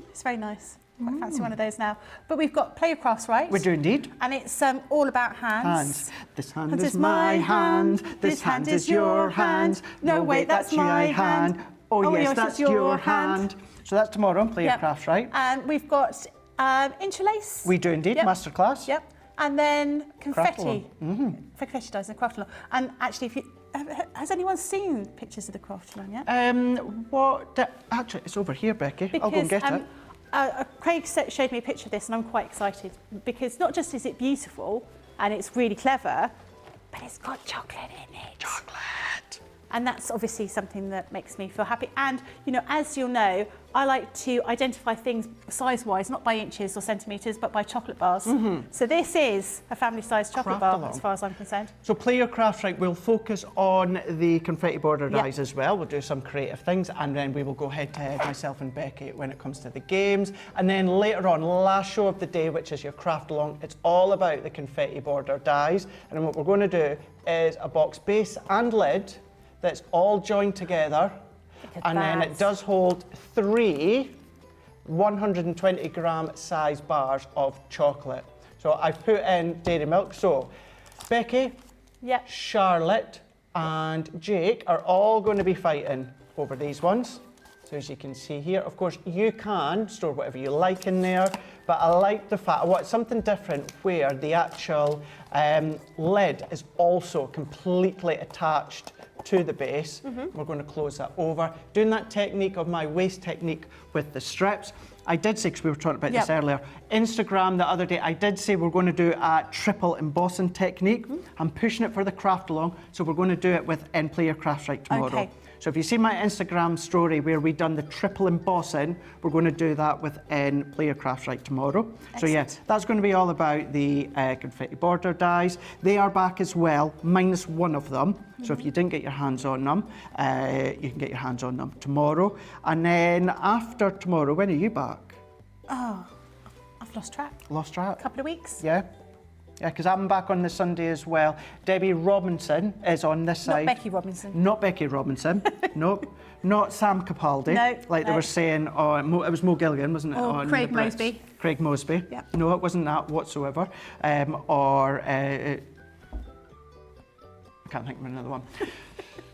It's very nice. I fancy one of those now. But we've got Play Your Crafts, right? We do indeed. And it's all about hands. This hand is my hand. This hand is your hand. No, wait, that's my hand. Oh, yes, that's your hand. So that's tomorrow on Play Your Crafts, right? And we've got interlace. We do indeed, masterclass. Yep. And then confetti. Confetti dies in the craft along. And actually, has anyone seen pictures of the craft along yet? Actually, it's over here, Becky. Because, I'll go and get it. Craig showed me a picture of this and I'm quite excited because not just is it beautiful and it's really clever, but it's got chocolate in it. Chocolate. And that's obviously something that makes me feel happy. And, as you'll know, I like to identify things size-wise, not by inches or centimetres, but by chocolate bars. So this is a family-sized chocolate bar, as far as I'm concerned. So Play Your Crafts, right, we'll focus on the confetti border dies as well. We'll do some creative things, and then we will go head-to-head, myself and Becky, when it comes to the games. And then later on, last show of the day, which is your craft along, it's all about the confetti border dies. And then what we're going to do is a box base and lid that's all joined together, and then it does hold 3 120-gram size bars of chocolate. So I've put in dairy milk. So Becky, Charlotte and Jake are all going to be fighting over these ones. So as you can see here, of course, you can store whatever you like in there, but I like the fact, I want something different where the actual lid is also completely attached to the base. We're going to close that over. Doing that technique of my waist technique with the strips. I did say, because we were talking about this earlier, Instagram the other day, I did say we're going to do a triple embossing technique. I'm pushing it for the craft along, so we're going to do it with Play Your Crafts right tomorrow. So if you see my Instagram story where we done the triple embossing, we're going to do that within Play Your Crafts right tomorrow. So yeah, that's going to be all about the confetti border dies. They are back as well, minus one of them. So if you didn't get your hands on them, you can get your hands on them tomorrow. And then after tomorrow, when are you back? Oh, I've lost track. Lost track? A couple of weeks. Yeah. Yeah, because I'm back on the Sunday as well. Debbie Robinson is on this side. Not Becky Robinson. Not Becky Robinson. Nope. Not Sam Capaldi. No. Like they were saying, it was Mo Gilligan, wasn't it? Or Craig Mosby. Craig Mosby. Yep. No, it wasn't that whatsoever. Can't think of another one.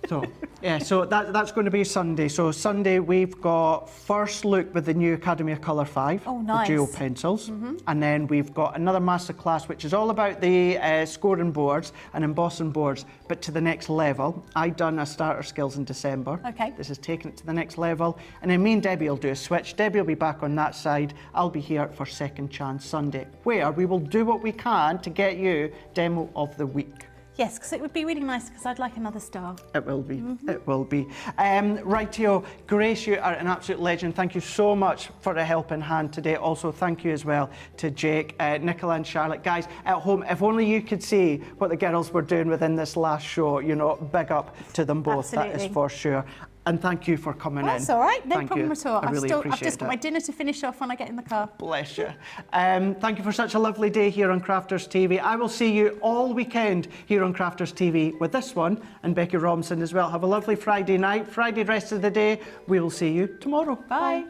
So, yeah, so that's going to be Sunday. So Sunday we've got first look with the new Academy of Colour 5, nice. the dual pencils. And then we've got another masterclass which is all about the scoring boards and embossing boards, but to the next level. I done a starter skills in December. Okay. This is taking it to the next level. And then me and Debbie will do a switch. Debbie will be back on that side. I'll be here for Second Chance Sunday, where we will do what we can to get you Demo of the Week. Yes, because it would be really nice because I'd like another star. It will be, it will be. Rightio, Grace, you are an absolute legend. Thank you so much for a helping hand today. Also, thank you as well to Jake, Nicola and Charlotte. Guys, at home, if only you could see what the girls were doing within this last show, you know, big up to them both, Absolutely. that is for sure. And thank you for coming in. That's all right, no Thank problem you. at all. I really I've appreciate just got it. my dinner to finish off when I get in the car. Bless you. Thank you for such a lovely day here on Crafters TV. I will see you all weekend here on Crafters TV with this one and Becky Robinson as well. Have a lovely Friday night, Friday rest of the day. We will see you tomorrow. Bye.